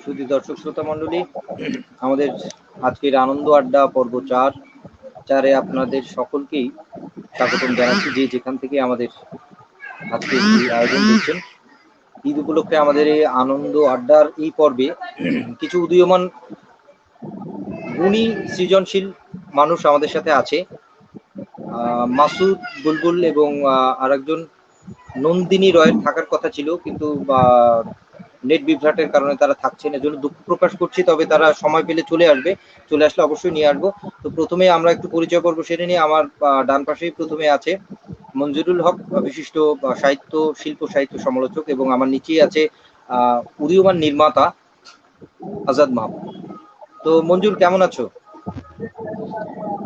শুধু দর্শক শ্রোতা মণ্ডলী, আমাদের আজকের আনন্দ আড্ডা পর্ব 4-এ আপনাদের সকলকেই স্বাগতম জানাচ্ছি, যে যেখান থেকে আমাদের আজকে এই আয়োজন দেখছেন। ঈদ উপলক্ষে আমাদের এই আনন্দ আড্ডার এই পর্বে কিছু উদীয়মান গুণী সৃজনশীল মানুষ আমাদের সাথে আছে। মাসুদ, বুলবুল এবং আরেকজন নন্দিনী রয়ের থাকার কথা ছিল, কিন্তু নেট বিভ্রাটের কারণে তারা থাকছেন, এজন্য দুঃখ প্রকাশ করছি। তবে তারা সময় পেলে চলে আসবে, চলে আসলে অবশ্যই নিয়ে আসবো। তো প্রথমে আমরা একটু পরিচয় পর্ব সেরে নিই। আমার ডান পাশেই প্রথমে আছে মঞ্জুরুল হক, বিশিষ্ট সাহিত্য শিল্প সাহিত্য সমালোচক, এবং আমার নিচেই আছে উদীয়মান নির্মাতা আজাদ মাহমুদ। তো মঞ্জুর, কেমন আছো?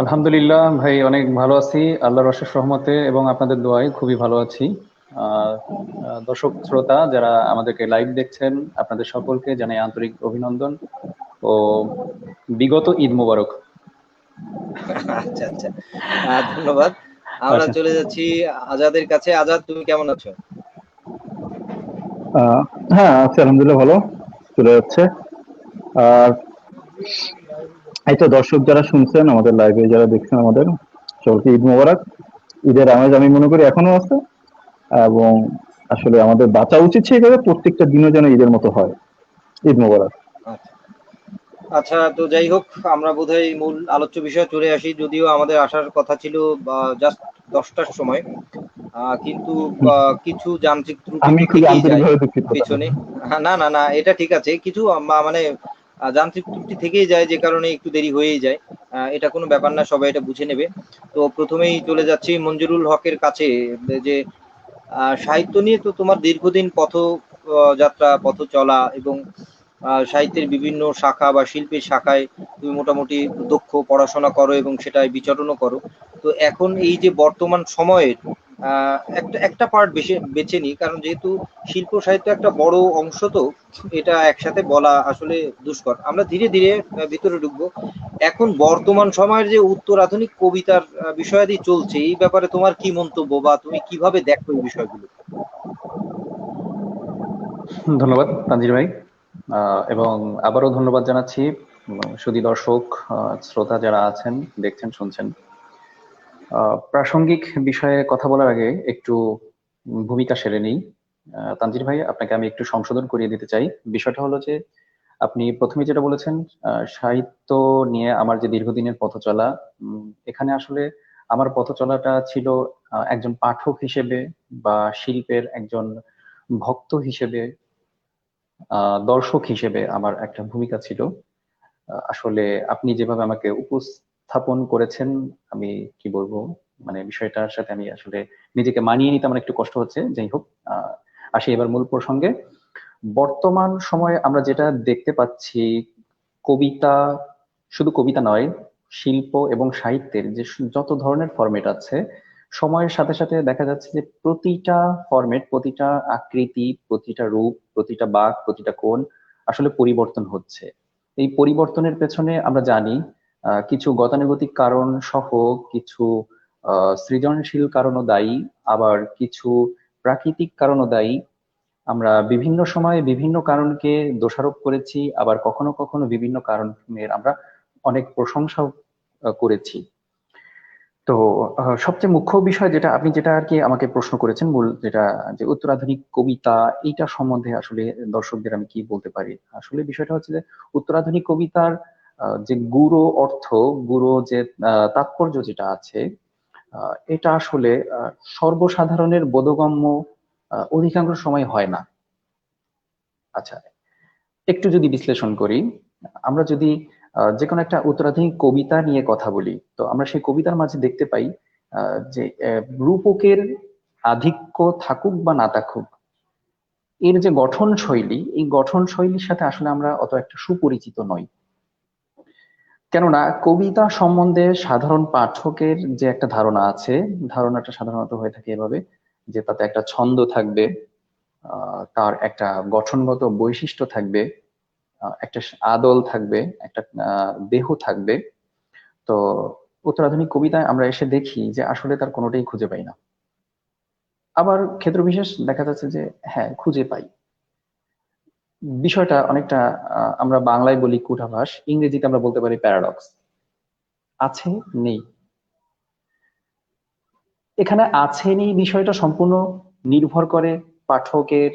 আলহামদুলিল্লাহ ভাই, অনেক ভালো আছি আল্লাহর অশেষ রহমতে এবং আপনাদের দোয়ায় খুবই ভালো আছি। দর্শক শ্রোতা যারা আমাদেরকে লাইভ দেখছেন, আপনাদের সকলকে জানাই আন্তরিক অভিনন্দন ও বিগত ঈদ মোবারক। আচ্ছা আচ্ছা, ধন্যবাদ। আমরা আচ্ছা, চলে যাচ্ছি আজাদের কাছে। আজাদ, তুমি কেমন আছো? হ্যাঁ আছি, আলহামদুলিল্লাহ ভালো চলে যাচ্ছে। আর এই তো দর্শক যারা শুনছেন, আমাদের লাইভে যারা দেখছেন, আমাদের সকলকে ঈদ মোবারক। ঈদের আমেজ আমি মনে করি এখনো আছে, এবং আসলে আমাদের বাঁচা উচিত সেইভাবে, প্রত্যেকটা দিনও যেন ঈদের মতো হয়। ঈদ মোবারক। আচ্ছা আচ্ছা, তো যাই হোক, আমরা বোধহয় মূল আলোচ্য বিষয়ে চলে আসি। যদিও আমাদের আসার কথা ছিল জাস্ট 10টার সময়, কিন্তু কিছু যান্ত্রিক ত্রুটি আমি তো খুবই থেকেই যায় আন্তরিকভাবে দুঃখিত। পেছনে। না না না, এটা ঠিক আছে। কিছু মানে যান্ত্রিক ত্রুটি থেকেই যায়, যে কারণে একটু দেরি হয়েই যায়। এটা কোনো ব্যাপার না, সবাই এটা বুঝে নেবে। তো প্রথমেই চলে যাচ্ছি মঞ্জুরুল হকের কাছে, যে সাহিত্য নিয়ে তো তোমার দীর্ঘদিন যাত্রা, পথ চলা, এবং সাহিত্যের বিভিন্ন শাখা বা শিল্পের শাখায় তুমি মোটামুটি দক্ষ, পড়াশোনা করো এবং সেটায় বিচরণও করো। তো এখন এই যে বর্তমান সময়ের একটা একটা পার্ট বেছে নিই, কারণ যেহেতু শিল্প সাহিত্য একটা বড় অংশ, তো এটা একসাথে বলা আসলে দুষ্কর। আমরা ধীরে ধীরে ভিতরে ঢুকবো। এখন বর্তমান সময়ের যে উত্তর আধুনিক কবিতার বিষয়াদি চলছে, এই ব্যাপারে তোমার কি মন্তব্য, বা তুমি কিভাবে দেখো এই বিষয়গুলো? ধন্যবাদ তানজির ভাই, এবং আবারও ধন্যবাদ জানাচ্ছি সুধী দর্শক শ্রোতা যারা আছেন, দেখছেন, শুনছেন। প্রাসঙ্গিক বিষয়ে কথা বলার আগে একটু ভূমিকা সেরে নিই। তানজির ভাই, আপনাকে আমি একটু সংশোধন করিয়ে দিতে চাই। বিষয়টা হলো যে আপনি প্রথমে যেটা বলেছেন, সাহিত্য নিয়ে আমার যে দীর্ঘদিনের পথ চলা, এখানে আসলে আমার পথ চলাটা ছিল একজন পাঠক হিসেবে বা শিল্পের একজন ভক্ত হিসেবে, দর্শক হিসেবে আমার একটা ভূমিকা ছিল। আসলে আপনি যেভাবে আমাকে উপস্থাপন করেছেন, আমি কি বলবো, মানে বিষয়টার সাথে আমি আসলে নিজেকে মানিয়ে নিতে আমার একটু কষ্ট হচ্ছে। যাই হোক, আসি এবার মূল প্রসঙ্গে। বর্তমান সময়ে আমরা যেটা দেখতে পাচ্ছি, কবিতা, শুধু কবিতা নয়, শিল্প এবং সাহিত্যের যে যত ধরনের ফরম্যাট আছে, সময়ের সাথে সাথে দেখা যাচ্ছে যে প্রতিটা ফরম্যাট, প্রতিটা আকৃতি, প্রতিটা রূপ, প্রতিটা বাঁক, প্রতিটা কোণ আসলে পরিবর্তন হচ্ছে। এই পরিবর্তনের পেছনে আমরা জানি কিছু গতানুগতিক কারণ সহ কিছু সৃজনশীল কারণও দায়ী, আবার কিছু প্রাকৃতিক কারণও দায়ী। আমরা বিভিন্ন সময়ে বিভিন্ন কারণকে দোষারোপ করেছি, আবার কখনো কখনো বিভিন্ন কারণের আমরা অনেক প্রশংসাও করেছি। তো সবচেয়ে মুখ্য বিষয় যেটা আপনি যেটা আর কি আমাকে প্রশ্ন করেছেন, মূল যেটা, যে উত্তরাধুনিক কবিতা, এইটা সম্বন্ধে আসলে দর্শকদের আমি কি বলতে পারি। আসলে বিষয়টা হচ্ছে যে উত্তরাধুনিক কবিতার যে গুরু অর্থ, গুরু যে তাৎপর্য যেটা আছে, এটা আসলে সর্বসাধারণের বোধগম্য অধিকাংশ সময় হয় না। আচ্ছা, একটু যদি বিশ্লেষণ করি, আমরা যদি যে কোনো একটা উত্তরাধুনিক কবিতা নিয়ে কথা বলি, তো আমরা সেই কবিতার মাঝে দেখতে পাই যে রূপকের আধিক্য থাকুক বা না থাকুক, এর যে গঠন শৈলী, এই গঠন শৈলীর সাথে আসলে আমরা অত একটা সুপরিচিত নই। কেননা কবিতা সম্বন্ধে সাধারণ পাঠকের যে একটা ধারণা আছে, ধারণাটা সাধারণত হয়ে থাকে এভাবে, যে তাতে একটা ছন্দ থাকবে, তার একটা গঠনগত বৈশিষ্ট্য থাকবে, একটা আদল থাকবে, একটা দেহ থাকবে। তো উত্তরাধুনিক কবিতায় আমরা এসে দেখি যে আসলে তার কোনোটাই খুঁজে পাই না। আবার ক্ষেত্র বিশেষ দেখা যাচ্ছে যে হ্যাঁ খুঁজে পাই। বিষয়টা অনেকটা আমরা বাংলায় বলি কূটাভাস, ইংরেজিতে আমরা বলতে পারি প্যারাডক্স। আছে নেই, এখানে আছে নেই বিষয়টা সম্পূর্ণ নির্ভর করে পাঠকের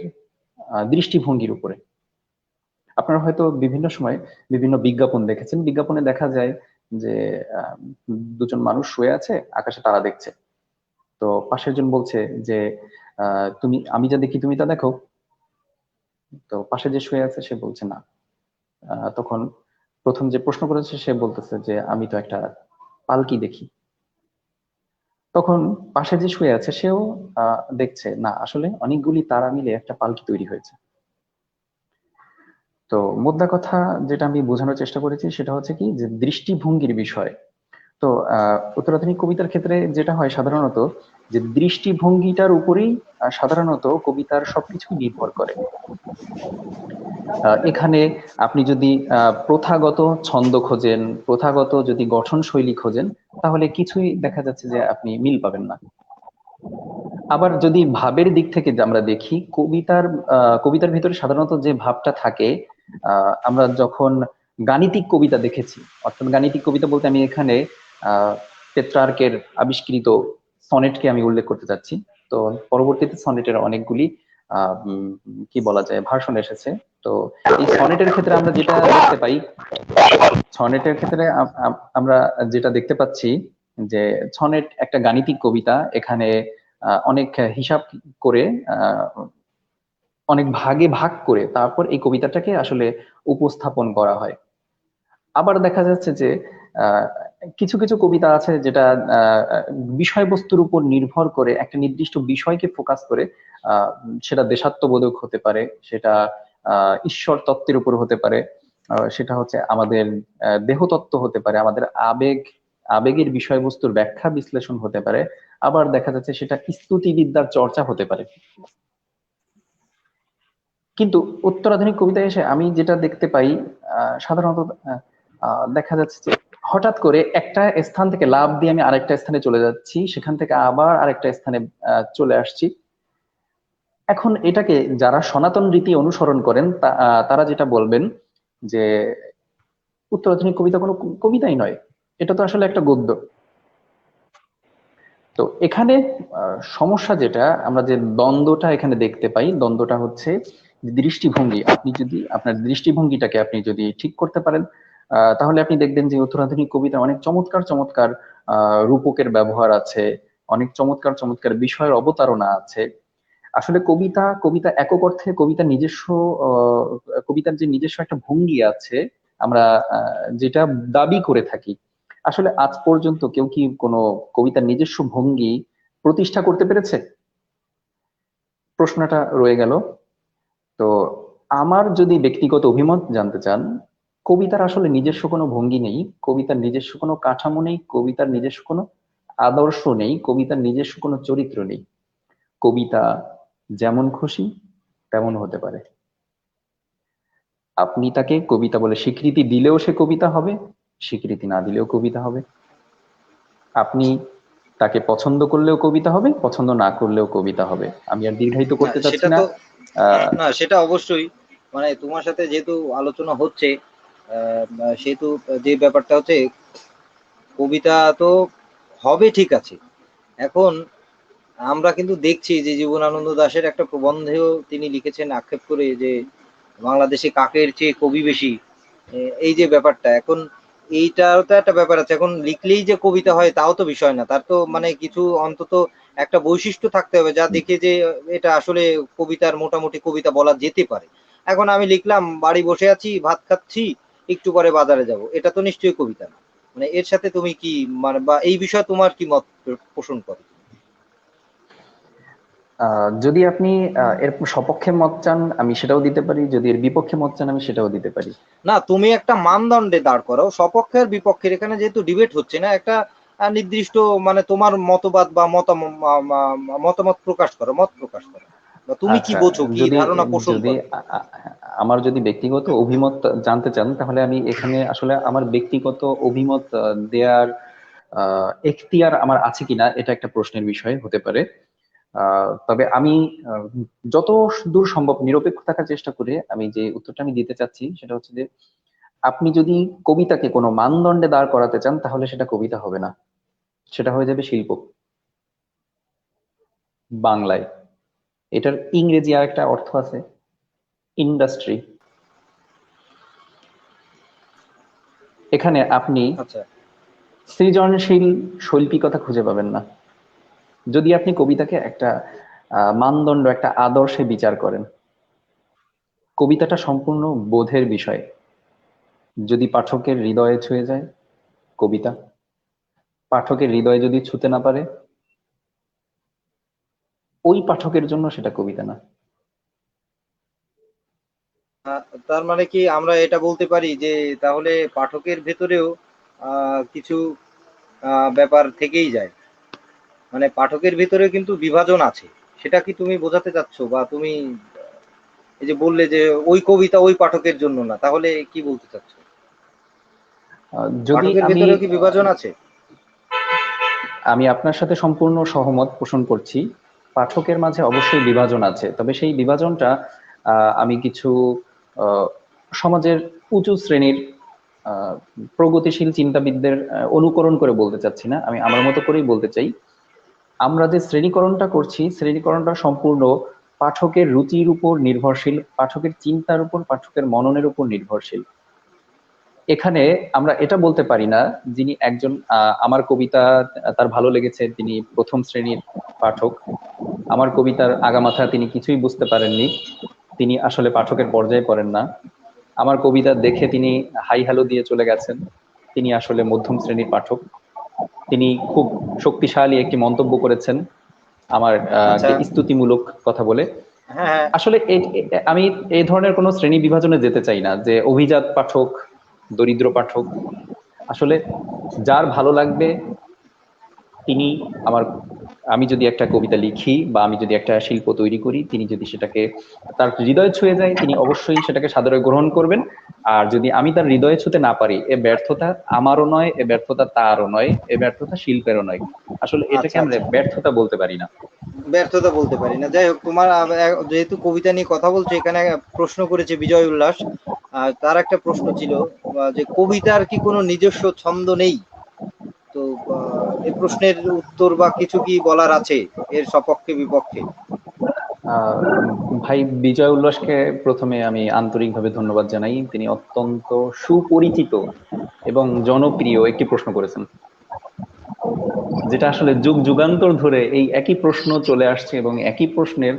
দৃষ্টিভঙ্গির উপরে। আপনারা হয়তো বিভিন্ন সময় বিভিন্ন বিজ্ঞাপন দেখেছেন, বিজ্ঞাপনে দেখা যায় যে আহ, দুজন মানুষ শুয়ে আছে, আকাশে তারা দেখছে। তো পাশের জন বলছে যে তুমি, আমি যা দেখি তুমি তা দেখো। তো পাশে যে শুয়ে আছে সে বলছে না। তখন প্রথম যে প্রশ্ন করেছে সে বলতেছে যে আমি তো একটা পালকি দেখি। তখন পাশে যে শুয়ে আছে সেও দেখছে না, আসলে অনেকগুলি তারা মিলে একটা পালকি তৈরি হয়েছে। তো মোদ্দা কথা যেটা আমি বোঝানোর চেষ্টা করেছি সেটা হচ্ছে কি, যে দৃষ্টিভঙ্গির বিষয়। তো উত্তরাধুনিক কবিতার ক্ষেত্রে যেটা হয় সাধারণত, যে দৃষ্টিভঙ্গিটার উপরেই সাধারণত কবিতার সবকিছু নির্ভর করে। এখানে আপনি যদি প্রথাগত ছন্দ খোঁজেন, প্রথাগত যদি গঠন শৈলী খোঁজেন, তাহলে কিছুই দেখা যাচ্ছে যে আপনি মিল পাবেন না। আবার যদি ভাবের দিক থেকে আমরা দেখি, কবিতার ভিতরে সাধারণত যে ভাবটা থাকে, আমরা যখন গাণিতিক কবিতা দেখেছি, অর্থাৎ গাণিতিক কবিতা বলতে আমি এখানে পেত্রার্কের আবিষ্কৃত সনেটকে আমি উল্লেখ করতে চাচ্ছি। তো পরবর্তীতে সনেটের অনেকগুলি কি বলা যায় ভার্সন এসেছে। তো এই সনেটের ক্ষেত্রে আমরা যেটা দেখতে পাই, সনেটের ক্ষেত্রে আমরা যেটা দেখতে পাচ্ছি যে সনেট একটা গাণিতিক কবিতা। এখানে অনেক হিসাব করে, অনেক ভাগে ভাগ করে তারপর এই কবিতাটাকে আসলে উপস্থাপন করা হয়। আবার দেখা যাচ্ছে যে আহ, কিছু কিছু কবিতা আছে যেটা বিষয়বস্তুর উপর নির্ভর করে একটা নির্দিষ্ট বিষয়কে ফোকাস করে, সেটা দেশাত্মবোধক হতে পারে, সেটা ঈশ্বর তত্ত্বের উপর হতে পারে, সেটা হচ্ছে আমাদের দেহতত্ত্ব হতে পারে, আমাদের আবেগের বিষয়বস্তুর ব্যাখ্যা বিশ্লেষণ হতে পারে। আবার দেখা যাচ্ছে সেটা স্তুতিবিদ্যার চর্চা হতে পারে। কিন্তু উত্তরাধুনিক কবিতায় এসে আমি যেটা দেখতে পাই, সাধারণত দেখা যাচ্ছে যে হঠাৎ করে একটা স্থান থেকে লাফ দিয়ে আমি আরেকটা স্থানে চলে যাচ্ছি, সেখান থেকে আবার আরেকটা স্থানে চলে আসছি। এখন এটাকে যারা সনাতন রীতি অনুসরণ করেন তারা যেটা বলবেন যে উত্তরাধুনিক কবিতা কোনো কবিতাই নয়, এটা তো আসলে একটা গদ্য। তো এখানে সমস্যা যেটা, আমরা যে দ্বন্দ্বটা এখানে দেখতে পাই, দ্বন্দ্বটা হচ্ছে দৃষ্টিভঙ্গি। আপনি যদি আপনার দৃষ্টিভঙ্গিটাকে আপনি যদি ঠিক করতে পারেন, তাহলে আপনি দেখবেন যে উত্তরাধুনিক কবিতা অনেক চমৎকার চমৎকার রূপকের ব্যবহার আছে, অনেক চমৎকার চমৎকার বিষয়ের অবতারণা আছে। আসলে কবিতা কবিতা একক অর্থে কবিতা নিজস্ব, আহ, কবিতার যে নিজস্ব একটা ভঙ্গি আছে, আমরা যেটা দাবি করে থাকি, আসলে আজ পর্যন্ত কেউ কি কোনো কবিতার নিজস্ব ভঙ্গি প্রতিষ্ঠা করতে পেরেছে? প্রশ্নটা রয়ে গেল। তো আমার যদি ব্যক্তিগত অভিমত জানতে চান, কবিতার আসলে নিজস্ব কোনো ভঙ্গি নেই, কবিতার নিজস্ব কোনো কাঠামো নেই, কবিতার নিজস্ব কোনো আদর্শ নেই, কবিতার নিজস্ব কোনো চরিত্র নেই। কবিতা যেমন খুশি তেমন হতে পারে। আপনি তাকে কবিতা বলে স্বীকৃতি দিলেও সে কবিতা হবে, স্বীকৃতি না দিলেও কবিতা হবে। আপনি তাকে পছন্দ করলেও কবিতা হবে, পছন্দ না করলেও কবিতা হবে। আমি আর দীর্ঘায়িত না করতে চাচ্ছি সেটা না। তো, আহ না সেটা অবশ্যই, মানে তোমার সাথে যেহেতু আলোচনা হচ্ছে, সেহেতু যে ব্যাপারটা হচ্ছে, কবিতা তো হবে ঠিক আছে। এখন আমরা কিন্তু দেখছি যে জীবনানন্দ দাশের একটা প্রবন্ধেও তিনি লিখেছেন আক্ষেপ করে যে বাংলাদেশে কাকের চেয়ে কবি বেশি। এই যে ব্যাপারটা এখন, এইটাও তো একটা ব্যাপার আছে। এখন লিখলেই যে কবিতা হয় তাও তো বিষয় না, তার তো মানে কিছু অন্তত একটা বৈশিষ্ট্য থাকতে হবে যা দেখে যে এটা আসলে কবিতার, মোটামুটি কবিতা বলা যেতে পারে। এখন আমি লিখলাম বাড়ি বসে আছি, ভাত খাচ্ছি, একটু পরে বাজারে যাব, এটা তো নিশ্চয়ই কবিতা না। মানে এর সাথে তুমি কি, মানে বা এই বিষয়ে তোমার কি মত পোষণ করে? যদি আপনি এর সপক্ষে মত চান আমি সেটাও দিতে পারি, যদি এর বিপক্ষে মত চান আমি সেটাও দিতে পারি। না, তুমি একটা মানদণ্ডে দাঁড় করাও, সপক্ষের বিপক্ষের, এখানে যেহেতু ডিবেট হচ্ছে না, একটা নির্দিষ্ট মানে তোমার মতবাদ বা মতামত প্রকাশ করো, মত প্রকাশ করো, বা তুমি কি আচ্ছা, বোঝো, কি যদি ধারণা পোষণ যদি করো। আমার যদি ব্যক্তিগত অভিমত জানতে চান, তাহলে আমি এখানে আসলে আমার ব্যক্তিগত অভিমত দেওয়ার এখতিয়ার আমার আছে কিনা এটা একটা প্রশ্নের বিষয় হতে পারে। তবে আমি যত দূর সম্ভব নিরপেক্ষ থাকার চেষ্টা করে আমি যে উত্তরটা আমি দিতে চাচ্ছি সেটা হচ্ছে যে আপনি যদি কবিতাকে কোনো মানদণ্ডে দাঁড় করাতে চান তাহলে সেটা কবিতা হবে না, সেটা হয়ে যাবে শিল্প বাংলায়। এটার ইংরেজি আর একটা অর্থ আছে, ইন্ডাস্ট্রি। এখানে আপনি আচ্ছা, সৃজনশীল শৈল্পিকতা খুঁজে পাবেন না যদি আপনি কবিতাকে একটা মানদণ্ড, একটা আদর্শে বিচার করেন। কবিতাটা সম্পূর্ণ বোধের বিষয়। যদি পাঠকের হৃদয়ে ছুঁয়ে যায় কবিতা, পাঠকের হৃদয়ে যদি ছুঁতে না পারে ওই পাঠকের জন্য সেটা কবিতা না। তার মানে কি আমরা এটা বলতে পারি যে তাহলে পাঠকের ভেতরেও কিছু ব্যাপার থেকেই যায়, মানে পাঠকের ভিতরে কিন্তু বিভাজন আছে, সেটা কি তুমি বোঝাতে চাচ্ছ? বা তুমি এই যে বললে যে ওই কবিতা ওই পাঠকের জন্য না, তাহলে কি বলতে চাচ্ছ? যদি পাঠকের আমি ভিতরেও কি বিভাজন আছে? আমি আপনার সাথে সম্পূর্ণ সহমত পোষণ করছি। পাঠকের মাঝে অবশ্যই বিভাজন আছে, তবে সেই বিভাজনটা আমি কিছু আহ, সমাজের উঁচু শ্রেণীর আহ, প্রগতিশীল চিন্তাবিদদের অনুকরণ করে বলতে চাচ্ছি না, আমি আমার মতো করেই বলতে চাই। আমরা যে শ্রেণীকরণটা করছি শ্রেণীকরণটা সম্পূর্ণ পাঠকের রুচির উপর নির্ভরশীল, পাঠকের চিন্তার উপর, পাঠকের মননের উপর নির্ভরশীল। এখানে আমরা এটা বলতে পারি না যিনি একজন আমার কবিতা তার ভালো লেগেছে, তিনি প্রথম শ্রেণীর পাঠক, আমার কবিতার আগামাথা তিনি কিছুই বুঝতে পারেননি, তিনি আসলে পাঠকের পর্যায়ে পড়েন না, আমার কবিতা দেখে তিনি হাই হ্যালো দিয়ে চলে গেছেন, তিনি আসলে মধ্যম শ্রেণীর পাঠক, তিনি খুব শক্তিশালী একটি মন্তব্য করেছেন আমার আচ্ছা, কে স্তুতিমূলক কথা বলে। হ্যাঁ হ্যাঁ, আসলে আমি এই ধরনের কোনো শ্রেণী বিভাজনে যেতে চাই না যে অভিজাত পাঠক, দরিদ্র পাঠক। আসলে যার ভালো লাগবে তিনি আমার, আমি যদি একটা কবিতা লিখি বা আমি যদি একটা শিল্প তৈরি করি, তিনি যদি সেটাকে তার হৃদয়ে ছুঁয়ে যায় তিনি অবশ্যই সেটাকে সাদরে গ্রহণ করবেন। আর যদি আমি তার হৃদয়ে ছুঁতে না পারি এ ব্যর্থতা আমারও নয়, এ ব্যর্থতা তারও নয়, এ ব্যর্থতা শিল্পেরও নয়। আসলে এটাকে আচ্ছা আমরা আচ্ছা, ব্যর্থতা বলতে পারি না। ব্যর্থতা বলতে পারি না। যাই হোক, তোমার যেহেতু কবিতা নিয়ে কথা বলছো, এখানে প্রশ্ন করেছে বিজয় উল্লাস। তার একটা প্রশ্ন ছিল যে কবিতার কি কোনো নিজস্ব ছন্দ নেই? তো এই প্রশ্নের উত্তর বা কিছু কি বলার আছে এর সপক্ষে বিপক্ষে? আহ ভাই বিজয় উল্লাসকে প্রথমে আমি আন্তরিকভাবে ধন্যবাদ জানাই, তিনি অত্যন্ত সুপরিচিত এবং জনপ্রিয় একটি প্রশ্ন করেছেন, যেটা আসলে যুগ যুগান্তর ধরে এই একই প্রশ্ন চলে আসছে এবং একই প্রশ্নের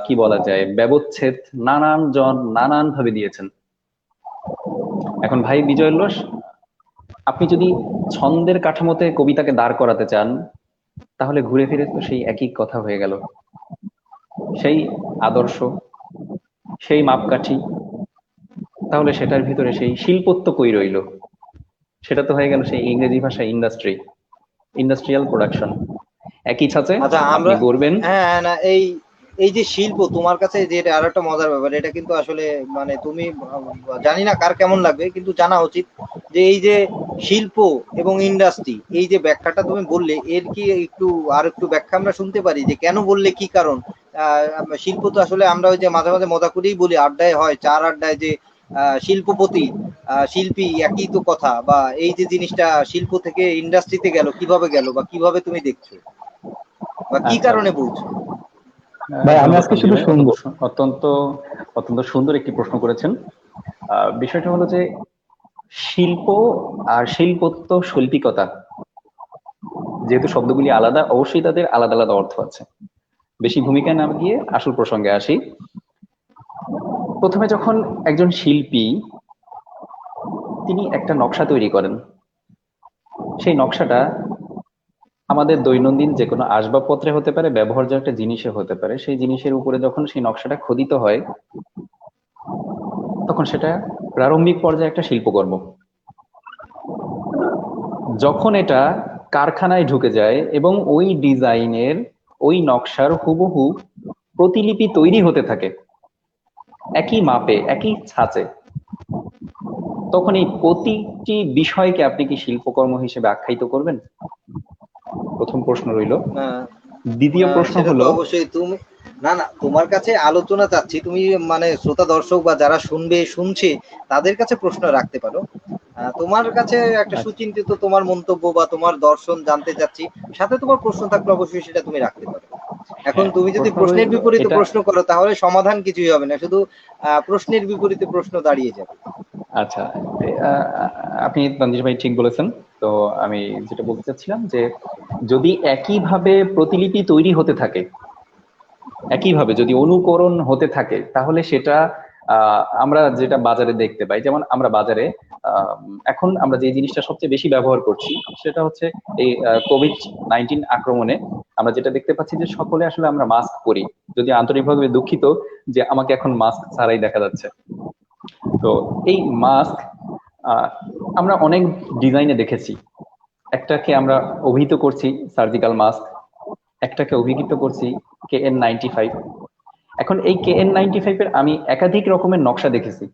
কি বলা যায় ব্যবচ্ছেদ নানান জন নানান ভাবে দিয়েছেন। এখন ভাই বিজয় উল্লাস, আপনি যদি ছন্দের কাঠামোতে কবিতাকে দাঁড় করাতে চান তাহলে ঘুরে ফিরে তো সেই একই কথা হয়ে গেল, সেই আদর্শ, সেই মাপকাঠি, তাহলে সেটার ভিতরে সেই শিল্পত্ব কই রইল? সেটা তো হয়ে গেল সেই ইংরেজি ভাষায় ইন্ডাস্ট্রি, ইন্ডাস্ট্রিয়াল প্রোডাকশন। একই ছাঁচে আচ্ছা, আপনি আমরা, গড়বেন। হ্যাঁ হ্যাঁ, না এই এই যে শিল্প তোমার কাছে, যে এটা আরো একটা মজার ব্যাপার, এটা কিন্তু আসলে মানে তুমি জানি না কার কেমন লাগবে, কিন্তু জানা উচিত যে এই যে শিল্প এবং ইন্ডাস্ট্রি, এই যে ব্যাখ্যাটা তুমি বললে, এর কি একটু আর একটু ব্যাখ্যা আমরা শুনতে পারি যে কেন বললে, কি কারণ? শিল্প তো আসলে আমরা ওই যে মাঝে মাঝে মজা করেই বলি, আড্ডায় হয়, চার আড্ডায় যে শিল্পপতি শিল্পী একই তো কথা, বা এই যে জিনিসটা শিল্প থেকে ইন্ডাস্ট্রিতে গেল, কিভাবে গেল বা কিভাবে তুমি দেখছো বা কি আচ্ছা কারণে আচ্ছা, বলছো? ভাই আমি ধন্যবাদ আজকে তানভীর শুধু ভাই, শুনবো। অত্যন্ত অত্যন্ত সুন্দর একটি প্রশ্ন করেছেন। বিষয়টা হলো যে শিল্প আর শিল্পত্ব শৈল্পিকতা যেহেতু শব্দগুলি আলাদা অবশ্যই তাদের আলাদা আলাদা অর্থ আছে। বেশি ভূমিকায় না গিয়ে আসল প্রসঙ্গে আসি। প্রথমে যখন একজন শিল্পী তিনি একটা নকশা তৈরি করেন, সেই নকশাটা আমাদের দৈনন্দিন যে কোনো আসবাবপত্রে হতে পারে, ব্যবহার্য একটা জিনিসে হতে পারে, সেই জিনিসের উপরে যখন সেই নকশাটা খোদিত হয় তখন সেটা প্রারম্ভিক পর্যায়ে একটা শিল্পকর্ম। যখন এটা কারখানায় ঢুকে যায় এবং ওই ডিজাইনের, ওই নকশার হুবহু প্রতিলিপি তৈরি হতে থাকে একই মাপে একই ছাঁচে, তখন এই প্রতিটি বিষয়কে আপনি কি শিল্পকর্ম হিসেবে আখ্যায়িত করবেন? প্রথম প্রশ্ন রইল। না, দ্বিতীয় প্রশ্ন সেটা তো হলো, অবশ্যই তুমি, না না, তোমার কাছে আলোচনা চাচ্ছি, তুমি মানে শ্রোতা দর্শক বা যারা শুনছে তাদের কাছে প্রশ্ন রাখতে পারো। তোমার কাছে একটা আচ্ছা, সুচিন্তিত তোমার মন্তব্য বা তোমার দর্শন জানতে চাচ্ছি, সাথে তোমার প্রশ্ন থাকলে অবশ্যই সেটা তুমি রাখতে পারো। এখন হ্যাঁ, তুমি যদি প্রশ্ন প্রশ্নের রইল বিপরীতে এটা। প্রশ্ন করো তাহলে সমাধান কিছুই হবে না, শুধু প্রশ্নের বিপরীতে প্রশ্ন দাঁড়িয়ে যাবে। আচ্ছা, আহ, আপনি তানজির ভাই ঠিক বলেছেন। তো আমি যেটা বলতে চাচ্ছিলাম যে যদি একইভাবে প্রতিলিপি তৈরি হতে থাকে, একইভাবে যদি অনুকরণ হতে থাকে, তাহলে সেটা আমরা যেটা বাজারে দেখতে পাই, যেমন আমরা বাজারে আহ, এখন আমরা যে জিনিসটা সবচেয়ে বেশি ব্যবহার করছি সেটা হচ্ছে এই কোভিড-19 আক্রমণে আমরা যেটা দেখতে পাচ্ছি যে সকলে আসলে আমরা মাস্ক পরি। যদি আন্তরিকভাবে দুঃখিত যে আমাকে এখন মাস্ক ছাড়াই দেখা যাচ্ছে। তো এই মাস্ক আমরা অনেক ডিজাইনে দেখেছি। একটাকে আমরা অভিহিত করছি সার্জিক্যাল মাস্ক, একটাকে অভিহিত করছি KN95। এখন এই KN95 এর আমি একাধিক রকমের নকশা দেখেছি।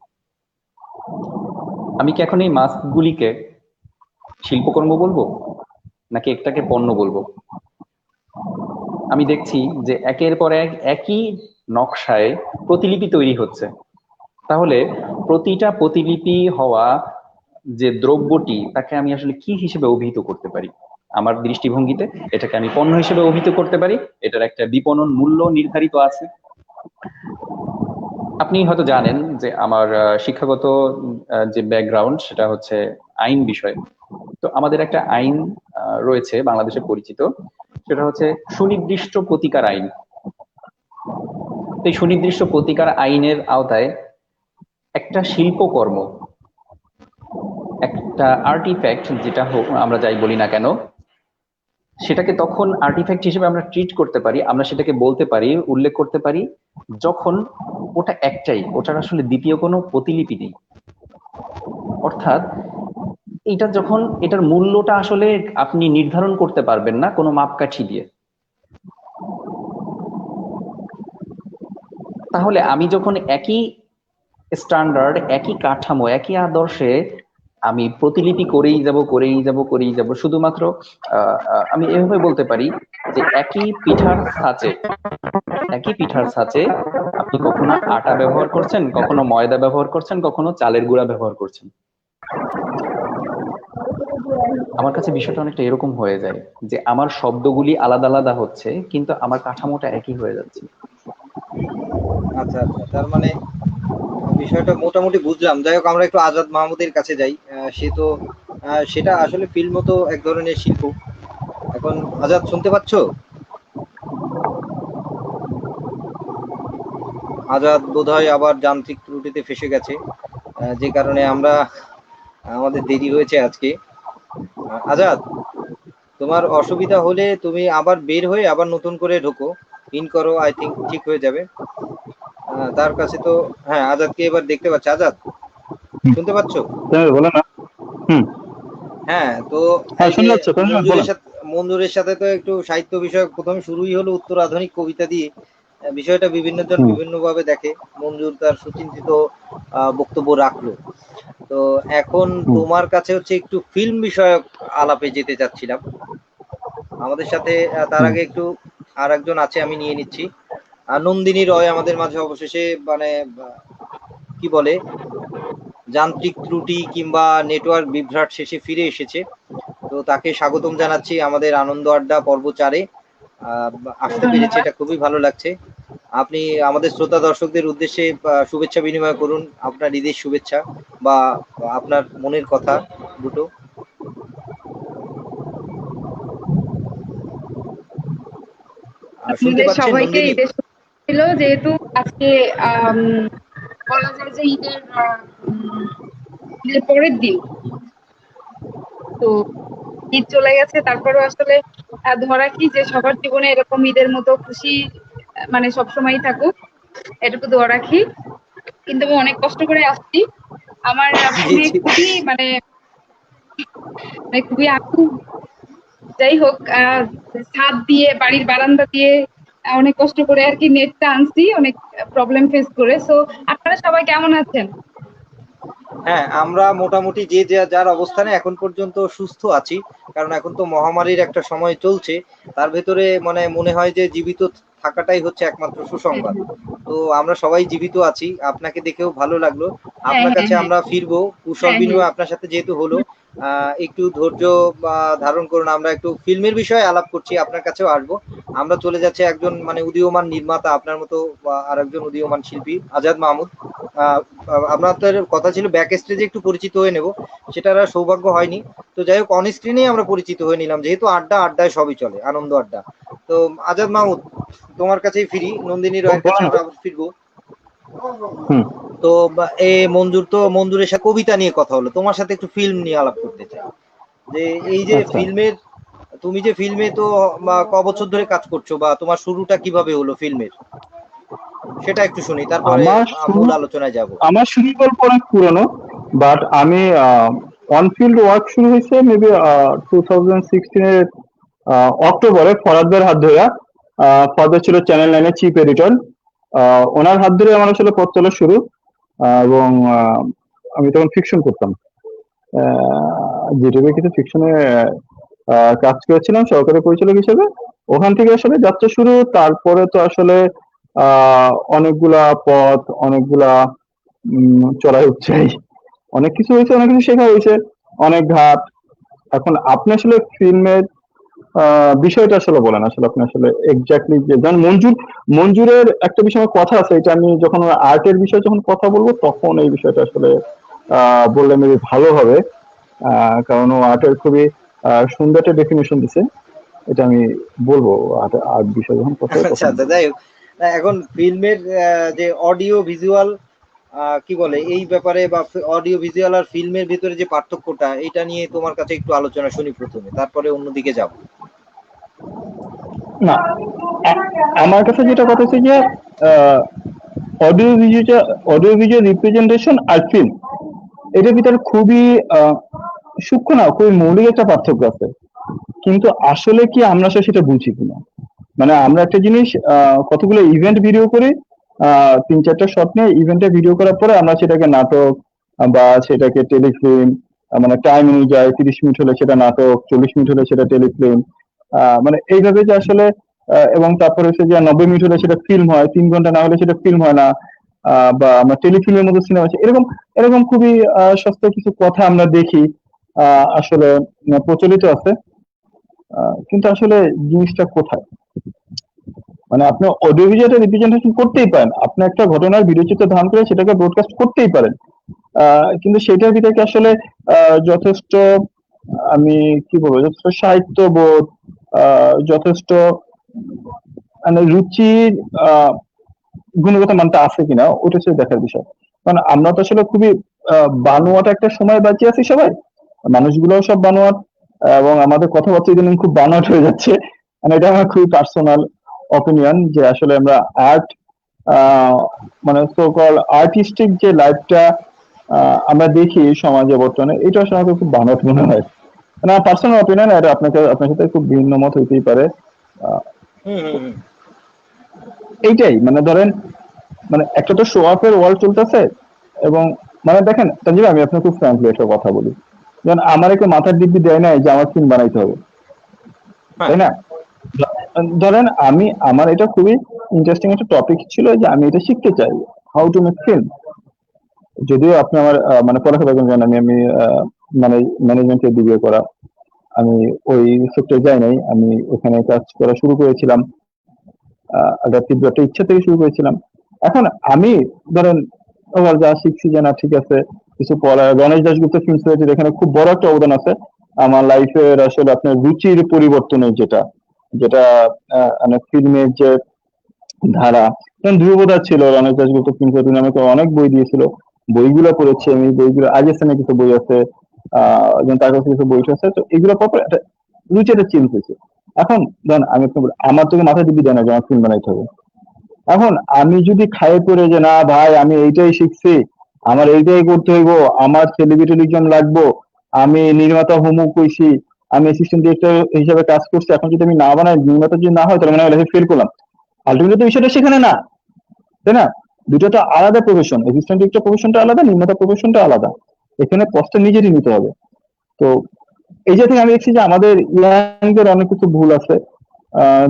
আমি কি এখন এই মাস্ক গুলিকে শিল্পকর্ম বলবো, নাকি একটাকে পণ্য বলবো? আমি দেখছি যে একের পর এক একই নকশায় প্রতিলিপি তৈরি হচ্ছে। তাহলে প্রতিটা প্রতিলিপি হওয়া যে দ্রব্যটি, তাকে আমি আসলে কি হিসেবে অভিহিত করতে পারি? আমার দৃষ্টিভঙ্গিতে এটাকে আমি পণ্য হিসেবে অভিহিত করতে পারি। এটার একটা বিপণন মূল্য নির্ধারিত আছে। আপনি হয়তো জানেন যে আমার শিক্ষাগত যে ব্যাকগ্রাউন্ড সেটা হচ্ছে আইন বিষয়। তো আমাদের একটা আইন রয়েছে বাংলাদেশে পরিচিত, সেটা হচ্ছে সুনির্দিষ্ট প্রতিকার আইন। এই সুনির্দিষ্ট প্রতিকার আইনের আওতায় একটা শিল্পকর্ম, একটা আর্টিফ্যাক্ট, যেটা হোক আমরা যাই বলি না কেন, সেটাকে তখন আর্টিফ্যাক্ট হিসেবে আমরা ট্রিট করতে পারি, আমরা সেটাকে বলতে পারি, উল্লেখ করতে পারি, যখন ওটা একটাই, ওটার আসলে দ্বিতীয় কোনো প্রতিলিপি নেই। অর্থাৎ এটা যখন, এটার মূল্যটা আসলে আপনি নির্ধারণ করতে পারবেন না কোনো মাপকাঠি দিয়ে। তাহলে আমি যখন একই স্ট্যান্ডার্ড, একই কাঠামো, একই আদর্শে আমি প্রতিলিপি করেই যাব, শুধুমাত্র আমি এভাবে বলতে পারি যে একই পিঠার ছাঁচে আপনি কখনো আটা ব্যবহার করছেন, কখনো ময়দা ব্যবহার করছেন, কখনো চালের গুঁড়া ব্যবহার করছেন। আমার কাছে বিষয়টা অনেকটা এরকম হয়ে যায় যে আমার শব্দগুলি আলাদা আলাদা হচ্ছে, কিন্তু আমার কাঠামোটা একই হয়ে যাচ্ছে। আচ্ছা আচ্ছা, তার মানে বিষয়টা মোটামুটি বুঝলাম। যাই হোক, আমরা একটু আজাদ মাহমুদের কাছে যাই। সে তো সেটা আসলে ফিল্ম তো এক ধরনের শিল্প। এখন আজাদ, শুনতে পাচ্ছ? আজাদ বোধহয় আবার যান্ত্রিক ত্রুটিতে ফেসে গেছে, যে কারণে আমাদের দেরি হয়েছে আজকে। আজাদ, তোমার অসুবিধা হলে তুমি আবার বের হয়ে আবার নতুন করে ঢোকো, ইন করো, আই থিঙ্ক ঠিক হয়ে যাবে। তার কাছে তো, হ্যাঁ, আজাদকে এবার দেখতে পাচ্ছি। আজাদ, শুনতে পাচ্ছ? বলে না। হুম। হ্যাঁ, তো হ্যাঁ, এই যে শুনে যাচ্ছে, শুনে যাচ্ছে, বলেন। মঞ্জুরের সাথে তো একটু সাহিত্য বিষয়ক প্রথমে শুরুই হলো উত্তর আধুনিক কবিতা দিয়ে। বিষয়টা বিভিন্ন জন হুম। বিভিন্ন ভাবে দেখে। মঞ্জুর তার সুচিন্তিত বক্তব্য রাখলো। তো এখন হুম। তোমার কাছে হচ্ছে একটু ফিল্ম বিষয়ক আলাপে যেতে চাচ্ছিলাম আমাদের সাথে। তার হুম। আগে একটু আর একজন আছে, আমি নিয়ে নিচ্ছি। নন্দিনী রয় আমাদের মাঝে অবশেষে, মানে কি বলে, যান্ত্রিক ত্রুটি কিংবা নেটওয়ার্ক বিভ্রাট শেষে ফিরে এসেছে। তো তাকে স্বাগতম জানাচ্ছি আমাদের আনন্দ আড্ডা পর্ব 4-এ। আসতে পেরেছে, ধন্যবাদ। এটা খুবই ভালো লাগছে। আপনি আমাদের শ্রোতা দর্শকদের উদ্দেশ্যে শুভেচ্ছা বিনিময় করুন, আপনার ঈদের শুভেচ্ছা বা আপনার মনের কথা দুটো। শুনতে আপনাদের পাচ্ছেন সবাইকে নন্দিনী? ঈদের শুভেচ্ছা ছিল, যেহেতু আজকে বলা যায় যে ঈদের পরের দিন, তো ঈদ চলে গেছে, তারপরেও আসলে ধরা কি যে সবার জীবনে এরকম ঈদের মতো খুশি মানে সবসময়ই থাকুক, এটুকু দোয়া রাখি। কিন্তু আমি অনেক কষ্ট করে আসছি। আমার জি ফোনে জি। খুবই খুবই যাই হোক, ছাদ দিয়ে, বাড়ির বারান্দা দিয়ে অনেক কষ্ট করে আর কি নেটটা আনছি, অনেক প্রবলেম ফেস করে। সো আপনারা সবাই কেমন আছেন? হ্যাঁ, আমরা মোটামুটি যে যার অবস্থানে এখন পর্যন্ত সুস্থ আছি। কারণ এখন তো মহামারীর একটা সময় চলছে। তার ভেতরে মানে মনে হয় যে জীবিত থাকাটাই হচ্ছে একমাত্র সুসংবাদ। তো আমরা সবাই জীবিত আছি। আপনাকে দেখেও ভালো লাগলো। হ্যাঁ, আপনার হ্যাঁ, কাছে হ্যাঁ, আমরা ফিরবো। কুশল হ্যাঁ, হ্যাঁ, বিনিময় আপনার সাথে যেহেতু হলো, একটু ধৈর্য ধারণ করুন। আমরা একটু ফিল্মের বিষয়ে আলাপ করছি। আপনার কাছেও আসবো। আমরা চলে যাচ্ছি একজন মানে উদীয়মান নির্মাতা আপনার মতো আরেকজন উদীয়মান শিল্পী আজাদ মাহমুদ। আ আপনাদের কথা ছিল ব্যাক স্টেজে একটু পরিচিত হয়ে নেব। সেটার আর সৌভাগ্য হয়নি। তো যাই হোক অন স্ক্রিনেই আমরা পরিচিত হয়ে নিলাম। যেহেতু আড্ডায় সবই চলে। আনন্দ আড্ডা। তো আজাদ মাহমুদ তোমার কাছেই ফিরি। নন্দিনী রয়ের কাছে বলেন। আমরা আবার ফিরবো। হুম। তো মঞ্জুরের সাথে কবিতা নিয়ে কথা হলো। তোমার সাথে একটু ফিল্ম নিয়ে আলাপ করতে চাই। যে এই যে আচ্ছা, তুমি যে ফিল্মে তো ক বছর ধরে কাজ করছো বা তোমার শুরুটা কিভাবে হলো ফিল্মের? সেটা একটু শুনি। তারপরে আমার শুরু মূল আলোচনায় যাব। আমার শুরু গল্প অনেক পুরনো, বাট আমি অন ফিল্ড ওয়ার্ক শুরু হয়েছে মেবি 2016 এর অক্টোবরে ফরাদের হাত ধরে। ফরাদ ছিল চ্যানেল 9 চিফ এডিটর। ওনার হাত ধরে আমার আসলে পথ চলা শুরু। এবং আমি তখন ফিকশন করতাম। জিটিভি কিছু ফিকশনে কাজ করেছিলাম সহকারী পরিচালক হিসেবে। ওখান থেকে আসলে যাত্রা শুরু। তারপরে তো আসলে অনেকগুলা পথ, অনেকগুলা চড়াই উচ্চাই, অনেক কিছু হয়েছে, অনেক কিছু শেখা হয়েছে, অনেক ঘাট। এখন আপনি আসলে ফিল্মের বিষয়টা আসলে বলেন, আসলে আপনি আসলে এক্স্যাক্টলি যে যেমন মঞ্জুরের একটা বিষয় আমার কথা আছে, এটা আমি যখন আর্টের বিষয়ে যখন কথা বলবো তখন এই বিষয়টা আসলে বললে মেবি ভালো হবে। কারণ ও আর্টের খুবই সুন্দর একটা ডেফিনেশন দিছে। এটা আমি বলবো আর্ট আর্ট বিষয়ে যখন কথা হবে আচ্ছা তখন আচ্ছা, বলবো। যাই হোক। এখন ফিল্মের যে অডিও ভিজুয়াল কি বলে এই ব্যাপারে বা অডিও ভিজুয়াল আর ফিল্মের ভিতরে যে পার্থক্যটা এটা নিয়ে তোমার কাছে একটু আলোচনা শুনি প্রথমে, তারপরে অন্যদিকে যাব। না, আমার কাছে যেটা কথা হচ্ছে যে অডিও ভিজুয়াল রিপ্রেজেন্টেশন আর ফিল্ম, এটার ভিতরে খুবই সূক্ষ্ম না, খুবই মৌলিক একটা পার্থক্য আছে। কিন্তু আসলে কি আমরা আসলে সেটা বুঝি কিনা, মানে আমরা একটা জিনিস কতগুলো ইভেন্ট ভিডিও করি, 3-4টা শট নিয়ে ইভেন্টে ভিডিও করার পরে আমরা সেটাকে নাটক বা সেটাকে টেলিফিল্ম, মানে টাইম অনুযায়ী 30 মিনিট হলে সেটা নাটক, 40 মিনিট হলে সেটা টেলিফিল্ম, মানে এইভাবে যে আসলে এবং তারপরে হচ্ছে যে 90 মিনিট হলে সেটা ফিল্ম হয়, 3 ঘন্টা না হলে সেটা ফিল্ম হয় না। বা আমরা টেলিফিল্মের মতো সিনেমা আছে, এরকম এরকম খুবই সস্তা কিছু কথা আমরা দেখি আসলে প্রচলিত আছে। কিন্তু আসলে জিনিসটা কোথায়, মানে আপনি অডিও ভিজুয়াল রিপ্রেজেন্টেশন করতেই পারেন, আপনি একটা ঘটনার ভিডিও চিত্র ধারণ করে সেটাকে ব্রডকাস্ট করতেই পারেন। কিন্তু সেটার ভিতরে কি আসলে যথেষ্ট, আমি কি বলবো, যথেষ্ট সাহিত্যবোধ, যথেষ্ট মানে রুচির গুণগত মানটা আছে কিনা ওটা হচ্ছে দেখার বিষয়। কারণ আমরা তো আসলে খুবই বানোয়াট একটা সময় বাঁচিয়ে আছি সবাই, মানুষগুলোও সব বানোয়াট। এবং আমাদের কথাবার্তা ইদানিং খুব বানোয়াট হয়ে যাচ্ছে। মানে এটা আমার খুবই পার্সোনাল অপিনিয়ন যে আসলে আমরা আর্ট, মানে সো কল আর্টিস্টিক যে লাইফটা আমরা দেখি সমাজে বর্তমানে, এটা আসলে আমাকে খুব বানোয়াট মনে হয়। মানে আমার পার্সোনাল অপিনিয়ন, এটা আপনার সাথে খুব ভিন্ন মত হইতেই পারে। আহ, হুম হুম হুম। এইটাই মানে ধরেন, মানে একটা তো শো অফ এর ওয়ার্ল্ড চলতেছে। এবং মানে দেখেন তানজিম, আমি আপনাকে খুব ফ্র্যাঙ্কলি একটা কথা বলি, যেমন আমার একটু মাথার দিব্যি দেয় নাই যে আমার ফিল্ম বানাইতে হবে, হ্যাঁ। তাই না? ধরেন আমার এটা খুবই ইন্টারেস্টিং একটা টপিক ছিল যে আমি এটা শিখতে চাই, হাউ টু মেক ফিল্ম। যদিও আপনি আমার মানে পড়াশোনা জানেন, আমি মানে ম্যানেজমেন্টের বিবিএ করা। আমি ওই সেক্টরে যাই নাই, আমি ওখানে কাজ করা শুরু করেছিলাম একটা তীব্র একটা ইচ্ছা থেকে শুরু করেছিলাম। এখন আমি ধরেন ওভার যা শিখছি যে না ঠিক আছে, কিছু পড়া, গণেশ দাশগুপ্ত ফিল্ম সোসাইটির এখানে খুব বড় একটা অবদান আছে আমার লাইফের, আসলে আপনার রুচির পরিবর্তনে, যেটা যেটা মানে ফিল্মের যে ধারা, যেমন ধ্রুবদা ছিল রমেশ দাশগুপ্ত ফিল্ম সোসাইটি নামে তো অনেক বই দিয়েছিল, বইগুলো পড়েছি আমি, বইগুলো আইএসএন কিছু বই আছে, যেমন তার কাছে কিছু বই আছে, তো এগুলো পর পর একটা রুচি একটা চেঞ্জ হয়েছে। এখন ধরেন আমি আপনাকে বলি, আমার তোকে মাথা দিবি দেয় না যে আমার ফিল্ম বানাইতে হবে। এখন আমি যদি খায়ে পড়ে যে না ভাই আমি এইটাই শিখছি, আমার এইটাই করতে হইব, আমার সেলিব্রিটিজম লাগবো, আমি নির্মাতা হমু কইছি, আমি অ্যাসিস্ট্যান্ট ডিরেক্টর হিসেবে কাজ করছি, এখন যদি আমি না বানাই, নির্মাতা যদি না হয়, তাহলে মানে লাইফে ফেল করলাম। আলটিমেটলি তো বিষয়টা সেখানে না, তাই না? দুটো তো আলাদা প্রফেশন, অ্যাসিস্ট্যান্ট ডিরেক্টর প্রফেশনটা আলাদা, নির্মাতা প্রফেশনটা আলাদা। এখানে কষ্ট নিজেরই নিতে হবে। তো এই যে থেকে আমি দেখছি যে আমাদের ইয়াংদের অনেক কিছু ভুল আছে,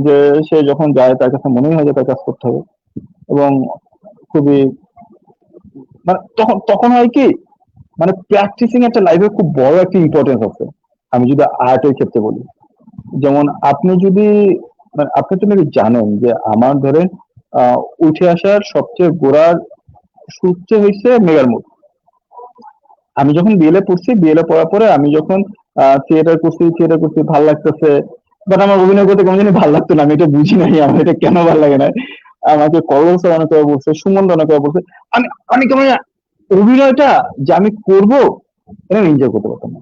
যে সে যখন যায় তার কাছে মনেই হয় যে তার কাজ করতে হবে, এবং খুবই মানে তখন তখন হয় কি, মানে প্র্যাকটিসিং একটা লাইফে খুব বড় একটা ইম্পর্টেন্স আছে। আমি যদি আর্টের ক্ষেত্রে বলি, যেমন আপনি যদি মানে আপনি তো maybe জানেন যে আমার ধরেন উঠে আসার সবচেয়ে গোড়ার সূত্র হয়েছে মেগার মুড। আমি যখন বিএলএ পড়ছি, বিএলএ পড়ার পরে আমি যখন থিয়েটার করছি ভালো লাগতেছে, বাট আমার অভিনয় করতে কেমন জানি ভালো লাগতো না, আমি এটা বুঝি নাই আমার এটা কেন ভালো লাগে না। আমাকে কলম স্যার অনেক করে বলছে, সুমন অনেক করে বলছে, আমি আমি কেমন জানি অভিনয়টা যে আমি করব এটা এনজয় করতে পারতাম না,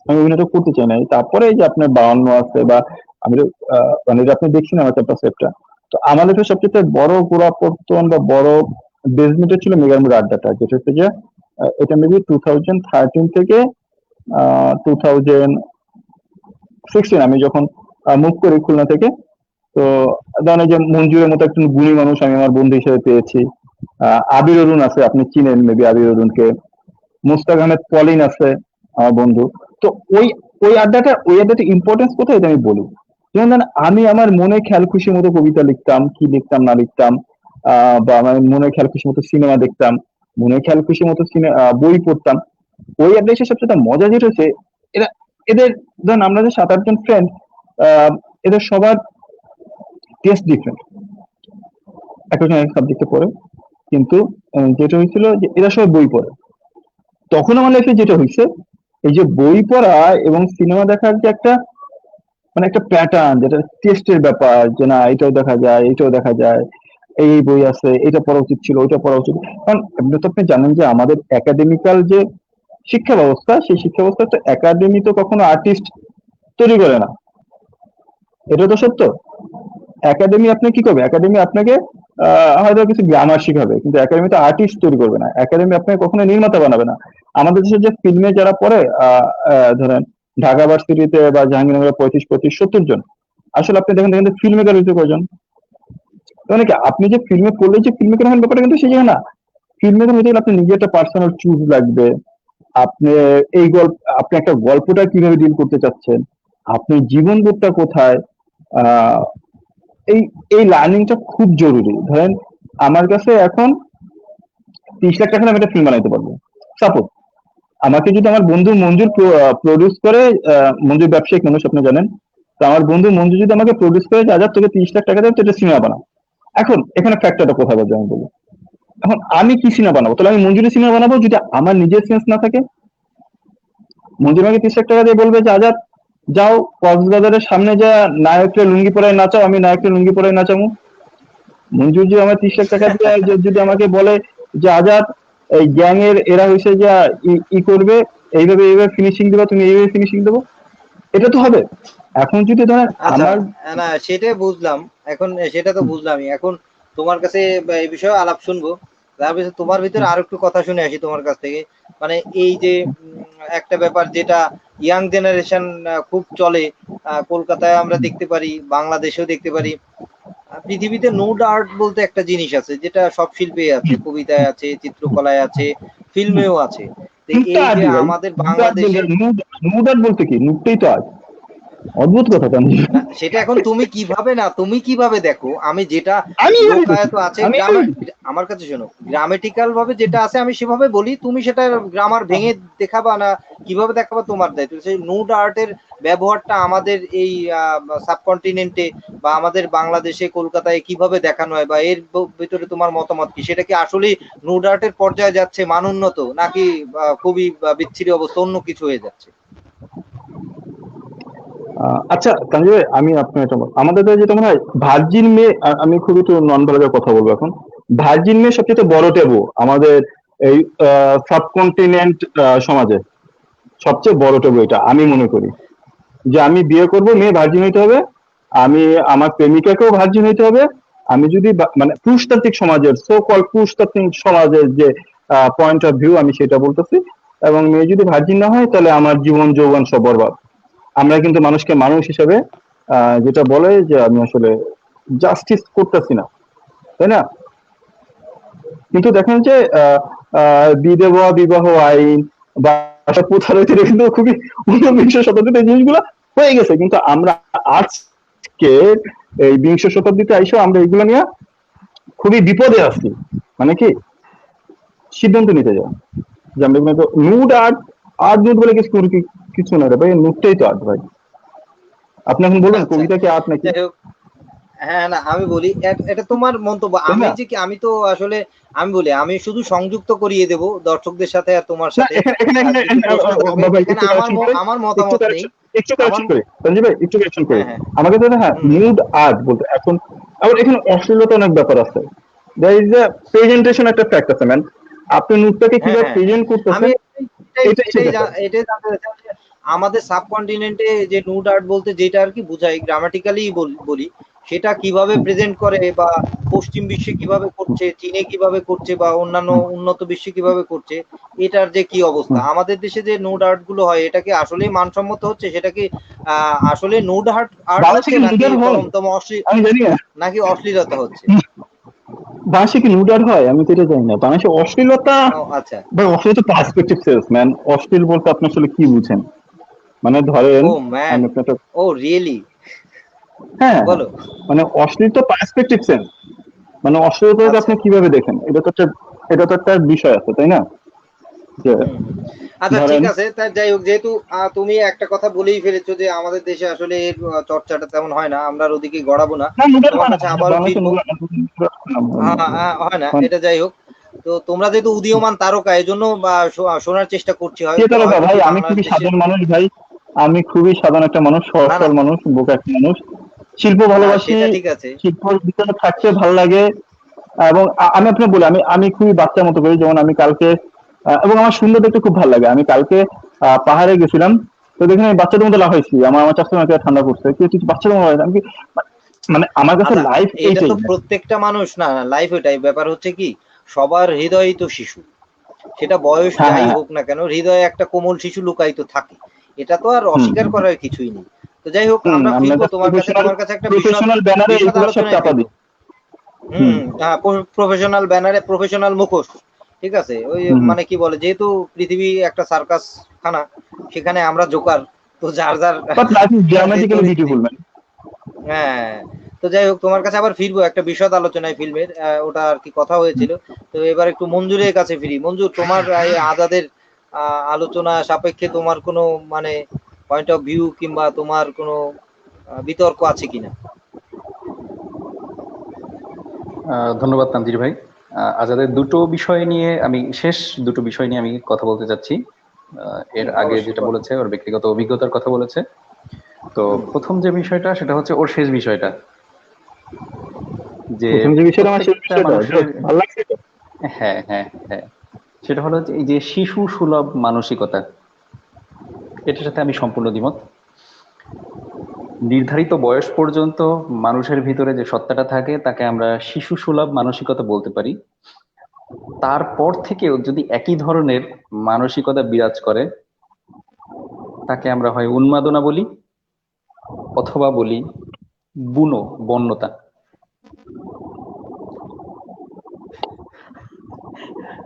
আমি অভিনয়টা করতে চাই না। তারপরে এই যে আপনার 52 আছে বা আমি মানে এটা আপনি দেখছেন আমার চ্যাপ্টার। তো আমাদের তো সবচেয়ে বড় গোড়াপত্তন বা বড় বেসমেন্টে ছিল মেগারমুড আড্ডাটা, যেটা হচ্ছে যে এটা মেবি 2013 থেকে 2016 আমি যখন মুভ করি খুলনা থেকে। তো ধরেন এই যে মঞ্জুরের মতো একজন গুণী মানুষ আমি আমার বন্ধু হিসেবে পেয়েছি। আবির অরুণ আছে, আপনি চিনেন মেবি আবির অরুণকে। মুস্তাক আহমেদ পলিন আছে আমার বন্ধু। তো ওই ওই আড্ডাটা ইম্পর্টেন্স কোথায় এটা আমি বলি। যেমন ধরেন আমি আমার মনে খেয়াল খুশি মতো কবিতা লিখতাম, কি লিখতাম না লিখতাম, বা আমার মনে খেয়াল খুশি মতো সিনেমা দেখতাম, মনে খেয়াল খুশি মতো বই পড়তাম। ওই অ্যাড্রেসের সবচেয়ে মজা যেটা হচ্ছে, এরা এদের ধরেন আমরা যে 7-8 জন ফ্রেন্ড, এদের সবার টেস্ট ডিফারেন্ট, একজন এক সাবজেক্টে পড়ে, কিন্তু যেটা হয়েছিল যে এরা সবাই বই পড়ে। তখন আমার লাইফে যেটা হয়েছে, এই যে বই পড়া এবং সিনেমা দেখার যে একটা মানে একটা প্যাটার্ন, যেটা টেস্টের ব্যাপার, যে না এটাও দেখা যায় এটাও দেখা যায়, এই বই আছে এটা পড়া উচিত ছিল ওইটা পড়া উচিত। কারণ এমনি তো আপনি জানেন যে আমাদের একাডেমিক্যাল যে শিক্ষা ব্যবস্থা, সেই শিক্ষা ব্যবস্থা তো একাডেমি তো কখনো আর্টিস্ট তৈরি করে না, এটা তো সত্য। একাডেমি আপনি কি করবে, একাডেমি আপনাকে হয়তো কিছু গ্রামার শিখাবে, কিন্তু একাডেমি তো আর্টিস্ট তৈরি করবে না, একাডেমি আপনাকে কখনো নির্মাতা বানাবে না। আমাদের দেশে যে ফিল্মে যারা পড়ে ধরেন ঢাকা ভার্সিটিতে বা জাহাঙ্গীরনগরে 35-40-70 জন, আসলে আপনি দেখেন দেখেন ফিল্ম মেকার হইতে কয়জন। মানে কি আপনি যে ফিল্মে পড়লে যে ফিল্ম মেকার হন ব্যাপারটা কিন্তু সেই জায়গা না। ফিল্ম মেকার হইতে গেলে আপনার নিজে একটা পার্সোনাল চুজ লাগবে, আপনি এই গল্প আপনি একটা গল্পটা কিভাবে ডিল করতে চাচ্ছেন, আপনি জীবন বোধটা কোথায়, আহ এই এই লার্নিংটা খুব জরুরি। ধরেন আমার কাছে এখন 30 লাখ টাকা আমি একটা ফিল্ম বানাইতে পারবো, সাপোজ। আমাকে যদি আমার বন্ধু মঞ্জুর প্রডিউস করে, মঞ্জুর ব্যবসায়িক মানুষ আপনি জানেন, তো আমার বন্ধু মঞ্জু যদি আমাকে প্রডিউস করে যে আজাদ তোকে 30 লাখ টাকা দেবে তো এটা সিনেমা বানাও, এখন এখানে ফ্যাক্টরটা কোথায় বাজে আমি বলি। এখন আমি কি সিনেমা বানাবো, তাহলে আমি মঞ্জুরি সিনেমা বানাবো যদি আমার নিজের সেন্স না থাকে। মঞ্জুর আমাকে 30 লাখ টাকা দিয়ে বলবে যে আজাদ যাও কক্সবাজারের সামনে যা নায়ককে লুঙ্গি পরায় নাচাও, আমি নায়ককে লুঙ্গি পরায় নাচাবো। মঞ্জুর যে আমার 30 লাখ টাকা দিয়ে যদি আমাকে বলে যে আজাদ এই গ্যাং এর এরা হয়েছে যে করবে, এইভাবে এইভাবে ফিনিশিং দেবো, তুমি এইভাবে ফিনিশিং দেবো, এটা তো হবে। এখন যদি ধরেন আচ্ছা, আমার না সেটাই বুঝলাম। এখন সেটা তো বুঝলামই। এখন তোমার কাছে এই বিষয়ে আলাপ শুনবো। তারপরে তোমার ভিতরে আরো একটু কথা শুনে আসি তোমার কাছ থেকে। মানে এই যে একটা ব্যাপার যেটা ইয়াং জেনারেশন খুব চলে, কলকাতায় আমরা দেখতে পারি, বাংলাদেশেও দেখতে পারি। পৃথিবীতে নুড আর্ট বলতে একটা জিনিস আছে, যেটা সব শিল্পে আছে, কবিতায় আছে, চিত্রকলায় আছে, ফিল্মেও আছে। তো নুডটা এই যে আর্টই ভাই, আমাদের নুড আর্ট বলতে বাংলাদেশের নুড আর্ট বলতে কি, নুডটাই তো আর্ট। অদ্ভুত কথা তানজিল। না, সেটা এখন তুমি কিভাবে দেখো। আমি যেটা আমি এইভাবে দেখি, লোকায়ত আছে আমি গ্রামে, এইভাবে দেখি। আমার কাছে শোনো, গ্রামেটিক্যাল ভাবে যেটা আছে আমি সেভাবে বলি, তুমি সেটা গ্রামার ভেঙে দেখাবা না কিভাবে দেখাবা তোমার দায়িত্ব। সেই নুড আর্টের ব্যবহারটা আমাদের এই সাবকন্টিনেন্টে বা আমাদের বাংলাদেশে কলকাতায় কিভাবে দেখানো হয়, বা এর ভিতরে তোমার মতামত কি? সেটা কি আসলে নুড আর্টের পর্যায়ে যাচ্ছে, মানোন্নত, নাকি খুবই বিচ্ছিরি অবস্থা, অন্য কিছু হয়ে যাচ্ছে? আচ্ছা তানজিল ভাই, আমি আপনার এটা আমাদের দেশে যেটা মনে হয় ভার্জিন মেয়ে, আমি খুব একটু নন ভার্বাল কথা বলবো এখন। ভার্জিন মেয়ে সবচেয়ে বড় টেবু আমাদের এই সাবকন্টিনেন্ট সমাজে, সবচেয়ে বড় টেবু এটা আমি মনে করি। যে আমি বিয়ে করব, মেয়ে ভার্জিন হইতে হবে, আমি আমার প্রেমিকাকেও ভার্জিন হইতে হবে। আমি যদি মানে পুরুষতান্ত্রিক সমাজের পুরুষতান্ত্রিক সমাজের যে পয়েন্ট অফ ভিউ আমি সেটা বলতেছি। এবং মেয়ে যদি ভার্জিন না হয় তাহলে আমার জীবন যৌবন সব বরবাদ। আমরা কিন্তু মানুষকে মানুষ হিসেবে যেটা বলে যে আমি আসলে জাস্টিস করতেছি না, তাই না? কিন্তু দেখেন যে বিধবা বিবাহ আইন বা আসলে প্রথারোচিত কিন্তু খুবই ঊনবিংশ শতাব্দীতে এই জিনিসগুলো হয়ে গেছে, কিন্তু আমরা আজকে এই বিংশ শতাব্দীতে আইসো আমরা এগুলো নিয়ে খুবই বিপদে আছি। মানে কি সিদ্ধান্ত নিতে যাও যে আমরা এগুলো নুড আর্ট, আর্ট নুড বলে কিছু না রে ভাই, নুডটাই তো আর্ট ভাই। আপনি এখন বলুন আচ্ছা, কবিতা কি আর্ট নাকি, যাই হোক, হ্যাঁ না আমি বলি এটা তোমার মন্তব্য, তাই আমি না? যে কি আমি তো আসলে আমি বলি আমি শুধু সংযুক্ত করিয়ে দেব দর্শকদের সাথে আর তোমার না সাথে। এখানে এখানে আর এখানে কিছু প্রশ্ন থাকবে বাবা এখানে, একটু কারেকশন করে, আমার একটু মতামত নেই। কারেকশন, একটু আমার কারেকশন করে সঞ্জীব ভাই, একটু কারেকশন করে। হ্যাঁ হ্যাঁ আমাকে তো হ্যাঁ হুম নিউড আর্ট বলতে এখন আবার এখানে অশ্লীলতা অনেক ব্যাপার আছে। দ্যার ইজ এ প্রেজেন্টেশন একটা ফ্যাক্ট আছে ম্যান। আপনি নুডটাকে হ্যাঁ কিভাবে হ্যাঁ প্রেজেন্ট আমি করতেছেন এটাই এটাই হচ্ছে এটাই ব্যাপার। এটাই জানতে চাচ্ছিলাম যে আমাদের সাবকন্টিনেন্টে যে নুড আর্ট বলতে যেটা আর কি বুঝাই, গ্রামাটিক্যালি বলি, সেটা কিভাবে প্রেজেন্ট করে বা পশ্চিম বিশ্বে কিভাবে করছে, চীনে কিভাবে করছে বা অন্যান্য হুম, উন্নত বিশ্বে কিভাবে করছে, এটার যে কি অবস্থা। হুম। আমাদের দেশে যে নুড আর্ট গুলো হয় এটা কি আসলেই মানসম্মত হচ্ছে? সেটা কি আসলে নুড আর্ট আর্ট বাংলাদেশে হচ্ছে কি নাকি নুডার হয় চরমতম আমি জানি না, নাকি অশ্লীলতা হচ্ছে? বাংলাদেশে কি নুডার হয় আমি তো এটা জানি না। বাংলাদেশে অশ্লীলতা ও আচ্ছা। বা অশ্লীলতা পার্সপেক্টিভ সেলস ম্যান। অশ্লীল বলতে আপনি আসলে কি বুঝেন? মানে ধরেন ও ম্যান, আমি আপনাকে ও রিয়েলি, হ্যাঁ, বলো। মানে অশ্লীল তো পার্সপেক্টিভ সেন্স, মানে অশ্লীলতাকে আচ্ছা আপনি কিভাবে দেখেন, এটা তো একটা বিষয় আছে তাই না? যে হুম হুম। আচ্ছা ঠিক ধরেন আছে, তা যাই হোক, যেহেতু তুমি একটা কথা বলেই ফেলেছো যে আমাদের দেশে আসলে এর চর্চাটা তেমন হয় না, আমরা আর ওদিকে গড়াবো না। না নুডার তোমার হয় না, কাছে আবারও বাংলাদেশে ফিরবো। নুডার হয় না, এটা যাই হোক। তো তোমরা যেহেতু উদীয়মান তারকা, এই জন্য বা শোনার চেষ্টা করছি, কে হয়তো তারকা হয়তো ভাই, কি আমি খুবই বাংলাদেশের। সাধারণ মানুষ ভাই, আমি খুবই সাধারণ একটা মানুষ, সহজ না না সরল মানুষ, বোকা একটা মানুষ, শিল্প না, ভালোবাসি, সেটা ঠিক আছে। শিল্পের ভিতরে থাকতে ভালো লাগে। এবং আমি আপনাকে বলি, আমি খুবই বাচ্চার মতো করি। যেমন আমি কালকে এবং আমার সুন্দর দেখতে খুব ভালো লাগে। আমি কালকে পাহাড়ে গেছিলাম, তো দেখেন আমি বাচ্চাদের মতো লাফাইছি, আমার চাষের মাকে ঠান্ডা করছে, কি তুই বাচ্চাদের মতো লাফাইছিস? আমি কি মানে আমার কাছে আচ্ছা, লাইফ এটা এইটাই তো না। প্রত্যেকটা মানুষ না, লাইফ এটাই ব্যাপার হচ্ছে কি, সবার হৃদয়ই তো শিশু, সেটা বয়স হ্যাঁ যাই হ্যাঁ হ্যাঁ হোক না কেন, হৃদয়ে একটা কোমল শিশু লুকায়িত থাকে। এটা তো আর হুম অস্বীকার হুম করার কিছুই নেই। তো যাই হোক, হুম, আমরা আমরা ফিরবো তোমার কাছে, প্রফেশনাল একটা বিশদ প্রফেশনাল ব্যানারে বিশদ এগুলো সব আলোচনায় চাপা ফিরবো। দিই। হুম হ্যাঁ, প্রফেশনাল ব্যানারে প্রফেশনাল মুখোশ, ঠিক আছে, ওই হুম হুম। মানে কি বলে, যেহেতু পৃথিবী একটা সার্কাস খানা, সেখানে আমরা জোকার, তো যার যার বাট লাইফ ইজ যে ড্রামাটিক্যালি চরিত্রে। Beautiful man. হ্যাঁ, তো যাই হোক, তোমার কাছে আবার ফিরবো একটা বিশদ আলোচনায় ফিল্মের, ওটা আর কি কথা হয়েছিল। তো এবার একটু মঞ্জুরের কাছে ফিরি। মঞ্জুর, তোমার এই আজাদের আলোচনা সাপেক্ষে তোমার কোনো মানে পয়েন্ট অফ ভিউ কিংবা তোমার কোনো বিতর্ক আছে কিনা? ধন্যবাদ তানজির ভাই। আজাদের দুটো বিষয় নিয়ে আমি দুটো বিষয় নিয়ে আমি কথা বলতে চাচ্ছি। এর আগে অবশ্যই যেটা বলো। বলেছে ওর ব্যক্তিগত অভিজ্ঞতার কথা বলেছে। তো হুম প্রথম যে বিষয়টা সেটা হচ্ছে ওর শেষ বিষয়টা, যে প্রথম যে বিষয়টা আমার শেষ প্রত্যেকটা বিষয়টা মানুষের, ভালো লাগছে এটা। হ্যাঁ হ্যাঁ হ্যাঁ, সেটা হলো যে এই যে শিশু সুলভ মানসিকতা, এটার সাথে আমি সম্পূর্ণ দ্বিমত। নির্ধারিত বয়স পর্যন্ত মানুষের ভিতরে যে সত্তাটা থাকে তাকে আমরা শিশু সুলভ মানসিকতা বলতে পারি। তারপর থেকেও যদি একই ধরনের মানসিকতা বিরাজ করে, তাকে আমরা হয় উন্মাদনা বলি অথবা বলি বন্যতা।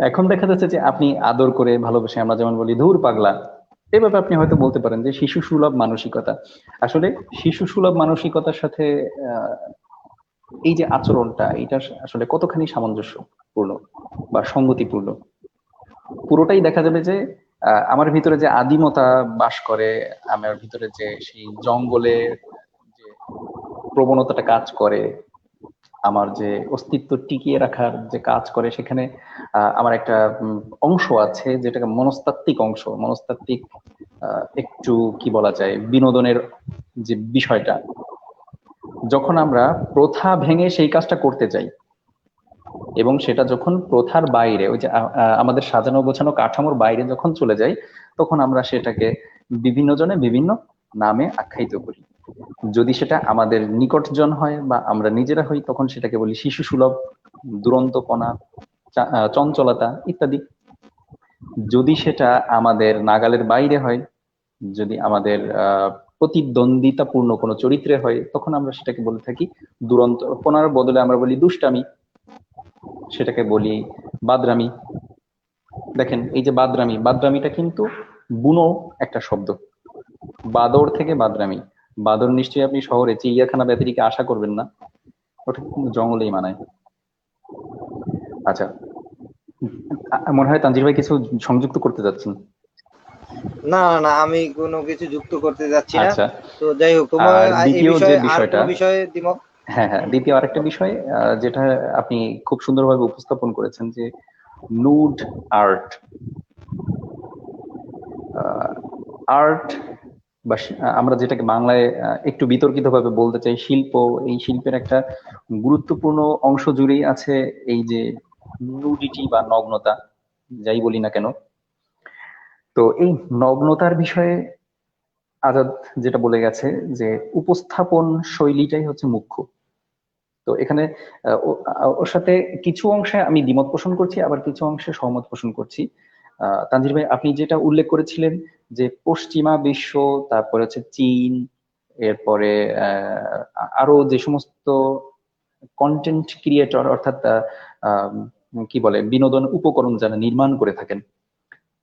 এখন দেখা যাচ্ছে যে আপনি আদর করে ভালোবেসে আমরা যেমন বলি ধুর পাগলা, এভাবে আপনি হয়তো বলতে পারেন যে শিশু সুলভ মানসিকতা। আসলে শিশু সুলভ মানসিকতার সাথে আহ, এই যে আচরণটা, এটা আসলে কতখানি সামঞ্জস্যপূর্ণ বা সঙ্গতিপূর্ণ, পুরোটাই দেখা যাবে যে আমার ভিতরে যে আদিমতা বাস করে, আমার ভিতরে যে সেই জঙ্গলে যে প্রবণতাটা কাজ করে, আমার যে অস্তিত্ব টিকিয়ে রাখার যে কাজ করে, সেখানে আমার একটা অংশ আছে যেটাকে মনস্তাত্ত্বিক অংশ, মনস্তাত্ত্বিক একটু কি বলা যায় বিনোদনের যে বিষয়টা, যখন আমরা প্রথা ভেঙে সেই কাজটা করতে চাই এবং সেটা যখন প্রথার বাইরে, ওই যে আমাদের সাজানো গোছানো কাঠামোর বাইরে যখন চলে যায়, তখন আমরা সেটাকে বিভিন্ন জনে বিভিন্ন নামে আখ্যায়িত করি। যদি সেটা আমাদের নিকটজন হয় বা আমরা নিজেরা হই, তখন সেটাকে বলি শিশু সুলভ, দুরন্তপনা, চঞ্চলতা ইত্যাদি। যদি সেটা আমাদের নাগালের বাইরে হয়, যদি আমাদের প্রতিদ্বন্দ্বিতাপূর্ণ কোনো চরিত্রে হয়, তখন আমরা সেটাকে বলে থাকি দুরন্তপনার বদলে আমরা বলি দুষ্টামি, সেটাকে বলি বাদরামি। দেখেন এই যে বাদরামিটা কিন্তু বুনো একটা শব্দ, বাদর থেকে বাদরামি। বাদর নিশ্চয়ই আপনি শহরে চিড়িয়াখানা ব্যতিরিকে আশা করবেন না, ওটা কিন্তু জঙ্গলেই মানায়। আচ্ছা, মনে হয় তানজির ভাই কিছু সংযুক্ত করতে যাচ্ছেন। না না না, আমি কোনো কিছু যুক্ত করতে যাচ্ছি না। আচ্ছা, তো যাই হোক, তোমার আর এই দ্বিতীয় যে বিষয়ে আর বিষয়টা, কোনো বিষয়ে দিমক? হ্যাঁ হ্যাঁ, দ্বিতীয় আরেকটা বিষয় যেটা আপনি খুব সুন্দরভাবে উপস্থাপন করেছেন, যে নুড আর্ট। আর্ট বা আমরা যেটাকে বাংলায় একটু বিতর্কিতভাবে বলতে চাই শিল্প, এই শিল্পের একটা গুরুত্বপূর্ণ অংশ জুড়েই আছে এই যে নুডিটি বা নগ্নতা, যাই বলি না কেন। তো এই নগ্নতার বিষয়ে আজাদ যেটা বলে গেছে যে উপস্থাপন শৈলীটাই হচ্ছে মুখ্য। তো এখানে ওর সাথে কিছু অংশে আমি দ্বিমত পোষণ করছি, আবার কিছু অংশে সহমত পোষণ করছি। তানজির ভাই, আপনি যেটা উল্লেখ করেছিলেন যে পশ্চিমা বিশ্ব, তারপরে হচ্ছে চীন, এরপরে আরো যে সমস্ত কন্টেন্ট ক্রিয়েটর, অর্থাৎ কি বলে বিনোদন উপকরণ যারা নির্মাণ করে থাকেন,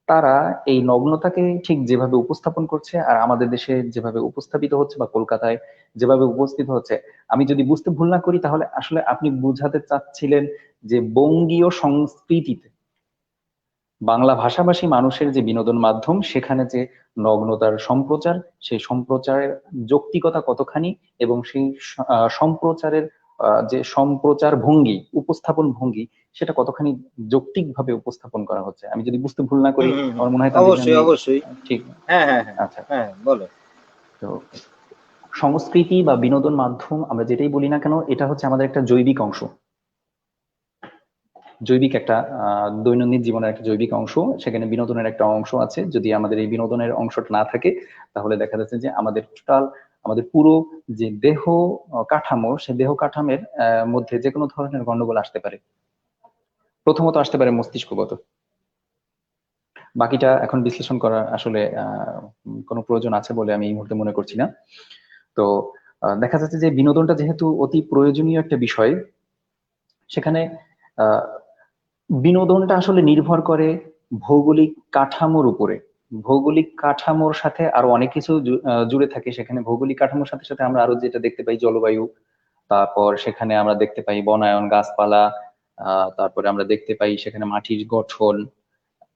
তারা এই নগ্নতাকে ঠিক যেভাবে উপস্থাপন করছে আর আমাদের দেশে যেভাবে উপস্থাপিত হচ্ছে বা কলকাতায় যেভাবে উপস্থিত হচ্ছে, আমি যদি বুঝতে ভুল না করি তাহলে আসলে আপনি বুঝাতে চাচ্ছিলেন যে বঙ্গীয় সংস্কৃতিতে বাংলা ভাষাভাষী মানুষের যে বিনোদন মাধ্যম, সেখানে যে নগ্নতার সম্প্রচার, সেই সম্প্রচারের যৌক্তিকতা কতখানি, এবং সেই সম্প্রচারের যে সম্প্রচার ভঙ্গি, উপস্থাপন ভঙ্গি, সেটা কতখানি যৌক্তিকভাবে উপস্থাপন করা হচ্ছে। আমি যদি বুঝতে ভুল না করি, হুম হুম হুম, আমার মনে হয় তানজির ভাই অবশ্যই আমি অবশ্যই। ঠিক। হ্যাঁ হ্যাঁ হ্যাঁ আচ্ছা, হ্যাঁ, বলো। তো সংস্কৃতি বা বিনোদন মাধ্যম আমরা যেটাই বলি না কেন, এটা হচ্ছে আমাদের একটা জৈবিক অংশ, জৈবিক একটা দৈনন্দিন জীবনের একটা জৈবিক অংশ। সেখানে বিনোদনের একটা অংশ আছে। যদি আমাদের এই বিনোদনের অংশটা না থাকে, তাহলে দেখা যাচ্ছে যে আমাদের টোটাল, আমাদের পুরো যে দেহ কাঠামো, সে দেহ কাঠামোর মধ্যে যে কোনো ধরনের গন্ডগোল আসতে পারে। প্রথমত আসতে পারে মস্তিষ্কগত, বাকিটা এখন বিশ্লেষণ করা আসলে কোনো প্রয়োজন আছে বলে আমি এই মুহূর্তে মনে করছি না। তো দেখা যাচ্ছে যে বিনোদনটা যেহেতু অতি প্রয়োজনীয় একটা বিষয়, সেখানে আহ বিনোদনটা আসলে নির্ভর করে ভৌগোলিক কাঠামোর উপরে। ভৌগোলিক কাঠামোর সাথে আরো অনেক কিছু জুড়ে থাকে। সেখানে ভৌগোলিক কাঠামোর সাথে সাথে আমরা আরো যেটা দেখতে পাই, জলবায়ু, তারপর সেখানে আমরা দেখতে পাই বনায়ন, গাছপালা, তারপরে আমরা দেখতে পাই সেখানে মাটির গঠন,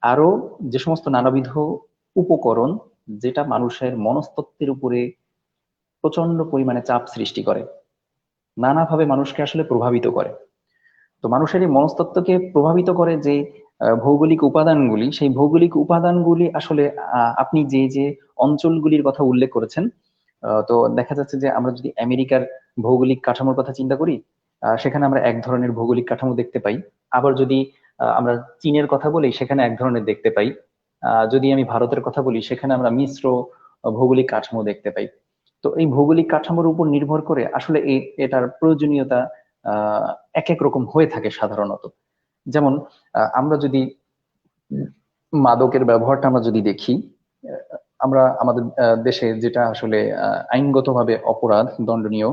আরো যে সমস্ত নানাবিধ উপকরণ, যেটা মানুষের মনস্তত্ত্বের উপরে প্রচন্ড পরিমাণে চাপ সৃষ্টি করে, নানাভাবে মানুষকে আসলে প্রভাবিত করে। তো মানুষের এই মনস্তত্ত্বকে প্রভাবিত করে যে ভৌগোলিক উপাদানগুলি, সেই ভৌগোলিক উপাদানগুলি আসলে আপনি যে যে অঞ্চলগুলির কথা উল্লেখ করেছেন, তো দেখা যাচ্ছে যে আমরা যদি আমেরিকার ভৌগোলিক কাঠামোর কথা চিন্তা করি, সেখানে আমরা এক ধরনের ভৌগোলিক কাঠামো দেখতে পাই। আবার যদি আমরা চীনের কথা বলি, সেখানে এক ধরনের দেখতে পাই। যদি আমি ভারতের কথা বলি, সেখানে আমরা মিশ্র ভৌগোলিক কাঠামো দেখতে পাই। তো এই ভৌগোলিক কাঠামোর উপর নির্ভর করে আসলে এটার প্রয়োজনীয়তা আহ এক এক রকম হয়ে থাকে সাধারণত। যেমন আমরা যদি মাদকের ব্যবহারটা আমরা যদি দেখি, আমরা আমাদের দেশে যেটা আসলে আইনগতভাবে অপরাধ, দণ্ডনীয়,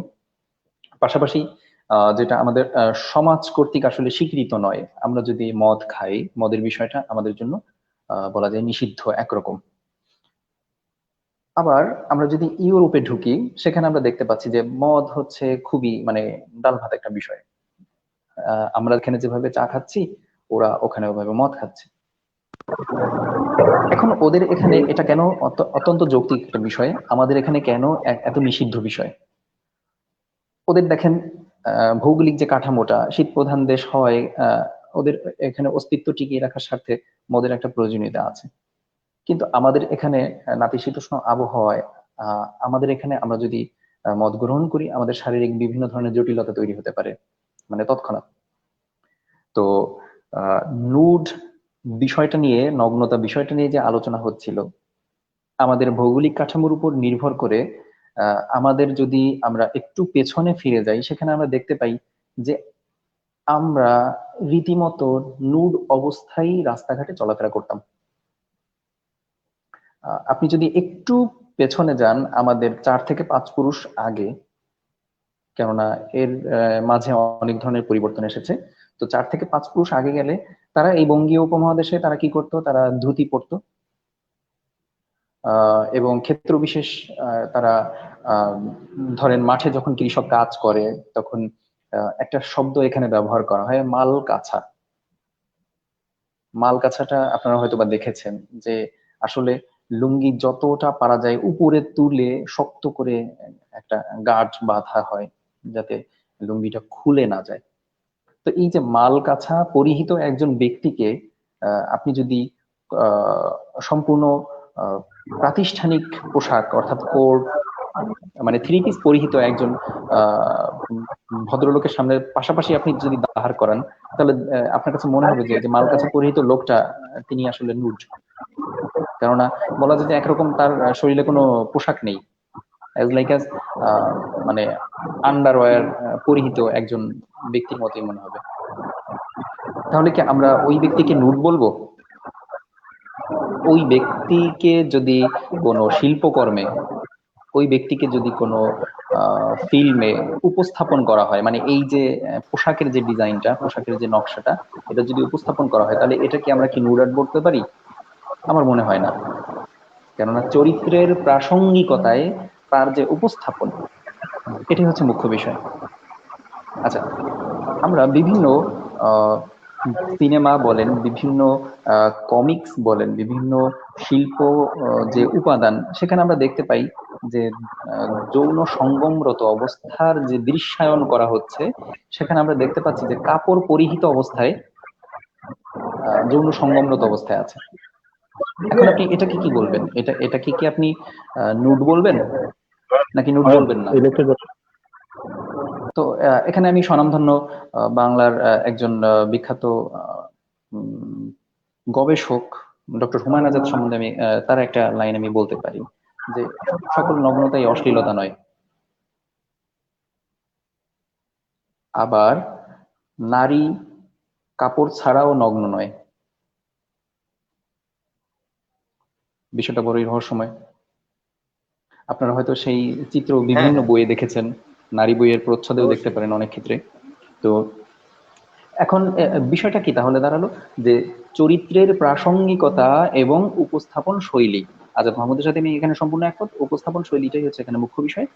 পাশাপাশি যেটা আমাদের সমাজ কর্তৃক আসলে স্বীকৃত নয়, আমরা যদি মদ খাই, মদের বিষয়টা আমাদের জন্য বলা যায় নিষিদ্ধ একরকম। আবার আমরা যদি ইউরোপে ঢুকি, সেখানে আমরা দেখতে পাচ্ছি যে মদ হচ্ছে খুবই মানে ডাল ভাত একটা বিষয়। আমরা এখানে যেভাবে চা খাচ্ছি, ওরা ওখানে ওভাবে মদ খাচ্ছে। এখন ওদের এখানে এটা কেন অত্যন্ত যৌক্তিক একটা বিষয়, আমাদের এখানে কেন এত নিষিদ্ধ বিষয়? ওদের দেখেন ভৌগোলিক যে কাঠামোটা, শীত প্রধান দেশ হয়, ওদের এখানে অস্তিত্ব টিকিয়ে রাখার স্বার্থে মদের একটা প্রয়োজনীয়তা আছে। কিন্তু আমাদের এখানে নাতিশীতোষ্ণ আবহাওয়ায় আমাদের এখানে আমরা যদি মদ গ্রহণ করি, আমাদের শারীরিক বিভিন্ন ধরনের জটিলতা তৈরি হতে পারে, মানে তৎক্ষণাৎ। তো নুড বিষয়টা নিয়ে, নগ্নতা বিষয়টা নিয়ে যে আলোচনা হচ্ছিল, আমাদের ভৌগোলিক কাঠামোর উপর নির্ভর করে আমাদের যদি আমরা একটু পেছনে ফিরে যাই, সেখানে আমরা দেখতে পাই যে আমরা রীতিমতো নুড অবস্থায় রাস্তাঘাটে চলাফেরা করতাম। আপনি যদি একটু পেছনে যান, আমাদের 4 থেকে 5 পুরুষ আগে, কেননা এর মাঝে অনেক ধরনের পরিবর্তন এসেছে, তো 4 থেকে 5 পুরুষ আগে গেলে তারা এই বঙ্গীয় উপমহাদেশে তারা কি করতো, তারা ধুতি পরতো, এবং ক্ষেত্র বিশেষ তারা আহ, ধরেন মাঠে যখন কৃষক কাজ করে তখন একটা শব্দ এখানে ব্যবহার করা হয়, মাল কাছা। মাল কাছাটা আপনারা হয়তো বা দেখেছেন যে আসলে লুঙ্গি যতটা পারা যায় উপরে তুলে শক্ত করে একটা গাঁট বাঁধা হয় যাতে লুঙ্গিটা খুলে না যায়। তো এই যে মাল কাছা পরিহিত একজন ব্যক্তিকে আপনি যদি আহ, সম্পূর্ণ আহ, প্রাতিষ্ঠানিক পোশাক অর্থাৎ কোট মানে থ্রি পিস পরিহিত একজন ভদ্রলোকের সামনে পাশাপাশি আপনি যদি দাঁড় করান, তাহলে আপনার কাছে মনে হবে যে যে মাল কাছা পরিহিত লোকটা তিনি আসলে নুড। কেননা বলা যায় যে একরকম তার শরীরে কোনো পোশাক নেই, অ্যাজ লাইক অ্যাজ মানে আন্ডারওয়্যার পরিহিত একজন ব্যক্তির মতোই মনে হবে। তাহলে কি আমরা ওই ব্যক্তিকে নুড বলবো? ওই ব্যক্তিকে যদি কোনো শিল্পকর্মে, ওই ব্যক্তিকে যদি কোনো ফিল্মে উপস্থাপন করা হয়, মানে এই যে পোশাকের যে ডিজাইনটা, পোশাকের যে নকশাটা, এটা যদি উপস্থাপন করা হয়, তাহলে এটা কি আমরা কি নুড আর্ট বলতে পারি? আমার মনে হয় না। কেননা চরিত্রের প্রাসঙ্গিকতায় তার যে উপস্থাপন, এটাই হচ্ছে মুখ্য বিষয়। আচ্ছা, আমরা বিভিন্ন সিনেমা বলেন, বিভিন্ন কমিক্স বলেন, বিভিন্ন শিল্প যে উপাদান, সেখানে আমরা দেখতে পাই যে যৌন সঙ্গমরত অবস্থার যে দৃশ্যায়ন করা হচ্ছে, সেখানে আমরা দেখতে পাচ্ছি যে কাপড় পরিহিত অবস্থায় যৌন সঙ্গমরত অবস্থায় আছে। এখন আপনি এটাকে কি বলবেন? এটাকে কি আপনি নুড বলবেন নাকি নুড বলবেন না? তো এখানে আমি স্বনামধন্য বাংলার একজন বিখ্যাত উম, গবেষক ডক্টর হুমায়ুন আজাদ সম্বন্ধে আমি তার একটা লাইন আমি বলতে পারি যে সকল নগ্নতাই অশ্লীলতা নয়, আবার নারী কাপড় ছাড়াও নগ্ন নয়। বিষয়টা বড়ই রহস্যময়। আপনারা হয়তো সেই চিত্র হ্যাঁ বিভিন্ন হ্যাঁ বইয়ে দেখেছেন, নারী বইয়ের প্রচ্ছদেও দেখতে অবশ্যই। পারেন অনেক ক্ষেত্রে। তো এখন বিষয়টা কি তাহলে দাঁড়ালো যে চরিত্রের প্রাসঙ্গিকতা এবং উপস্থাপন শৈলী। আজাদ মাহমুদের সাথে আমি এখানে সম্পূর্ণ একমত, উপস্থাপন শৈলীটাই হচ্ছে এখানে মুখ্য বিষয়।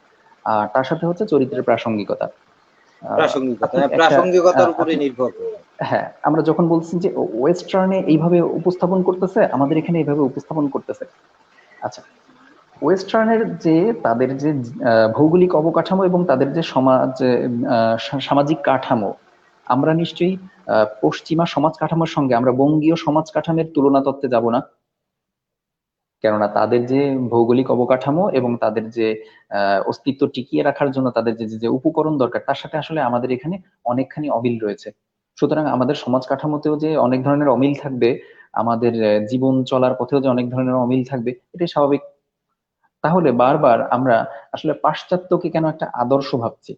আর তার সাথে হচ্ছে চরিত্রের প্রাসঙ্গিকতা। প্রাসঙ্গিকতা, আপনি হ্যাঁ, একটা প্রাসঙ্গিকতার উপরে আপনি নির্ভর করে। হ্যাঁ, আমরা যখন বলছি যে ওয়েস্টার্নে এইভাবে উপস্থাপন করতেছে, আমাদের এখানে এইভাবে উপস্থাপন করতেছে। আচ্ছা, ওয়েস্টার্নের যে তাদের যে ভৌগোলিক অবকাঠামো এবং তাদের যে সমাজ সামাজিক কাঠামো, আমরা নিশ্চয়ই পশ্চিমা সমাজ কাঠামোর সঙ্গে আমরা বঙ্গীয় সমাজ কাঠামোর তুলনা তত্ত্বে যাব না। কেননা তাদের যে ভৌগোলিক অবকাঠামো এবং তাদের যে অস্তিত্ব টিকিয়ে রাখার জন্য তাদের যে যে উপকরণ দরকার, তার সাথে আসলে আমাদের এখানে অনেকখানি অমিল রয়েছে। সুতরাং আমাদের সমাজ কাঠামোতেও যে অনেক ধরনের অমিল থাকবে, আমাদের জীবন চলার পথেও যে অনেক ধরনের অমিল থাকবে, এটাই স্বাভাবিক। তাহলে বারবার আমরা আসলে পাশ্চাত্যকে কেন একটা আদর্শ ভাবছি?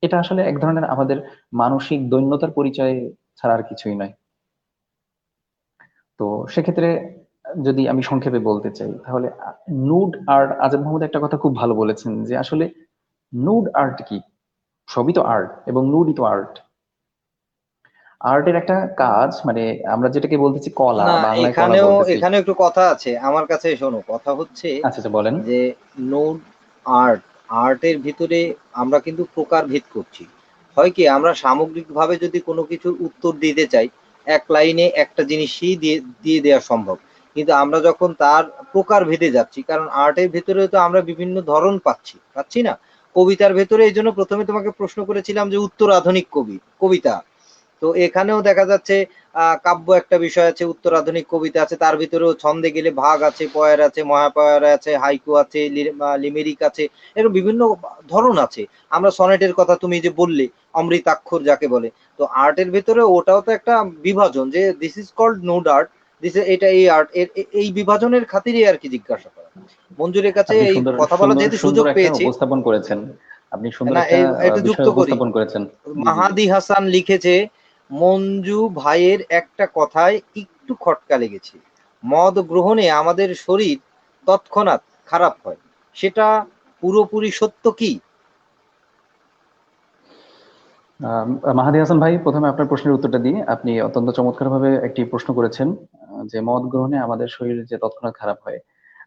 এটা আসলে এক ধরনের আমাদের মানসিক দৈন্যতার পরিচয় ছাড়া আর কিছুই নয়। তো সেক্ষেত্রে যদি আমি সংক্ষেপে বলতে চাই, তাহলে নুড আর্ট, আজাদ মাহমুদ একটা কথা খুব ভালো বলেছেন যে আসলে নুড আর্ট কি? সবই তো আর্ট এবং নুডই তো আর্ট। আর্টের একটা কাজ, মানে আমরা যেটাকে বলতেছি কলা, না, বাংলায় কলা এখানেও বলতেছি। এখানে একটু কথা আছে আমার কাছে, শোনো। কথা হচ্ছে আচ্ছা আচ্ছা, বলেন। যে নোড আর্ট, আর্টের ভিতরে আমরা কিন্তু প্রকারভেদ করছি। হয় কি, আমরা সামগ্রিকভাবে যদি কোনো কিছুর উত্তর দিতে চাই, এক লাইনে একটা জিনিসই দিয়ে দিয়ে দেওয়া সম্ভব। কিন্তু আমরা যখন তার প্রকারভেদে যাচ্ছি, কারণ আর্টের ভেতরে তো আমরা বিভিন্ন ধরন পাচ্ছি না? কবিতার ভেতরে এই জন্য প্রথমে তোমাকে প্রশ্ন করেছিলাম যে উত্তর আধুনিক কবিতা। তো এখানেও দেখা যাচ্ছে কাব্য একটা বিষয় আছে, উত্তর আধুনিক কবিতা আছে, তার ভিতরেও ছন্দে গেলে ভাগ আছে, পয়ার আছে, মহাপয়ার আছে, হাইকু আছে, লিমেরিক আছে, এরকম বিভিন্ন ধরন আছে। আমরা সনেটের কথা তুমি যে বললে, অমৃতাক্ষর যাকে বলে, তো আর্টের ভেতরে ওটাও তো একটা বিভাজন, যে this is called node art, এটা এই আর্ট, এই বিভাজনের খাতিরে আর কি জিজ্ঞাসা করা। মঞ্জুরের কাছে আপনি এই সুন্দর কথা বলার সুন্দর যেহেতু সুযোগ সুন্দর একটা পেয়েছি, উপস্থাপন করেছেন। আপনি সুন্দর না একটা এটা যুক্ত বিষয় করি। উপস্থাপন করেছেন। জি জি জি। মাহাদি হাসান লিখেছে, মঞ্জু ভাইয়ের একটা কথায় একটু খটকা লেগেছে, মদ গ্রহণে আমাদের শরীর তৎক্ষণাৎ খারাপ হয়, সেটা পুরোপুরি সত্য কি? মাহাদি হাসান ভাই, প্রথমে আপনার প্রশ্নের উত্তরটা দিয়ে আপনি অত্যন্ত চমৎকারভাবে একটি প্রশ্ন করেছেন যে মদ গ্রহণে আমাদের শরীর যে তৎক্ষণাৎ খারাপ হয়।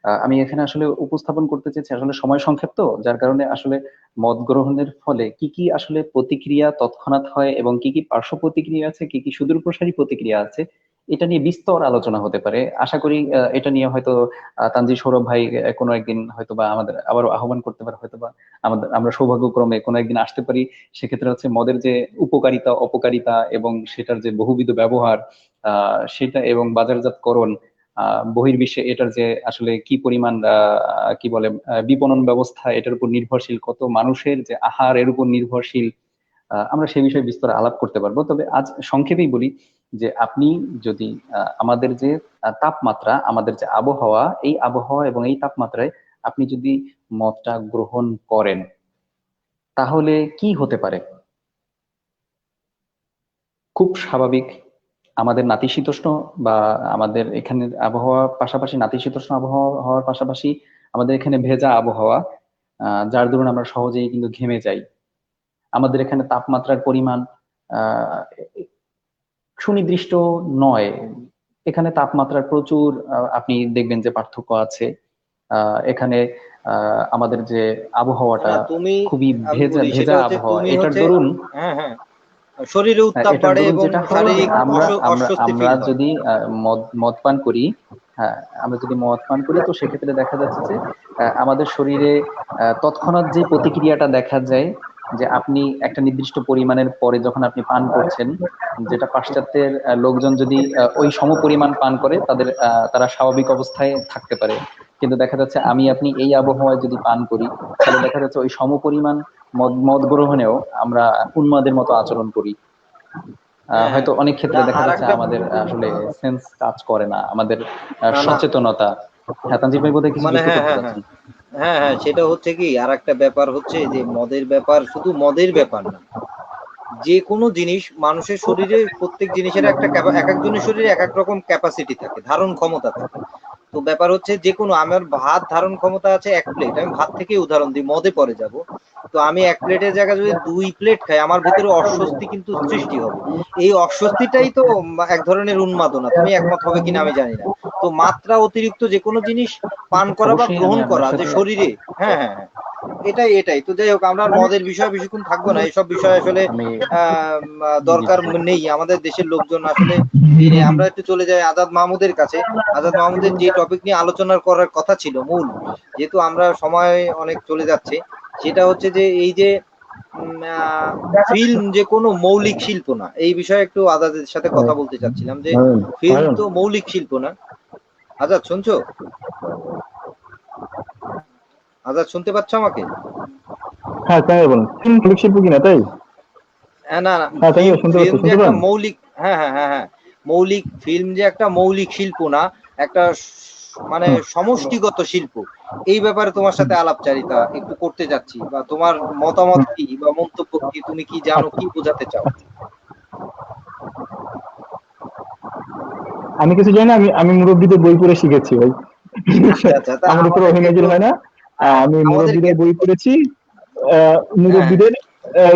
আমি এখানে আসলে উপস্থাপন করতে চেয়েছি, আসলে সময় সংক্ষিপ্ত, যার কারণে আসলে মদ গ্রহণের ফলে কি কি আসলে প্রতিক্রিয়া তৎক্ষণাৎ হয় এবং কি কি পার্শ্ব প্রতিক্রিয়া আছে, কি কি সুদূরপ্রসারী প্রতিক্রিয়া আছে, এটা নিয়ে বিস্তর আলোচনা হতে পারে। আশা করি এটা নিয়ে হয়তো তানজির সৌরভ ভাই কোনো একদিন হয়তো বা আমাদের আবারও আহ্বান করতে পারে, হয়তো বা আমরা সৌভাগ্যক্রমে কোনো একদিন আসতে পারি। সেক্ষেত্রে হচ্ছে মদের যে উপকারিতা অপকারিতা এবং সেটার যে বহুবিধ ব্যবহার, সেটা এবং বাজারজাতকরণ, বহির্বিশ্বে এটার যে আসলে কি পরিমাণ কি বলে বিপণন ব্যবস্থা এটার উপর নির্ভরশীল, কত মানুষের যে আহার এর উপর নির্ভরশীল, আমরা সে বিষয়ে বিস্তর আলাপ করতে পারবো। তবে আজ সংক্ষেপেই বলি যে আপনি যদি আমাদের যে তাপমাত্রা, আমাদের যে আবহাওয়া, এই আবহাওয়া এবং এই তাপমাত্রায় আপনি যদি মদটা গ্রহণ করেন তাহলে কি হতে পারে? খুব স্বাভাবিক, আমাদের নাতিশীতোষ্ণ বা আমাদের এখানের আবহাওয়া পাশাপাশি নাতিশীতোষ্ণ আবহাওয়া হওয়ার পাশাপাশি আমাদের এখানে ভেজা আবহাওয়া, যার দরুন আমরা সহজেই কিন্তু ঘেমে যাই। আমাদের এখানে তাপমাত্রার পরিমাণ আহ সুনির্দিষ্ট নয়, এখানে তাপমাত্রার প্রচুর আপনি দেখবেন যে পার্থক্য আছে। এখানে আমাদের যে আবহাওয়াটা না তুমি, খুবই আমি ভেজা বলি সেটা ভেজা হচ্ছে আবহাওয়া, তুমি এটার হচ্ছে, দরুন হ্যাঁ হ্যাঁ, শরীরে উত্তাপ এটার বাড়ে দরুন এবং যেটা হয় যে শারীরিক আমরা আমরা অস্বস্তি আমরা ফিল হয়। যদি মদ মদ পান করি, হ্যাঁ, আমরা যদি মদ পান করি তো সেক্ষেত্রে দেখা যাচ্ছে যে আমাদের শরীরে তৎক্ষণাৎ যে প্রতিক্রিয়াটা দেখা যায়, যে আপনি একটা নির্দিষ্ট পরিমাণের পরে যখন আপনি পান করছেন, যেটা পাশ্চাত্যের লোকজন যদি ওই সমপরিমাণ পান করে তাদের তারা স্বাভাবিক অবস্থায় থাকতে পারে। কিন্তু দেখা যাচ্ছে আমি আপনি এই আবহাওয়ায় যদি পান করি তাহলে দেখা যাচ্ছে ওই সমপরিমাণ মদ মদ গ্রহণেও আমরা উন্মাদের মতো আচরণ করি। হ্যাঁ হ্যাঁ, হয়তো অনেক না ক্ষেত্রে দেখা আর যাচ্ছে একটা, আমাদের আসলে সেন্স কাজ করে না, আমাদের না না, সচেতনতা। হ্যাঁ, তানজিব ভাই বোধহয় কিছু মানে যুক্ত হ্যাঁ করতে হ্যাঁ হ্যাঁ, চাচ্ছেন। হ্যাঁ হ্যাঁ, সেটা হচ্ছে কি, আর একটা ব্যাপার হচ্ছে যে মদের ব্যাপার শুধু মদের ব্যাপার না, যে কোনো জিনিস মানুষের শরীরে, প্রত্যেক জিনিসের একটা এক একজনের শরীরে এক এক রকম ক্যাপাসিটি থাকে, ধারণ ক্ষমতা থাকে। তো ব্যাপার হচ্ছে যে কোনো, আমার ভাত ধারণ ক্ষমতা আছে 1 প্লেট, আমি ভাত থেকে উদাহরণ দিই, মদে পরে যাব। তো আমি 1 প্লেটের জায়গায় যদি 2 প্লেট খাই, আমার ভিতরে অস্বস্তি কিন্তু সৃষ্টি হবে। এই অস্বস্তিটাই তো এক ধরনের উন্মাদনা, তুমি একমত হবে কিনা আমি জানি না। তো মাত্রা অতিরিক্ত যে কোনো জিনিস পান করা বা অবশ্যই আমি গ্রহণ আপনার করা যে সাথে শরীরে, হ্যাঁ হ্যাঁ হ্যাঁ, এটাই এটাই তো। যাই হোক, আমরা আর মদের বিষয়ে বেশিক্ষণ থাকবো না, এইসব বিষয় আসলে আমি জি দরকার জি নেই আমাদের দেশের লোকজন আসলে এই নিয়ে। আমরা একটু চলে যাই আজাদ মাহমুদের কাছে। আজাদ মাহমুদের যে টপিক নিয়ে আলোচনা করার কথা ছিল মূল, যেহেতু আমরা সময় অনেক চলে যাচ্ছে, সেটা হচ্ছে যে এই যে ফিল্ম যে কোনো মৌলিক শিল্প না, এই বিষয়ে একটু আজাদের সাথে কথা বলতে চাচ্ছিলাম যে অয়ন, ফিল্ম অয়ন। তো মৌলিক শিল্প না। আজাদ শুনছো? আজাদ শুনতে পাচ্ছ আমাকে? হ্যাঁ, তাই বলুন, মৌলিক শিল্প কিনা তাই? হ্যাঁ, না না, হ্যাঁ, তাই ফিল্ম শুনতে ফিল্ম পাচ্ছি, যে শুনতে একটা পান? মৌলিক, হ্যাঁ হ্যাঁ হ্যাঁ হ্যাঁ, মৌলিক ফিল্ম যে একটা মৌলিক শিল্প না, একটা মানে হুম, সমষ্টিগত শিল্প। এই ব্যাপারে তোমার হুম, সাথে আলাপচারিতা একটু করতে যাচ্ছি, বা তোমার মতামত হুম। কি বা মন্তব্য কি, তুমি কি জানো, আচ্ছা, কি বোঝাতে চাও? আমি কিছু জানি না, আমি মুরব্বীদের বই পড়ে শিখেছি ভাই। আচ্ছা আচ্ছা, তা আমার উপর আমাদেরকে একটু, অভিনয় হয় না। আমি আমাদেরকে, মুরব্বীদের বই পড়েছি। হ্যাঁ হ্যাঁ, মুরব্বীদের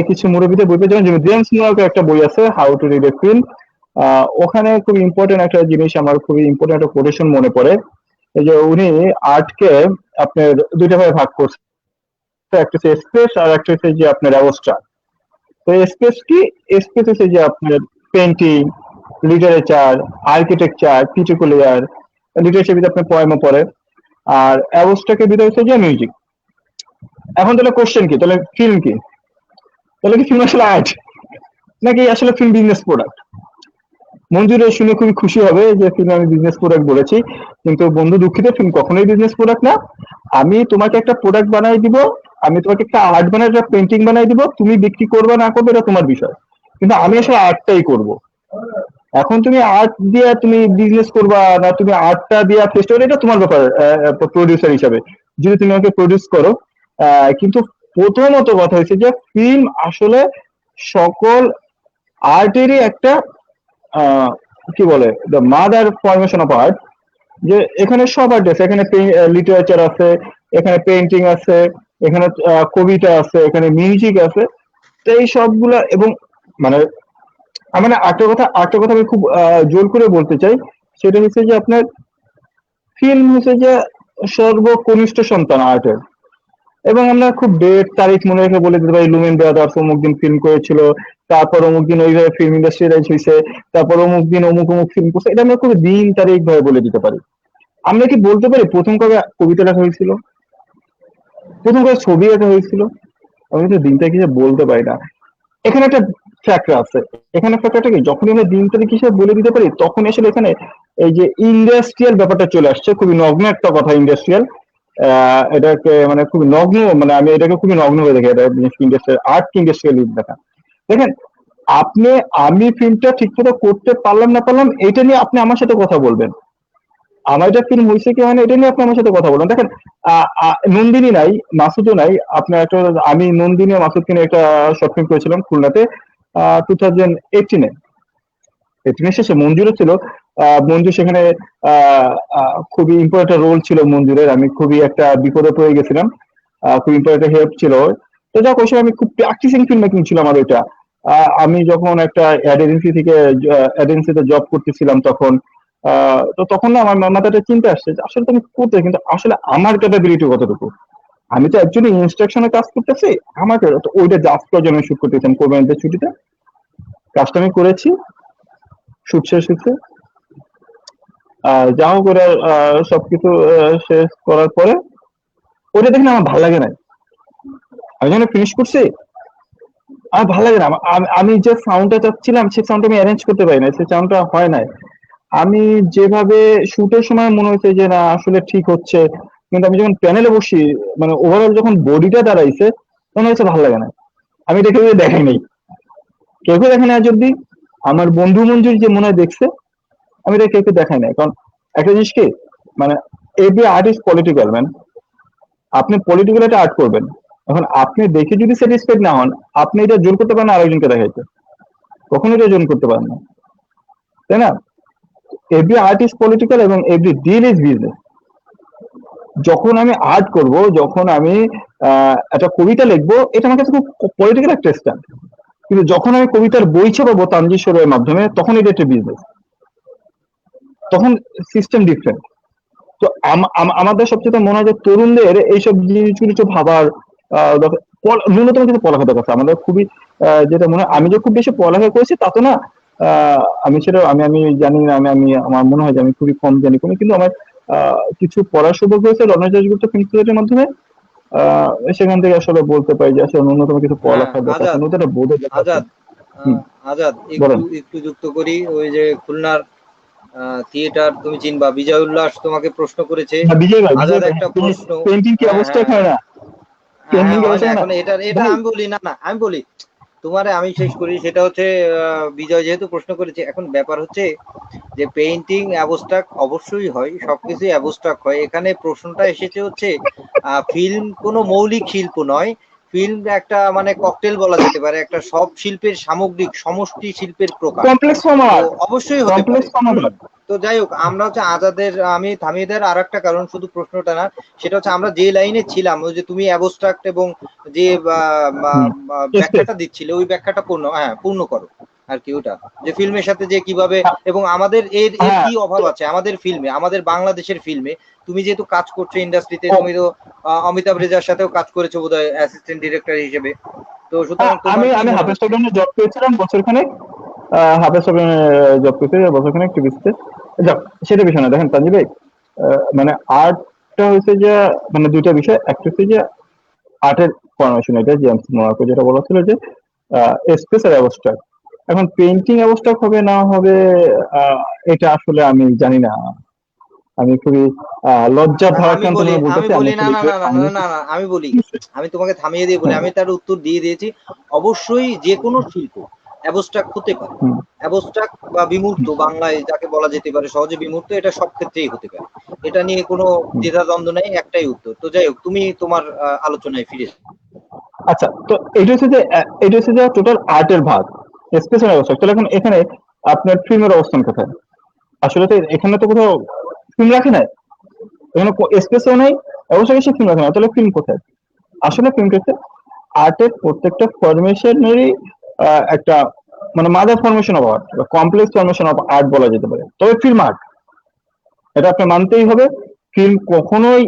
কিছু মুরব্বীদের বই পড়েছি, যেমন জেমস নোয়াকের একটা বই আছে, how to read a film. ওখানে খুব ইম্পর্টেন্ট একটা জিনিস, আমার খুবই ইম্পর্টেন্ট একটা কোটেশন মনে পড়ে। এই যে উনি আর্টকে আপনার দুইটা ভাবে ভাগ করছে, একটা হচ্ছে স্পেস আর একটা হচ্ছে যে আপনার অবস্ট্রাক্ট। তো স্পেস কি? স্পেস হচ্ছে যে আপনার পেন্টিং, লিটারেচার, আর্কিটেকচার, পিটিকুলার লিটারেচার ভিতরে আপনার পয়েমও পড়ে। আর অ্যাবস্ট্রাক্টের ভিতরে হচ্ছে যে মিউজিক। এখন তাহলে কোশ্চেন কি, তাহলে ফিল্ম কি? তাহলে কি ফিল্ম আসলে আর্ট, নাকি আসলে ফিল্ম বিজনেস প্রোডাক্ট? মঞ্জুর শুনে খুবই খুশি হবে যে ফিল্ম আমি বিজনেস প্রোডাক্ট বলেছি, কিন্তু বন্ধু দুঃখিত, ফিল্ম কখনোই বিজনেস প্রোডাক্ট না। আমি তোমাকে একটা প্রোডাক্ট বানাই দিব, আমি তোমাকে একটা আর্ট বানাই, একটা পেন্টিং বানাই দিব, তুমি বিক্রি করবে না করবে এটা তোমার বিষয়, কিন্তু আমি আসলে আর্টটাই করব। এখন তুমি আর্ট দিয়ে তুমি বিজনেস করবা না তুমি আর্টটা দিয়ে ফেস্টিভ্যাল, এটা তোমার ব্যাপার প্রডিউসার হিসাবে, যদি তুমি আমাকে প্রডিউস করো। কিন্তু প্রথমত কথা হচ্ছে যে ফিল্ম আসলে সকল আর্টেরই একটা আহ, কি বলে, the mother formation of art. যে এখানে সব আর্ট আছে, এখানে লিটারেচার আছে, এখানে পেন্টিং আছে, এখানে কবিতা আছে, এখানে মিউজিক আছে। তো এই সবগুলা এবং মানে মানে আরেকটা কথা আমি খুব জোর করে বলতে চাই, সেটা হচ্ছে যে আপনার ফিল্ম হচ্ছে যে সর্বকনিষ্ঠ সন্তান আর্টের, এবং আমরা খুব ডেট তারিখ মনে রেখে বলে দিতে পারি লুমেন ব্রাদার্স অমুক দিন ফিল্ম করেছিল, তারপর অমুক দিন ওইভাবে ফিল্ম ইন্ডাস্ট্রিয়ালাইজ হয়েছে, তারপর অমুক দিন অমুক অমুক ফিল্ম করছে, এটা আমরা খুব দিন তারিখ ভাবে বলে দিতে পারি। আমরা কি বলতে পারি প্রথম কবে কবিতা লেখা হয়েছিল, প্রথম কবে ছবি আঁকা হয়েছিল? আমি কিন্তু দিন তারিখ হিসেবে বলতে পারি না। এখানে একটা ফ্যাক্টর আছে, এখানে ফ্যাক্টরটা কি, যখন আমরা দিন তারিখ হিসেবে বলে দিতে পারি তখন আসলে এখানে এই যে ইন্ডাস্ট্রিয়াল ব্যাপারটা চলে আসছে, খুবই নগ্ন একটা কথা ইন্ডাস্ট্রিয়াল। এটাকে মানে খুবই নগ্ন, মানে আমি এটাকে খুবই নগ্ন হয়ে দেখি, এটা ইন্ডাস্ট্রিয়াল আর্ট ইন্ডাস্ট্রিয়াল দেখা। দেখেন আপনি, আমি ফিল্মটা ঠিক মতো করতে পারলাম না পারলাম এটা নিয়ে আপনি আমার সাথে কথা বলবেন, আমার এটা ফিল্ম হয়েছে কি হয় না এটা নিয়ে আপনি আমার সাথে কথা বলবেন। দেখেন নন্দিনী নাই, মাসুদও নাই, আপনার একটা, আমি নন্দিনী ও মাসুদকে নিয়ে একটা শর্ট ফিল্ম করেছিলাম খুলনাতে 2018-এ, 18 শেষে মঞ্জুরও ছিল। মঞ্জু সেখানে খুবই ইম্পর্টেন্ট রোল ছিল মঞ্জুরের, আমি খুবই একটা বিপদে পড়ে গেছিলাম, খুব ইম্পর্টেন্ট হেল্প ছিল ওর। তো যাক ওই সময় আমি খুব প্র্যাকটিসিং ফিল্ম মেকিং ছিল আমার ওইটা। আমি যখন একটা অ্যাড এজেন্সি থেকে এজেন্সিতে জব করতেছিলাম তখন, তো তখন না আমার মাথাটা চিন্তা আসছে যে আসলে তো আমি করতে, কিন্তু আসলে আমার ক্যাপাবিলিটি কতটুকু। আমি তো অ্যাকচুয়ালি ইনস্ট্রাকশনে কাজ করতেছি, আমাকে তো ওইটা জাস্ট করার জন্য শুট করতেছিলাম কোরবানিদের ছুটিতে, কাজটা আমি করেছি, শুট শেষ হচ্ছে। যা হোক করে সবকিছু শেষ করার পরে ওইটা দেখে না আমার ভালো লাগে না, আমি যখন ফিনিশ করছি আমার ভালো লাগে না। আমি যে সাউন্ডটা চাচ্ছিলাম সেই সাউন্ডটা আমি অ্যারেঞ্জ করতে পারি না, সেই সাউন্ডটা হয় নাই। আমি যেভাবে শুটের সময় মনে হয়েছে যে না আসলে ঠিক হচ্ছে, কিন্তু আমি যখন প্যানেলে বসি, মানে ওভারঅল যখন বডিটা দাঁড়াইছে মনে হচ্ছে ভালো লাগে না। আমি এটা কেউ দেখাই নাই, কেউ দেখে না আজ অব্দি। আমার বন্ধু মঞ্জুর যে মনে হয় দেখছে, আমি এটা কেউ দেখাই নাই। কারণ একটা জিনিস কি, মানে every art is political man, আপনি পলিটিক্যাল একটা আর্ট করবেন, এখন আপনি দেখে যদি স্যাটিসফাইড না হন, আপনি এটা জোর করতে পারেন না আরেকজনকে দেখাইতে, কখনো এটা জোর করতে পারেন না, তাই না? এভরি আর্ট ইজ পলিটিক্যাল এবং এভরি ডিল ইজ বিজনেস। যখন আমি আর্ট করব, যখন আমি একটা কবিতা লিখবো, এটা আমার কাছে খুব পলিটিক্যাল একটা স্ট্যান্ড, কিন্তু যখন আমি কবিতার বই ছাপাবো তানজিদ সরের মাধ্যমে, তখন এটা একটা বিজনেস, তখন সিস্টেম ডিফারেন্ট। তো আমাদের সবচেয়ে মনে হয় যে তরুণদের এইসব জিনিসগুলো একটু ভাবার ন্যূনতম কিছু পড়ালেখা দরকার আছে। আমাদের খুবই যেটা মনে হয়, আমি যে খুব বেশি পড়ালেখা করেছি তা তো না, আমি সেটা আমি জানি না, আমি আমার মনে হয় যে আমি খুবই কম জানি কোনো, কিন্তু আমার কিছু পড়ার সৌভাগ্য হয়েছে রণেশ দাশগুপ্ত ফিল্ম সিলেটের মাধ্যমে। সেখান থেকে আসলে বলতে পারি যে আসলে ন্যূনতম কিছু হ্যাঁ পড়ালেখার দরকার আছে, আজাদ, নতুন একটা বোধের দরকার আছে। আজাদ, হুম, আজাদ একটু বলেন। একটু যুক্ত করি। ওই যে খুলনার থিয়েটার তুমি চিনবা, বিজয় উল্লাস তোমাকে প্রশ্ন করেছে। না বিজয় ভাই, আজাদ বিজয় ভাই, একটা প্রশ্ন, পেন্টিং কি হ্যাঁ অবস্থা হ্যাঁ হয় না, পেন্টিং হ্যাঁ কি হয় অবস্থা না হয় না এখন, এটা এটা ভাই? আমি বলি, না না আমি বলি তোমারে, আমি শেষ করি। সেটা হচ্ছে বিজয় যেহেতু প্রশ্ন করেছে, এখন ব্যাপার হচ্ছে যে পেইন্টিং অ্যাবস্ট্রাক্ট অবশ্যই হয়, সবকিছুই অ্যাবস্ট্রাক্ট হয়। এখানে প্রশ্নটা এসেছে হচ্ছে ফিল্ম কোনো মৌলিক শিল্প নয়, ফিল্ম একটা মানে ককটেল বলা যেতে পারে, একটা সব শিল্পের সামগ্রিক সমষ্টি শিল্পের প্রকাশ। কমপ্লেক্স ফর্ম তো আর্ট, অবশ্যই হতে পারে। Complex form art. তো যাই হোক, আমরা হচ্ছে আজাদের, আমি থামিয়ে দেওয়ার আর একটা কারণ শুধু প্রশ্নটা না, সেটা হচ্ছে আমরা যে লাইনে ছিলাম, ওই যে তুমি অ্যাবস্ট্রাক্ট এবং যে স্পেস। ব্যাখ্যাটা দিচ্ছিলে, ওই ব্যাখ্যাটা পূর্ণ করো আর কি। ওটা যে ফিল্মের সাথে যে কিভাবে, এবং আমাদের এর এর হ্যাঁ, কি অভাব আছে আমাদের ফিল্মে, আমাদের বাংলাদেশের ফিল্মে। তুমি যেহেতু কাজ করছো ইন্ডাস্ট্রিতে, তুমি তো অমিতাভ রেজার সাথেও কাজ করেছো বোধহয় অ্যাসিস্ট্যান্ট ডিরেক্টর হিসেবে। তো সুতরাং তোমার আমি কি আমি মনে হাফেজ হচ্ছে? স্টুডিয়ামে জব পেয়েছিলাম বছরখানেক, হাফেজ স্টুডিয়ামে জব পেয়েছি বছরখানেক টিভিতে। যাক সেটা বিষয় না। দেখেন তানজি ভাই, মানে আর্টটা হচ্ছে যে মানে দুইটা বিষয়, একটা হচ্ছে যে আর্টের ফরমেশন, এটা জেমস মোনাকো যেটা বলা ছিল যে স্পেস আর অ্যাবস্ট্রাক্ট। এখন পেইন্টিং অ্যাবস্ট্রাক্ট হবে না হবে, এটা আসলে আমি জানি না। আমি খুবই লজ্জা না আমি ভারাক্রান্ত বলি, ভাবে আমি বলতেছি, আমি বলি, না আসলে না না না না না না, আমি বলি, আমি তোমাকে থামিয়ে দিয়ে বলি, আমি তার উত্তর দিয়ে দিয়েছি। অবশ্যই যে কোনো শিল্প অ্যাবস্ট্রাক্ট হতে পারে, হুম, অ্যাবস্ট্রাক্ট বা বিমূর্ত, বাংলায় যাকে বলা যেতে পারে সহজে বিমূর্ত, এটা সব ক্ষেত্রেই হতে পারে। এটা নিয়ে কোনো হুম। দ্বিধাদ্বন্দ্ব নেই, একটাই উত্তর। তো যাই হোক, তুমি তোমার আলোচনায় ফিরে যাও। আচ্ছা, তো এটা হচ্ছে যে টোটাল আর্টের ভাগ, স্পেশাল অবস্থা। তাহলে এখন এখানে আপনার ফিল্মের অবস্থান কোথায়? আসলে তো এখানে তো কোথাও ফিল্ম রাখে নাই, এখানে স্পেসও নেই, অবশ্যই সে ফিল্ম রাখে না, তাহলে ফিল্ম কোথায়? আসলে ফিল্ম হচ্ছে আর্টের প্রত্যেকটা ফরমেশনেরই একটা মানে মাদার ফরমেশন অফ আর্ট বা কমপ্লেক্স ফরমেশন অফ আর্ট বলা যেতে পারে। তবে ফিল্ম আর্ট, এটা আপনি মানতেই হবে। ফিল্ম কখনোই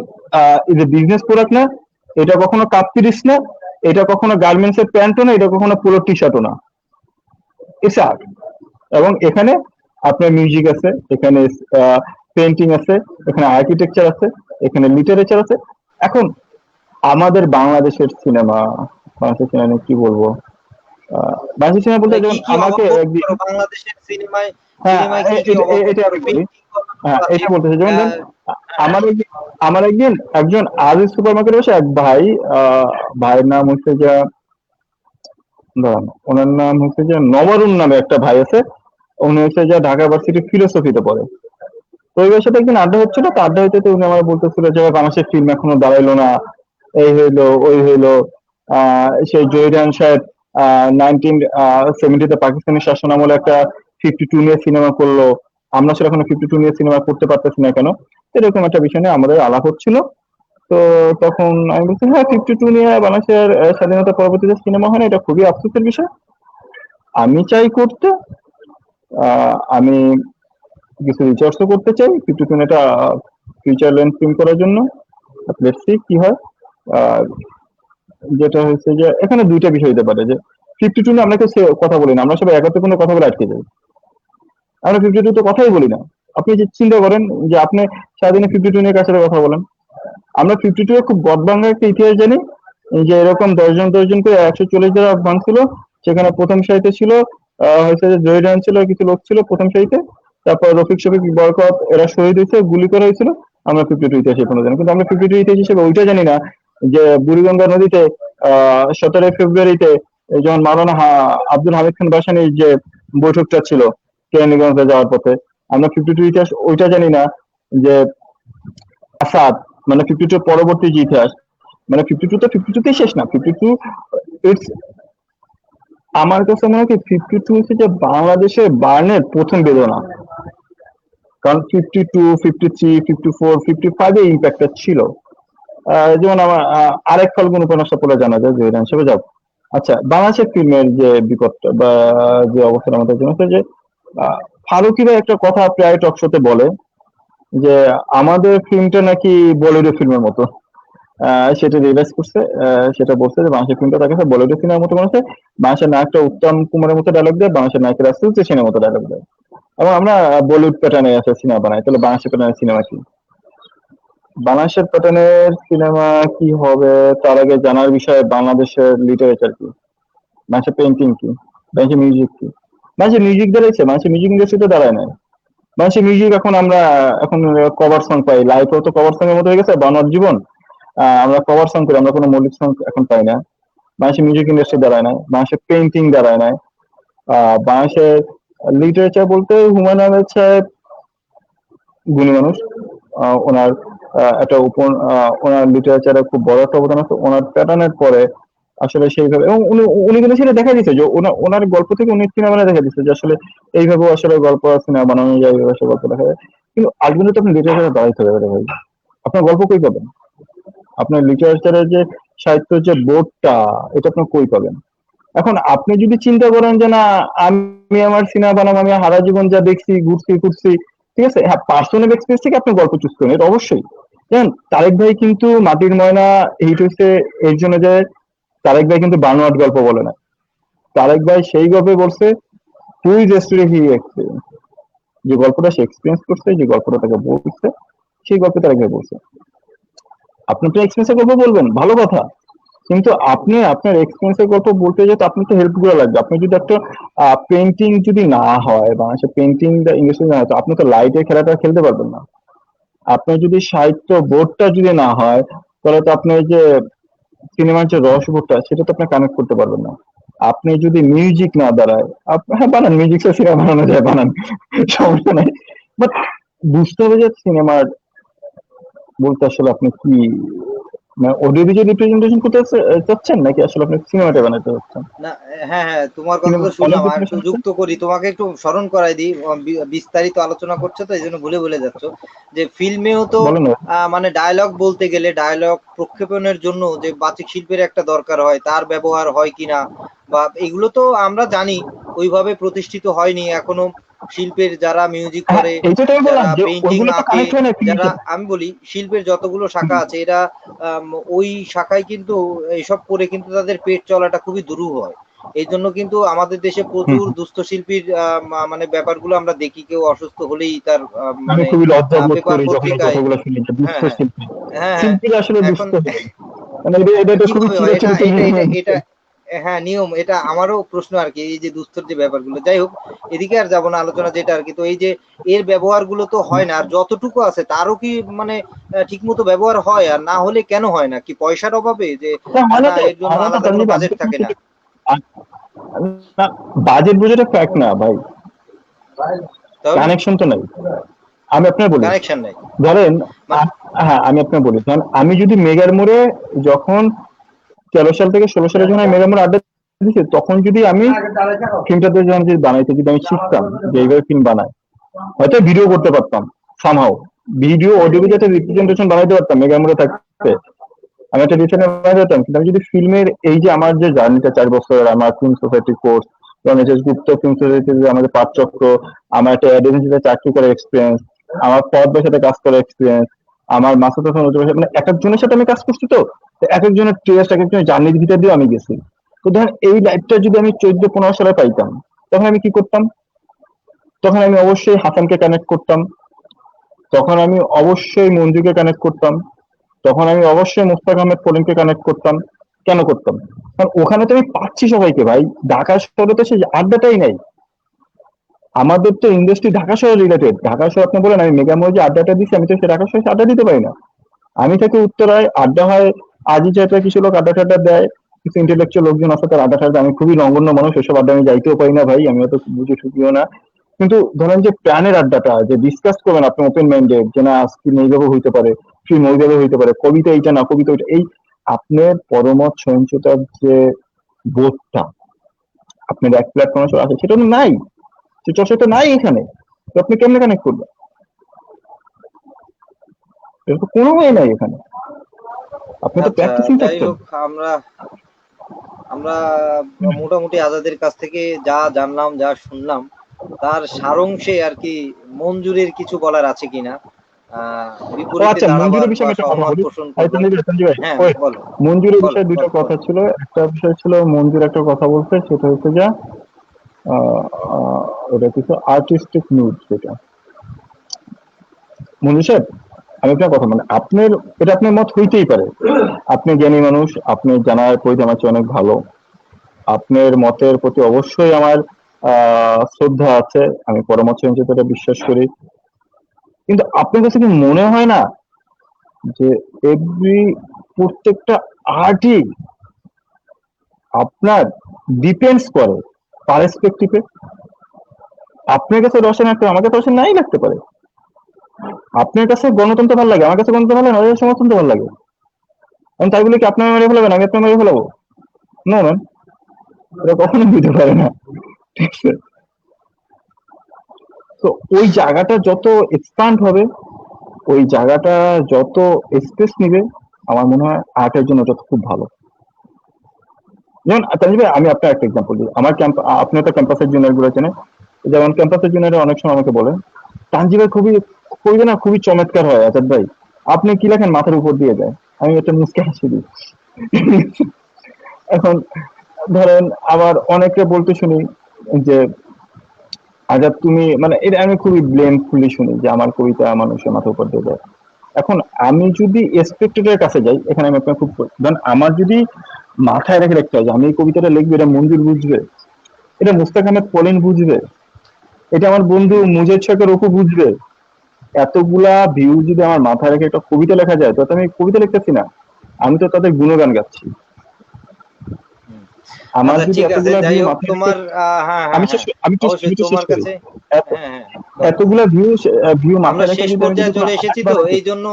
ইজ এ বিজনেস প্রোডাক্ট না, এটা কখনো কাপ পিরিস না, এটা কখনো গার্মেন্টস এর প্যান্টও না, এটা কখনো পুরো টি শার্টও না, ইটস আর্ট। এবং এখানে আপনার মিউজিক আছে, এখানে পেন্টিং আছে, এখানে আর্কিটেকচার আছে, এখানে লিটারেচার আছে। এখন আমাদের বাংলাদেশের সিনেমা, বাংলাদেশের সিনেমা কি বলবো, বাংলাদেশের সিনেমা বলতে মানে কি যেমন কি আমাকে অভাব একদিন, করো বাংলাদেশের সিনেমায়? হ্যাঁ সিনেমায় কি কি অভাব এটা আমি করো? বলি, পেন্টিং করো হ্যাঁ বা এটা বলতেছি, যেমন ধরুন, হ্যাঁ, আমার একদিন একজন আজিজ সুপার মার্কেটে বসে এক ভাই, ভাইয়ের নাম হচ্ছে যে, দাঁড়ান, ওনার নাম হচ্ছে যে নবরুণ নামে একটা ভাই আছে, উনি হচ্ছে যে ঢাকা ভার্সিটি ফিলোসফিতে পড়ে। তো ওই ভাইয়ের সাথে একদিন আড্ডা হচ্ছিল, তো আড্ডা হইতে উনি আমার বলতেছিল যে বাংলাদেশের ফিল্ম এখনো দাঁড়াইলো না, এই হইলো ওই হইলো। সেই জহিরান সাহেব 1970-তে পাকিস্তানি শাসন আমলে একটা 52 নিয়ে সিনেমা করলো, আমরা আসলে এখনো 52 নিয়ে সিনেমা করতে পারতেছি না কেন, এরকম একটা বিষয় নিয়ে আমাদের আলাপ হচ্ছিল। তো তখন আমি বলছি, হ্যাঁ 52 নিয়ে বাংলাদেশের স্বাধীনতা পরবর্তীতে সিনেমা হয় না, এটা খুবই আফসোসের বিষয়। আমি চাই করতে, আমি কিছু রিসার্চও করতে চাই 52 এটা ফিউচার লেন্থ ফিল্ম করার জন্য। লেটস সি কি হয়। আর যেটা হচ্ছে যে এখানে দুইটা বিষয় হতে পারে, যে 52 নিয়ে আমরা কেউ কথা বলি না, আমরা সবাই একাত্তর কোনো কথা বলে আটকে যাই, আমরা 52 তো কথাই বলি না। আপনি যে চিন্তা করেন যে আপনি সারাদিনে 52 নিয়ে কাছে কথা বলেন, আমরা 52 এর খুব গদবাংলা একটা ইতিহাস জানি, যে এরকম 10 জন করে 140 যারা ভাঙছিল, সেখানে প্রথম সারিতে ছিল হচ্ছে যে জহিরান ছিল, কিছু লোক ছিল প্রথম সারিতে, তারপর রফিক শফিক বরকত এরা শহীদ হয়েছে, গুলি করা হয়েছিল। আমরা 52 ইতিহাস এখনো জানি, কিন্তু আমরা 52 ইতিহাস হিসেবে ওইটা জানি না যে বুড়িগঙ্গা নদীতে 17 ফেব্রুয়ারিতে যখন মাওলানা আব্দুল হামিদ খান ভাসানীর যে বৈঠকটা ছিল কেরানীগঞ্জে যাওয়ার পথে, আমরা 52 ইতিহাস ওইটা জানি না যে আসাদ, মানে 52 পরবর্তী যে ইতিহাস, মানে 52 তো 52তেই শেষ না, 52 ইটস, আমার কাছে মনে হয় 52 হচ্ছে যে বাংলাদেশের বার্নের প্রথম বেদনা। কারণ 52, 53, 54, 55 এ ইম্প্যাক্টটা ছিল। যেমন আমার আরেক ফাল্গুন উপন্যাসটা পড়ে জানা যায় জহিরান হিসেবে যাও। আচ্ছা, বাংলাদেশের ফিল্মের যে বিপদটা বা যে অবস্থা আমাদের জন্য হচ্ছে যে, ফারুকিরা একটা কথা প্রায় টক শোতে বলে যে আমাদের ফিল্মটা নাকি বলিউডের ফিল্মের মতো। সেটা রিয়েলাইজ করছে, সেটা বলছে যে বাংলাদেশের ফিল্মটা তার কাছে বলিউডের সিনেমার মতো মনে হচ্ছে। বাংলাদেশের নায়কটা উত্তম কুমারের মতো ডায়লগ দেয়, বাংলাদেশের নায়কেরা সুলতে সেনের মতো ডায়লগ দেয়, এবং আমরা বলিউড প্যাটার্নে আছে সিনেমা বানাই। তাহলে বাংলাদেশের প্যাটার্নের সিনেমা কি? বাংলাদেশের প্যাটার্নের সিনেমা কি হবে তার আগে জানার বিষয় বাংলাদেশের লিটারেচার কি, বাংলাদেশের পেন্টিং কি, বাংলাদেশের মিউজিক কি। বাংলাদেশের মিউজিক দাঁড়াইছে, বাংলাদেশের মিউজিক ইন্ডাস্ট্রিতে দাঁড়ায় না। বাংলাদেশের মিউজিক এখন আমরা এখন কভার সং পাই, লাইফও তো কভার সং এর মতো হয়ে গেছে, বানোয়ার জীবন। আমরা কভার সং করি, আমরা কোনো মৌলিক সং এখন পাই না। বাংলাদেশের মিউজিক ইন্ডাস্ট্রি দাঁড়ায় না, বাংলাদেশের পেইন্টিং দাঁড়ায় না। বাংলাদেশের লিটারেচার বলতে হুমায়ুন আহমেদ সাহেব গুণী মানুষ, ওনার একটা ওনার লিটারেচারে খুব বড় একটা অবদান আছে। ওনার প্যাটার্নের পরে আসলে সেইভাবে, এবং উনি উনি কিন্তু সেটা দেখা দিচ্ছে যে ওনার গল্প থেকে উনি সিনেমা বানায় দেখা দিচ্ছে যে আসলে এইভাবেও আসলে গল্প সিনেমা বানানো যায়, এইভাবে আসলে গল্প দেখা যায়। কিন্তু আলটিমেটলি তো আপনি লিটারেচারে দাঁড়াইতে হবে ভাই, আপনার গল্প কই পাবেন? আপনার লিটারেচারের যে সাহিত্য যে বোর্ডটা, এটা আপনি কই পাবেন? এখন আপনি যদি চিন্তা করেন যে না আমি আমার সিনেমা বানাবো, আমি সারা জীবন যা দেখছি ঘুরছি ঘুরছি, ঠিক আছে, হ্যাঁ পার্সোনাল এক্সপিরিয়েন্স থেকে আপনি গল্প চুজ করেন, এটা অবশ্যই। দেখেন তারেক ভাই কিন্তু মাটির ময়না হিট হচ্ছে এর জন্য যে তারেক ভাই কিন্তু বানোয়াট গল্প বলে না, তারেক ভাই সেই গল্পে বলছে হুই ইজ স্টোরি হি এক্সপিরিয়েন্স, যে গল্পটা সে এক্সপিরিয়েন্স করছে, যে গল্পটা তাকে বলছে, সেই গল্পে তারেক ভাই বলছে। আপনি তো এক্সপিরিয়েন্সের গল্প বলবেন, ভালো কথা, কিন্তু আপনি আপনার এক্সপিরিয়েন্সের গল্প বলতে যেতে আপনি তো হেল্প গুলো লাগবে। আপনি যদি একটা পেন্টিং যদি না হয়, বাংলাদেশে পেন্টিং ইংলিশে না হয়, তো আপনি তো লাইটের খেলাটা খেলতে পারবেন না। আপনার যদি সাহিত্য বোর্ডটা যদি না হয়, তাহলে তো আপনি যে সিনেমার যে রসবোধটা সেটা তো আপনি কানেক্ট করতে পারবেন না। আপনি যদি মিউজিক না দাঁড়ায়, হ্যাঁ বানান, মিউজিক সিনেমা বানানো যায়, বানান, সমস্যা নাই। বাট বুঝতে হবে যে সিনেমার বলতে আসলে আপনি কি, মানে অডিও ভিজুয়াল রিপ্রেজেন্টেশন করতে চাচ্ছেন নাকি আসলে আপনি সিনেমাটা বানাতে চাচ্ছেন? না, হ্যাঁ হ্যাঁ, তোমার কথা সিনেমা তো অনেক শুনলাম, আর একটু ডেফিনেশন আছে। যুক্ত করি, তোমাকে একটু স্মরণ করাই দিই। বিস্তারিত আলোচনা করছো তো এই জন্য ভুলে ভুলে যাচ্ছ যে ফিল্মেও তো বলেন না। মানে ডায়লগ বলতে গেলে ডায়লগ প্রক্ষেপণের জন্য যে বাচিক শিল্পের একটা দরকার হয়, তার ব্যবহার হয় কিনা বা এগুলো তো আমরা জানি ওইভাবে প্রতিষ্ঠিত হয়নি এখনো। শিল্পের যারা মিউজিক হ্যাঁ, করে, এইটাই আমি যারা বললাম যে পেইন্টিং ওইগুলো তো আঁকে, কানেক্ট হয় না যারা ফিল্মের আমি বলি শিল্পের যতগুলো শাখা আছে এরা ওই শাখায় কিন্তু এইসব করে কিন্তু তাদের পেট চলাটা খুবই দুরূহ হয়। এই জন্য কিন্তু আমাদের দেশে প্রচুর দুস্থ শিল্পীর মানে ব্যাপারগুলো আমরা দেখি, কেউ অসুস্থ হলেই তার আমি মানে খুবই লজ্জা বোধ পেপার করি যখন এই পত্রিকায়। কথাগুলো শুনি যে দুস্থ হ্যাঁ হ্যাঁ শিল্পী, হ্যাঁ হ্যাঁ শিল্পীরা আসলে এখন দুস্থ হয়। মানে এটা খুবই কিভাবে হয় এটা চিরাচরিত এটা নিয়ম এটা হয়ে এটা গেছে। হ্যাঁ নিয়ম, এটা আমারও প্রশ্ন আর কি, এই যে দুস্থর যে ব্যাপারগুলো, যাই হোক এদিকে আর যাবো না, আলোচনা যেটা আর কি। তো এই যে এর ব্যবহার গুলো তো হয় না, আর যতটুকু আছে তারও কি মানে ঠিক মতো ব্যবহার হয়, আর না হলে কেন হয় না? কি পয়সার অভাবে, যে না হয় না না তো, এর জন্য হয় না তো আলাদা কোনো তানজিব, আমি বাজেট তো থাকে না? না, বাজেট বুঝেটা ফ্যাক্ট না ভাই, তাহলে কানেকশন তো নাই। আমি আপনার বলি, কানেকশন নাই ধরেন মানে। হ্যাঁ আমি আপনার বলি, ধরেন আমি যদি মেগার মোড়ে যখন 13 সাল থেকে 16 সালে যখন আমি মেগার মোড়ে আড্ডা দিচ্ছি, তখন যদি আমি ফিল্মটাতে যখন যদি বানাইতে যদি আমি শিখতাম যে এইভাবে ফিল্ম বানায়, হয়তো ভিডিও করতে পারতাম সামহাও, ভিডিও অডিও যাতে রিপ্রেজেন্টেশন বানাইতে পারতাম মেগার মোড়ে থাকতে, আমি একটা রিসেন্ট বানাতে পারতাম। কিন্তু আমি যদি ফিল্মের এই যে আমার যে জার্নিটা 4 বছর, আমার ফিল্ম সোসাইটি কোর্স, এস গুপ্ত ফিল্ম সোসাইটিতে আমাদের 5 চক্র, আমার একটা এজেন্সিতে চাকরি করার এক্সপিরিয়েন্স, আমার পদ সাথে কাজ করার এক্সপিরিয়েন্স, আমার মাসুদ হাসান মানে এক একজনের সাথে আমি কাজ করছি, তো এক একজনের টেস্ট, এক একজনের জার্নির ভিতর দিয়ে আমি গেছি। তো ধরেন এই লাইফটা যদি আমি 14-15 সালে পাইতাম, তখন আমি কি করতাম? তখন আমি অবশ্যই হাসানকে কানেক্ট করতাম, তখন আমি অবশ্যই মঞ্জুকে কানেক্ট করতাম, তখন আমি অবশ্যই মুস্তাক আহমেদ কলিমকে কানেক্ট করতাম। কেন করতাম? কারণ ওখানে তো আমি পাচ্ছি সবাইকে ভাই, ঢাকা শহরে তো সেই আড্ডাটাই নাই। আমাদের তো ইন্ডাস্ট্রি ঢাকা শহর রিলেটেড, ঢাকা শহর আপনি বলেন আমি মেগামোর যে আড্ডাটা দিচ্ছি, আমি তো সে ঢাকা শহরে আড্ডা দিতে পারি না। আমি থাকি উত্তরায়, আড্ডা হয় আজি চাটা, কিছু লোক আড্ডা টাড্ডা দেয়, কিছু ইন্টেলেকচুয়াল লোকজন আছে তার আড্ডা টাড্ডা, আমি খুবই নগণ্য মানুষ, এসব আড্ডা আমি যাইতেও পারি না ভাই, আমি অত বুঝে শুকিও না। কিন্তু ধরেন যে প্রাণের আড্ডাটা যে ডিসকাস করবেন আপনি ওপেন মাইন্ডেড, যে না আজকে এইভাবে হইতে পারে, ফিল্ম ওইভাবে হইতে পারে, কবিতা এইটা না কবিতা ওইটা, এই আপনার পরমত সহিংসতার যে বোধটা আপনার এক প্ল্যাটফর্মে আছে, সেটা তো নাই, সে চর্চাটা নাই এখানে। তো আপনি কেমনে কানেক্ট করবেন? এটা তো কোনো ওয়ে নাই এখানে, আপনি তো আচ্ছা প্র্যাকটিসিং যাই থাকতেন। হোক, আমরা আমরা মোটামুটি আজাদের কাছ থেকে যা জানলাম, যা শুনলাম, তার সারাংশে আর কি মঞ্জুরের কিছু বলার আছে কিনা, ও বিপরীতে আচ্ছা, দাঁড়াবার মঞ্জুরের বিষয়ে বা আমি একটা কথা সহমত বলি। পোষণ আরে করবার। সঞ্জয় ভাই, হ্যাঁ ওই বলো মঞ্জুরের বলো বিষয়ে দুইটা বলো কথা বলো। ছিল। একটা বিষয় ছিল মঞ্জুর একটা কথা বলছে, সেটা হচ্ছে যে ওটা কিছু আর্টিস্টিক নিউড, যেটা মঞ্জু সাহেব, আমি আপনার কথা মানে আপনার, এটা আপনার মত হইতেই পারে, আপনি জ্ঞানী মানুষ, আপনি জানার পরিধি আমার চেয়ে অনেক ভালো, আপনার মতের প্রতি অবশ্যই আমার শ্রদ্ধা আছে, আমি পরামর্শ হিসেবে এটা বিশ্বাস করি। কিন্তু আপনার কাছে কি মনে হয় না যে প্রত্যেকটা আর্টই আপনার ডিপেন্ডস করে পার্সপেক্টিভে? আপনার কাছে রসায়ন একটা, আমার কাছে রসায়ন নাই লাগতে পারে। আপনার কাছে গণতন্ত্র ভালো লাগে, আমার কাছে গণতন্ত্র ভালো লাগে, আমার কাছে সমাজতন্ত্র ভালো লাগে। আমি তাই বলে কি আপনার মেরে ফেলাবেন, আমি আপনার মেরে ফেলাবো? না ম্যাম, এটা কখনো দিতে পারে না, ঠিক আছে? তো ওই জায়গাটা যত এক্সপান্ড হবে, ওই জায়গাটা যত স্পেস নিবে, আমার মনে হয় আর্টের জন্য যত খুব ভালো। যেমন তানজিব ভাই, আমি আপনার একটা এক্সাম্পল দিই, আমার আপনি তো ক্যাম্পাসের জুনিয়র গুলো চেনে, যেমন ক্যাম্পাসের জুনিয়র অনেক সময় আমাকে বলে তানজিব ভাই খুবই কইবে না, খুবই চমৎকার হয় আজাদ ভাই, আপনি কি লেখেন মাথার উপর দিয়ে যায়। আমি একটা মুসকে হাসি দিই। এখন ধরেন আবার অনেকে বলতে শুনি যে আজাদ তুমি, মানে এটা আমি খুবই ব্লেমফুলি শুনি যে আমার কবিতা মানুষের মাথার উপর দিয়ে যায়। এখন আমি যদি স্পেক্টেটরের কাছে যাই, এখানে আমি আপনার খুব, ধরেন আমার যদি মাথায় রেখে রাখতে হয় যে আমি এই কবিতাটা লিখবো, এটা মঞ্জুর বুঝবে, এটা মুস্তাক আহমেদ পলিন বুঝবে, এটা আমার বন্ধু মুজেদ শেখের অপু বুঝবে, এতগুলা ভিউ যদি আমার মাথায় রেখে একটা কবিতা লেখা যায়, তো আমি কবিতা লিখতেছি না, আমি তো তাদের গুণগান গাচ্ছি। আমার আচ্ছা যদি ঠিক আছে, এতগুলা যাই ভিউ হোক মাথায় রেখে, তোমার হ্যাঁ আমি হ্যাঁ শেষ, হ্যাঁ আমি অবশ্যই তো শেষ তোমার করি। কাছে। এত হ্যাঁ হ্যাঁ বলো। এতগুলা ভিউ ভিউ আমরা মাথায় রেখে শেষ যদি আমি যদি পর্যায়ে কোনো চলে এসেছি, আর্ট তো বানাতে, এই জন্য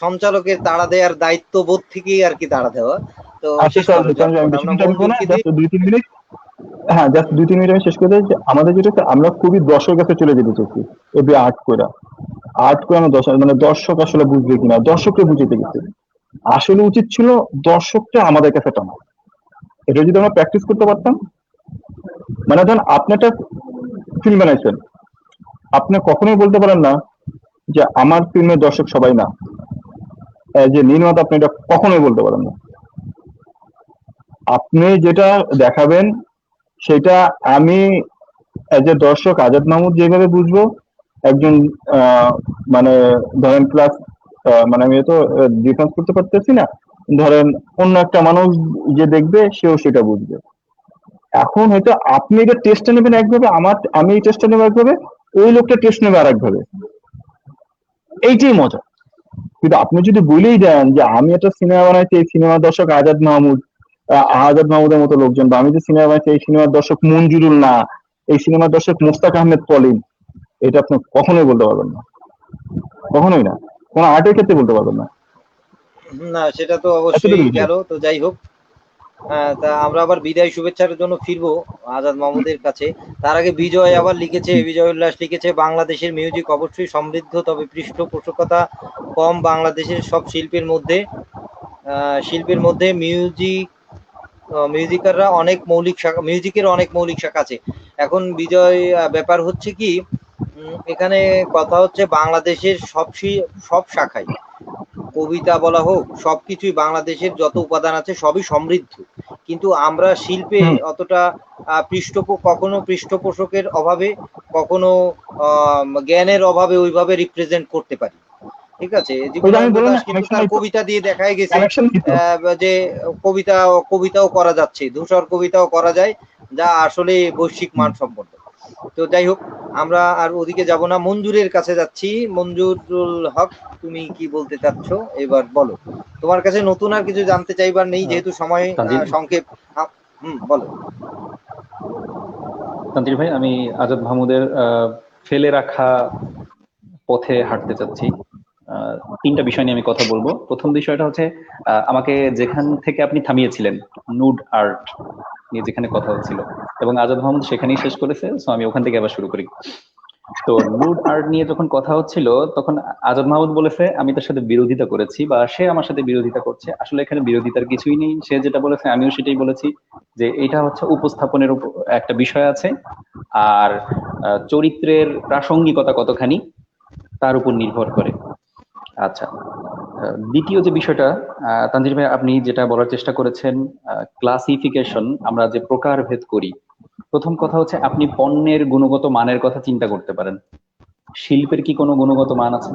সঞ্চালকের তাড়া দেওয়ার দায়িত্ববোধ থেকেই আর কি তাড়া দেওয়া। তো আচ্ছা শেষ চল করো চল, আমি চটপট, বেশি আমরা মিনিট মূল আমি না, টুকিতে। Just 2-3 minute. হ্যাঁ, জাস্ট 2-3 মিনিট আমি শেষ করে দিই যে আমাদের যেটা হচ্ছে, আমরা খুবই দর্শকের কাছে চলে যেতে চাইছি, এবি আর্ট করে, আর্ট করে আমরা দর্শক, মানে দর্শক আসলে বুঝবে কিনা, দর্শককে বুঝতে গেছি। আসলে উচিত ছিল দর্শককে আমাদের কাছে টানা। এটা যদি আমরা প্র্যাকটিস করতে পারতাম, মানে ধরেন আপনি একটা ফিল্ম বানাইছেন, আপনি কখনোই বলতে পারেন না যে আমার ফিল্মের দর্শক সবাই না, যে নির্মাতা আপনি এটা কখনোই বলতে পারেন না। আপনি যেটা দেখাবেন সেটা আমি এজ এ দর্শক আজাদ মাহমুদ যেভাবে বুঝবো, একজন মানে ধরেন ক্লাস, মানে আমি তো ডিফারেন্স করতে পারতেছি না, ধরেন অন্য একটা মানুষ যে দেখবে সেও সেটা বুঝবে। এখন হয়তো আপনি এটা টেস্টটা নেবেন একভাবে, আমি এই টেস্টটা নেবো একভাবে, ওই লোকটা টেস্ট নেবে আর একভাবে। এইটাই মজা। কিন্তু আপনি যদি বলেই দেন যে আমি একটা সিনেমা বানাইছি, এই সিনেমার দর্শক আজাদ মাহমুদ, আজাদ মাহমুদের মতো লোকজন, বা আমি যে সিনেমা বানাইছি এই সিনেমার দর্শক মঞ্জুরুল না, এই সিনেমার দর্শক মোস্তাক আহমেদ পলিন, এটা আপনি কখনোই বলতে পারবেন না, কখনোই না, কোনো আর্টের ক্ষেত্রে বলতে পারবেন না। না সেটা তো অবশ্যই গেল। তো যাই হোক, তা আমরা আবার বিদায় শুভেচ্ছার জন্য ফিরবো আজাদ মাহমুদের কাছে। তার আগে বিজয় আবার লিখেছে, বিজয় উল্লাস লিখেছে, বাংলাদেশের মিউজিক অবশ্যই সমৃদ্ধ, তবে পৃষ্ঠপোষকতা কম বাংলাদেশের সব শিল্পের মধ্যে মিউজিকাররা অনেক মৌলিক শাখা, মিউজিকের অনেক মৌলিক শাখা আছে। এখন বিজয়, ব্যাপার হচ্ছে কি, এখানে কথা হচ্ছে বাংলাদেশের সব শাখায়, কবিতা বলা হোক, সবকিছুই বাংলাদেশের যত উপাদান আছে সবই সমৃদ্ধ, কিন্তু আমরা শিল্পে অতটা কখনো পৃষ্ঠপোষকের অভাবে, কখনো জ্ঞানের অভাবে ওইভাবে রিপ্রেজেন্ট করতে পারি। ঠিক আছে, জীবনানন্দ দাশ কিন্তু তার কবিতা দিয়ে দেখায় গেছে যে কবিতাও করা যাচ্ছে, ধূসর কবিতাও করা যায়, যা আসলে বৈশ্বিক মানসম্পন্ন। তো যাই হোক, আমরা আর ওদিকে যাব না, মঞ্জুরের কাছে যাচ্ছি। মঞ্জুরুল হক, তুমি কি বলতে চাচ্ছ এবার বলো। তোমার কাছে নতুন আর কিছু জানতে চাইবার নেই, যেহেতু সময় সংক্ষেপ। বলো তানজির ভাই, আমি আজাদ মাহমুদের ফেলে রাখা পথে হাঁটতে চাচ্ছি। তিনটা বিষয় নিয়ে আমি কথা বলবো। প্রথম বিষয়টা হচ্ছে, আমাকে যেখান থেকে আপনি থামিয়েছিলেন, নুড আর্ট নিয়ে যেখানে কথা হচ্ছিল, এবং আজাদ মাহমুদ সেখানেই শেষ করেছে, সো আমি ওখান থেকে আবার শুরু করি। তো নুড আর্ট নিয়ে যখন কথা হচ্ছিল, তখন আজাদ মাহমুদ বলেছে আমি তার সাথে বিরোধিতা করেছি, বা সে আমার সাথে বিরোধিতা করছে। আসলে এখানে বিরোধিতার কিছুই নেই। সে যেটা বলেছে আমিও সেটাই বলেছি, যে এটা হচ্ছে উপস্থাপনের উপর একটা বিষয় আছে, আর চরিত্রের প্রাসঙ্গিকতা কতখানি তার উপর নির্ভর করে। আচ্ছা, দ্বিতীয় যে বিষয়টা, তানজির ভাই আপনি যেটা বলার চেষ্টা করেছেন, ক্লাসিফিকেশন, আমরা যে প্রকারভেদ করি। প্রথম কথা হচ্ছে, আপনি পণ্যের গুণগত মানের কথা চিন্তা করতে পারেন। শিল্পের কি কোনো গুণগত মান আছে?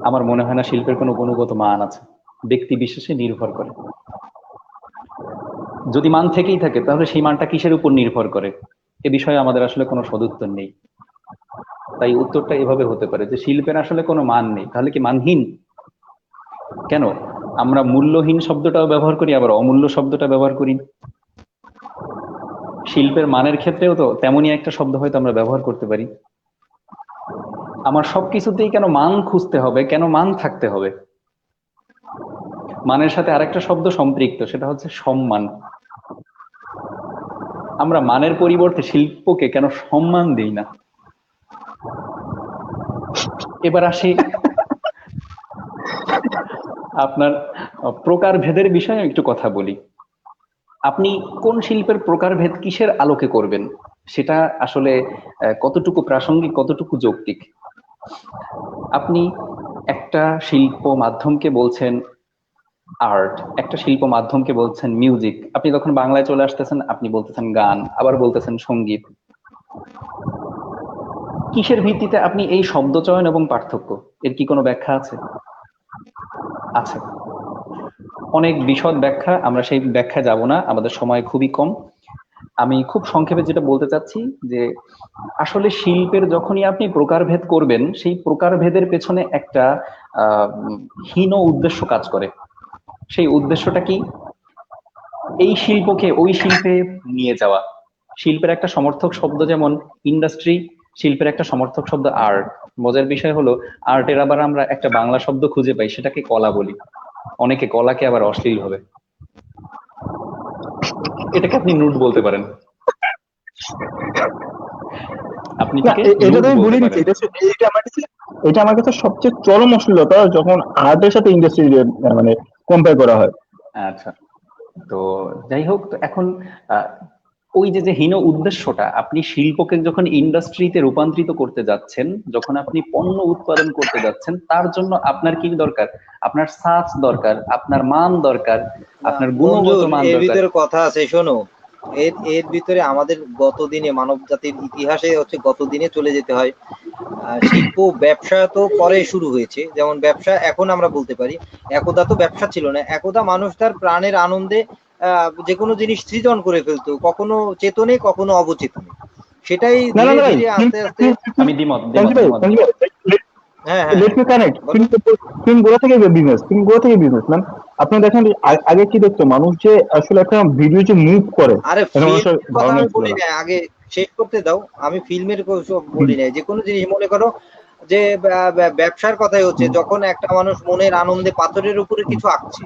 আমার মনে হয় না শিল্পের কোনো গুণগত মান আছে, ব্যক্তি বিশেষে নির্ভর করে। যদি মান থেকেই থাকে, তাহলে সেই মানটা কিসের উপর নির্ভর করে? এ বিষয়ে আমাদের আসলে কোনো সদুত্তর নেই। তাই উত্তরটা এভাবে হতে পারে যে শিল্পের আসলে কোনো মান নেই। তাহলে কি মানহীন? কেন আমরা মূল্যহীন শব্দটাও ব্যবহার করি, আবার অমূল্য শব্দটা ব্যবহার করি? শিল্পের মানের ক্ষেত্রেও তো তেমনই একটা শব্দ হয়তো আমরা ব্যবহার করতে পারি। আমার সবকিছুতেই কেন মান খুঁজতে হবে, কেন মান থাকতে হবে? মানের সাথে আরেকটা শব্দ সম্পৃক্ত, সেটা হচ্ছে সম্মান। আমরা মানের পরিবর্তে শিল্পকে কেন সম্মান দিই না? এবার আসি আপনার প্রকারভেদের বিষয়ে একটু কথা বলি। আপনি কোন শিল্পের প্রকারভেদ কিসের আলোকে করবেন, সেটা আসলে কতটুকু প্রাসঙ্গিক, কতটুকু যৌক্তিক। আপনি একটা শিল্প মাধ্যমকে বলছেন আর্ট, একটা শিল্প মাধ্যমকে বলছেন মিউজিক। আপনি তখন বাংলায় চলে আসতেছেন, আপনি বলতেছেন গান, আবার বলতেছেন সঙ্গীত। কিসের ভিত্তিতে আপনি এই শব্দ চয়ন এবং পার্থক্য, এর কি কোনো ব্যাখ্যা আছে? আছে, অনেক বিশদ ব্যাখ্যা। আমরা সেই ব্যাখ্যা যাব না, আমাদের সময় খুবই কম। আমি খুব সংক্ষেপে যেটা বলতে চাচ্ছি, যে আসলে শিল্পের যখনই আপনি প্রকারভেদ করবেন, সেই প্রকারভেদের পেছনে একটা হীন উদ্দেশ্য কাজ করে। সেই উদ্দেশ্যটা কি? এই শিল্পকে ওই শিল্পে নিয়ে যাওয়া। শিল্পের একটা সমর্থক শব্দ যেমন ইন্ডাস্ট্রি, শিল্পের একটা সমর্থক শব্দ আর্ট। মজার বিষয় হলো, আর্টের আবার আমরা একটা বাংলা শব্দ খুঁজে পাই, সেটাকে কলা বলি। অনেকে কলাকে আবার অশ্লীল হবে, এটাকে আপনি নুড বলতে পারেন। আপনি এটা আমার কাছে সবচেয়ে চরম অশ্লীলতা, যখন আর্টের সাথে ইন্ডাস্ট্রি মানে কম্পেয়ার করা হয়। আচ্ছা, তো যাই হোক, তো এখন ওই যে যে হীন উদ্দেশ্যটা, আপনি শিল্পকে যখন ইন্ডাস্ট্রিতে রূপান্তরিত করতে যাচ্ছেন, যখন আপনি পণ্য উৎপাদন করতে যাচ্ছেন, তার জন্য আপনার কি দরকার? আপনার সাজ দরকার, আপনার মান দরকার, না আপনার গুণগত মঞ্জুর, মান এর দরকার। ভিতরে কথা আছে, শোনো। এর এর ভিতরে আমাদের গত দিনে মানব জাতির ইতিহাসে হচ্ছে গত দিনে চলে যেতে হয়। শিল্প ব্যবসা তো পরে শুরু হয়েছে, যেমন ব্যবসা এখন আমরা বলতে পারি, একদা তো ব্যবসা ছিল না। একদা মানুষ তার প্রাণের আনন্দে যে কোনো জিনিস সৃজন করে ফেলতো, কখনো চেতনে কখনো অবচেতনে। সেটাই না না ধীরে না ভাই, ধীরে আস্তে আস্তে। আমি দ্বিমত দ্বিমত তানজিদ ভাই, দ্বিমত তানজিদ দ্বিমত ভাই, হ্যাঁ হ্যাঁ লেট হ্যাঁ, মি কানেক্ট। বলো। তুমি গোড়া থেকে বিজনেস, তুমি গোড়া থেকে বিজনেসম্যান। আপনি দেখেন আগে কি দেখতো মানুষ, যে আসলে একটা ভিডিও যে মুভ করে, আরে এটা মানুষের ফিল্মের কথা ধারণা আমি ছিল বলি না। না, আগে শেষ করতে দাও। আমি ফিল্মের সব হুম, বলি নাই, যে কোনো জিনিস মনে করো যে ব্যবসার কথাই হচ্ছে, হুম, যখন একটা মানুষ মনের আনন্দে পাথরের উপরে হুম, কিছু আঁকছে,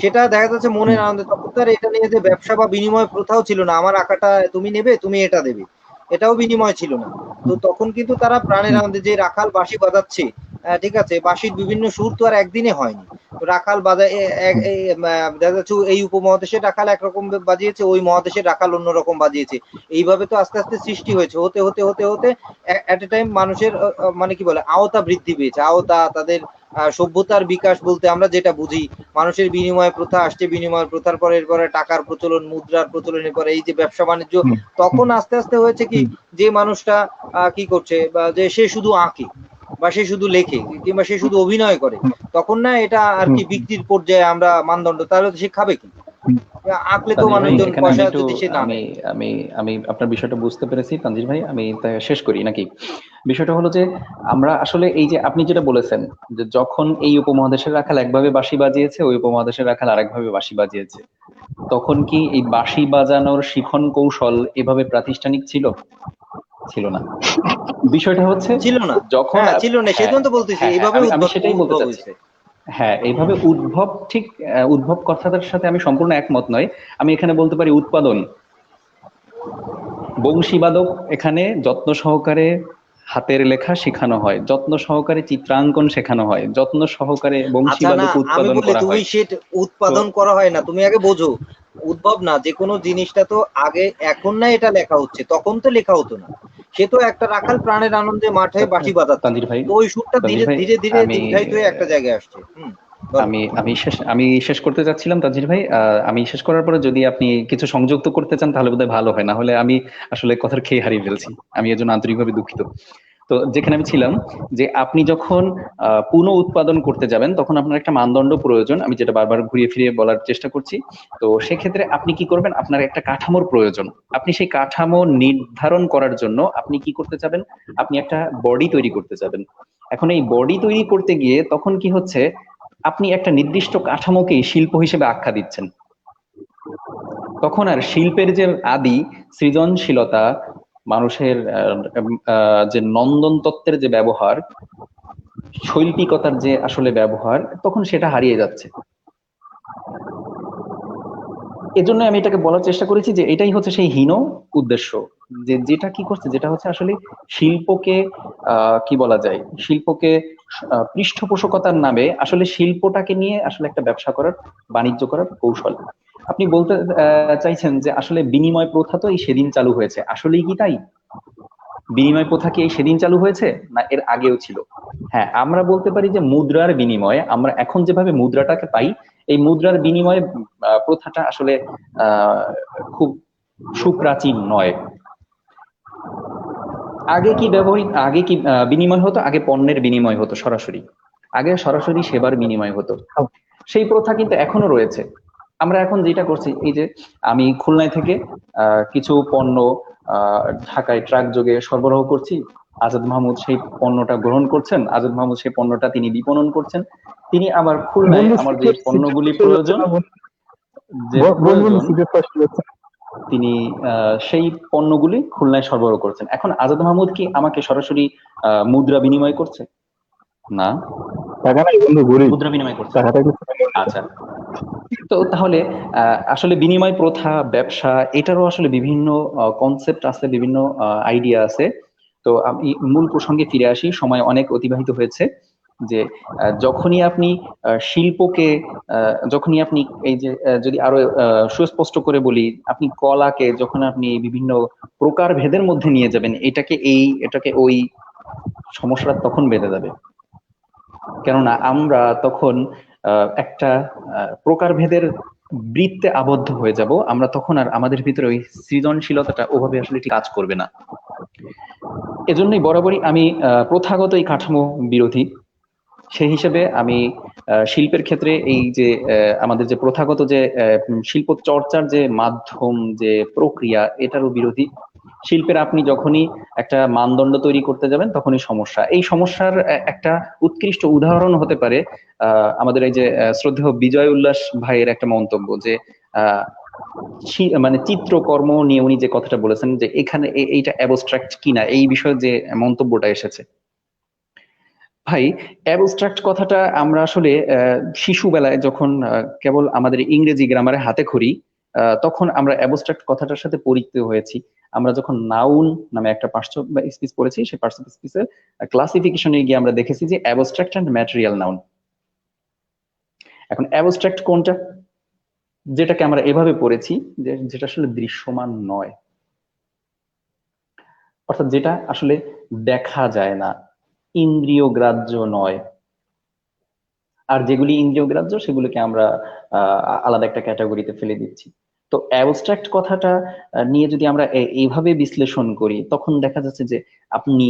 সেটা দেখা যাচ্ছে মনের হুম, আনন্দে। তখন তার এটা নিয়ে যে ব্যবসা বা বিনিময় প্রথাও ছিল না, আমার আঁকাটা তুমি নেবে, তুমি এটা দেবে, এটাও বিনিময় ছিল না। তো হুম, তখন কিন্তু তারা প্রাণের হুম, আনন্দে, যে রাখাল বাঁশি বাজাচ্ছে, ঠিক আছে, বাঁশির বিভিন্ন সুর তো আর একদিনে হয়নি। তো রাখাল বাজায় হুম, দেখা যাচ্ছে এই উপমহাদেশের রাখাল একরকম বাজিয়েছে, ওই মহাদেশের রাখাল অন্যরকম বাজিয়েছে। এইভাবে তো আস্তে আস্তে সৃষ্টি হয়েছে, হতে হতে হতে হতে এট এ টাইম মানুষের মানে কি বলে, আওতা বৃদ্ধি পেয়েছে, আওতা তাদের সভ্যতার বিকাশ বলতে আমরা যেটা বুঝি, মানুষের বিনিময় প্রথা আসছে, বিনিময় প্রথার পরে এরপরে টাকার প্রচলন, মুদ্রার প্রচলনের পরে এই যে ব্যবসা বাণিজ্য, হুম, তখন আস্তে আস্তে হয়েছে কি, হুম, যে মানুষটা কি করছে, বা যে সে শুধু আঁকে বা সে শুধু লেখে কিংবা সে শুধু অভিনয় করে, হুম, তখন না এটা আর হুম, কি বিক্রির পর্যায়ে আমরা মানদণ্ড, তাহলে তো সে খাবে কি? হুম। আঁকলে তো তানজির ভাই, মানুষজন এখানে আমি পয়সা একটু যদি সে না আমি নেয়। আমি আমি আপনার বিষয়টা বুঝতে পেরেছি তানজির ভাই, আমি তা শেষ করি নাকি? বিষয়টা হলো যে আমরা আসলে এই যে আপনি যেটা বলেছেন, যে যখন এই উপমহাদেশের রাখাল একভাবে বাঁশি বাজিয়েছে, ওই উপমহাদেশের রাখাল আরেকভাবে বাঁশি বাজিয়েছে, তখন কি এই বাঁশি বাজানোর শিখন কৌশল এভাবে প্রাতিষ্ঠানিক ছিল? ছিল না। বিষয়টা হচ্ছে ছিল না। যখন হ্যাঁ ছিল না, হ্যাঁ, সেজন্য তো বলতেছি হ্যাঁ, হ্যাঁ, এইভাবে আমি উদ্ভব সেটাই বলতে উদ্ভব চাচ্ছি। হয়েছে। হ্যাঁ, হুম। এইভাবে উদ্ভব, ঠিক উদ্ভব কথাটার সাথে আমি সম্পূর্ণ একমত নয়। আমি এখানে বলতে পারি উৎপাদন। বংশীবাদক এখানে যত্ন সহকারে হাতের লেখা শেখানো হয়, যত্ন সহকারে চিত্রাঙ্কন শেখানো হয়, যত্ন সহকারে আচ্ছা না, বংশীবাদক আমি উৎপাদন বলি করা তুমি হয়। সেটা তো উৎপাদন করা হয় না, তুমি আগে বোঝো। উদ্ভব না, যে কোনো জিনিসটা তো আগে, এখন না এটা লেখা হচ্ছে, তখন তো লেখা হতো না। সে তো একটা রাখাল প্রাণের আনন্দে মাঠে বাঁশি বাজাচ্ছে, তানজির ভাই, তো ওই সুরটা তানজির ধীরে ভাই, ধীরে ধীরে আমি দীর্ঘায়িত হয়ে একটা জায়গায় আসছে। বলো। আমি আমি শেষ করতে চাচ্ছিলাম তানজির ভাই। আমি শেষ করার পরে যদি আপনি কিছু সংযুক্ত করতে চান তাহলে বোধহয় ভালো হয়, না হলে আমি আসলে কথার খেয়ে হারিয়ে ফেলছি। আমি এর জন্য আন্তরিকভাবে দুঃখিত। তো যেখানে আমি ছিলাম, যে আপনি যখন পুনঃ উৎপাদন করতে যাবেন তখন আপনার একটা মানদণ্ড প্রয়োজন, আমি যেটা বারবার ঘুরিয়ে ফিরিয়ে বলার চেষ্টা করছি। তো সেক্ষেত্রে আপনি কি করবেন, আপনার একটা কাঠামোর প্রয়োজন। আপনি সেই কাঠামো নির্ধারণ করার জন্য আপনি কি করতে চাবেন, আপনি একটা বডি তৈরি করতে চাবেন। এখন এই বডি তৈরি করতে গিয়ে তখন কি হচ্ছে, আপনি একটা নির্দিষ্ট কাঠামোকেই শিল্প হিসেবে আখ্যা দিচ্ছেন। তখন আর শিল্পের যে আদি সৃজনশীলতা, মানুষের যে নন্দন তত্ত্বের যে ব্যবহার, শৈল্পিকতার যে আসলে ব্যবহার, তখন সেটা হারিয়ে যাচ্ছে। এজন্য আমি এটাকে বলার চেষ্টা করেছি যে এটাই হচ্ছে সেই হীন উদ্দেশ্য, যে যেটা কি করছে, যেটা হচ্ছে আসলে শিল্পকে কি বলা যায়, শিল্পকে পৃষ্ঠপোষকতার নামে আসলে শিল্পটাকে নিয়ে আসলে একটা ব্যবসা করার, বাণিজ্য করার কৌশল। আপনি বলতে চাইছেন যে আসলে বিনিময় প্রথা তো এই সেদিন চালু হয়েছে, আসলেই কি তাই? বিনিময় প্রথা কি এই সেদিন চালু হয়েছে, না এর আগেও ছিল? হ্যাঁ, আমরা বলতে পারি যে মুদ্রার বিনিময়ে, আমরা এখন যেভাবে মুদ্রাটাকে পাই, এই মুদ্রার বিনিময়ে প্রথাটা আসলে আহ খুব সুপ্রাচীন নয়। আগে কি ব্যবহৃত, আগে কি বিনিময় হতো? আগে পণ্যের বিনিময় হতো সরাসরি, আগে সরাসরি সেবার বিনিময় হতো। সেই প্রথা কিন্তু এখনো রয়েছে। আমরা এখন যেটা করছি, এই যে আমি খুলনায় থেকে কিছু পণ্য ঢাকায় ট্রাক যোগে সরবরাহ করছি, আজাদ মাহমুদ সেই পণ্যটা গ্রহণ করছেন, আজাদ মাহমুদ সেই পণ্যটা তিনি বিপণন করছেন, তিনি আবার খুলনায় বন্ধু আমার যে সিক্রেট সিক্রেট পণ্যগুলি চলে যাচ্ছে প্রয়োজন, না বন্ধু? যে বন্ধু বন্ধু প্রয়োজন সিক্রেট ফার্স্ট চলে যাচ্ছে। তিনি সেই পণ্যগুলি খুলনায় সরবরাহ করছেন। এখন আজাদ মাহমুদ কি আমাকে সরাসরি মুদ্রা বিনিময় করছে? না, টাকা নাই বন্ধু, গরিব। মুদ্রা বিনিময় করছে না। টাকাটা কিছু আচ্ছা, তো তাহলে আসলে বিনিময় প্রথা, ব্যবসা, এটারও আসলে বিভিন্ন কনসেপ্ট আছে, বিভিন্ন আইডিয়া আছে। তো আমি মূল প্রসঙ্গে ফিরে আসি, সময় অনেক অতিবাহিত হয়েছে। যে যখনই আপনি শিল্পকে যখনই আপনি এই যে যদি আরো সুস্পষ্ট করে বলি, আপনি কলাকে যখন আপনি বিভিন্ন প্রকার ভেদের মধ্যে নিয়ে যাবেন, এটাকে ওই সমস্যাটা তখন বেঁধে যাবে। কেননা আমরা তখন একটা প্রকারভেদের বৃত্তে আবদ্ধ হয়ে যাব। আমরা তখন আর আমাদের ভিতরে ওই সৃজনশীলতাটা ওভাবে আসলে ঠিক কাজ করবে না। এজন্যই বরাবরই আমি প্রথাগত এই কাঠামো বিরোধী। সেই হিসেবে আমি শিল্পের ক্ষেত্রে এই যে আমাদের যে প্রথাগত যে শিল্প চর্চার যে মাধ্যম, যে প্রক্রিয়া, এটারও বিরোধী। শিল্পের আপনি যখনই একটা মানদণ্ড তৈরি করতে যাবেন তখনই সমস্যা। এই সমস্যার একটা উৎকৃষ্ট উদাহরণ হতে পারে আমাদের এই যে শ্রদ্ধেয় বিজয় উল্লাস ভাইয়ের একটা মন্তব্য, যে মানে চিত্রকর্ম নিয়ে উনি যে কথাটা বলেছেন যে এখানে এইটা অ্যাবস্ট্রাক্ট কিনা, এই বিষয়ে যে মন্তব্যটা এসেছে। ভাই, অ্যাবস্ট্রাক্ট কথাটা আমরা আসলে শিশুবেলায় যখন কেবল আমাদের ইংরেজি গ্রামারে হাতে খড়ি, তখন আমরা অ্যাবস্ট্রাক্ট কথাটার সাথে পরিচিত হয়েছি। আমরা যখন নাউন নামে একটা পার্টস অফ স্পিচ পড়েছি, সেই পার্টস অফ স্পিচের ক্লাসিফিকেশনে গিয়ে আমরা দেখেছি যে অ্যাবস্ট্রাক্ট অ্যান্ড ম্যাটেরিয়াল নাউন। এখন অ্যাবস্ট্রাক্ট কোনটা? যেটাকে আমরা এভাবে পড়েছি যেটা আসলে দৃশ্যমান নয়, অর্থাৎ যেটা আসলে দেখা যায় না, ইন্দ্রিয় গ্রাহ্য নয়। আর যেগুলি ইন্দ্রিয় গ্রাহ্য সেগুলোকে আমরা আলাদা একটা ক্যাটাগরিতে ফেলে দিচ্ছি। তো অ্যাবস্ট্রাক্ট কথাটা নিয়ে যদি আমরা এইভাবে বিশ্লেষণ করি, তখন দেখা যাচ্ছে যে আপনি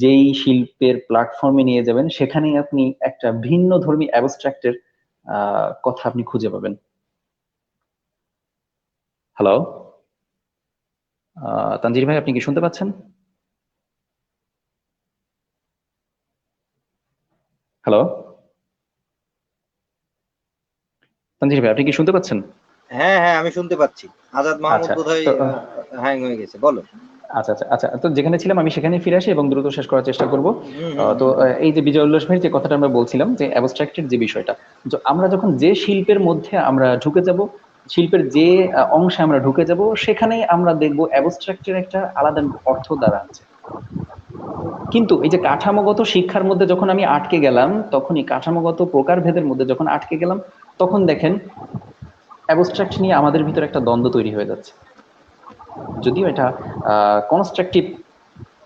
যেই শিল্পের প্ল্যাটফর্মে নিয়ে যাবেন সেখানেই আপনি একটা ভিন্ন ধর্মী অ্যাবস্ট্রাক্টের কথা আপনি খুঁজে পাবেন। হ্যালো তানজির ভাই, আপনি কি শুনতে পাচ্ছেন? হ্যালো তানজির ভাই, আপনি কি শুনতে পাচ্ছেন? হ্যাঁ হ্যাঁ, আমি শুনতে পাচ্ছি। আজাদ মাহমুদ বোধহয় হ্যাং হয়ে গেছে, বলো। আচ্ছা, তো যেখানে ছিলাম আমি সেখানে ফিরে আসি এবং দ্রুত শেষ করার চেষ্টা করব। তো এই যে বিজয় উল্লাস ভাইয়ের যে কথাটা আমরা বলছিলাম, যে অ্যাবস্ট্রাক্টের যে বিষয়টা, আমরা যখন যে শিল্পের মধ্যে আমরা ঢুকে যাব, শিল্পের যে অংশে আমরা ঢুকে যাব, সেখানেই আমরা দেখব অ্যাবস্ট্রাক্টের একটা আলাদা অর্থ দ্বারা আছে। কিন্তু এই যে কাঠামোগত শিক্ষার মধ্যে যখন আমি আটকে গেলাম, তখনই কাঠামোগত প্রকারভেদের মধ্যে যখন আটকে গেলাম, তখন দেখেন অ্যাবস্ট্রাক্ট নিয়ে আমাদের ভিতরে একটা দ্বন্দ্ব তৈরি হয়ে যাচ্ছে। যদিও এটা কনস্ট্রাকটিভ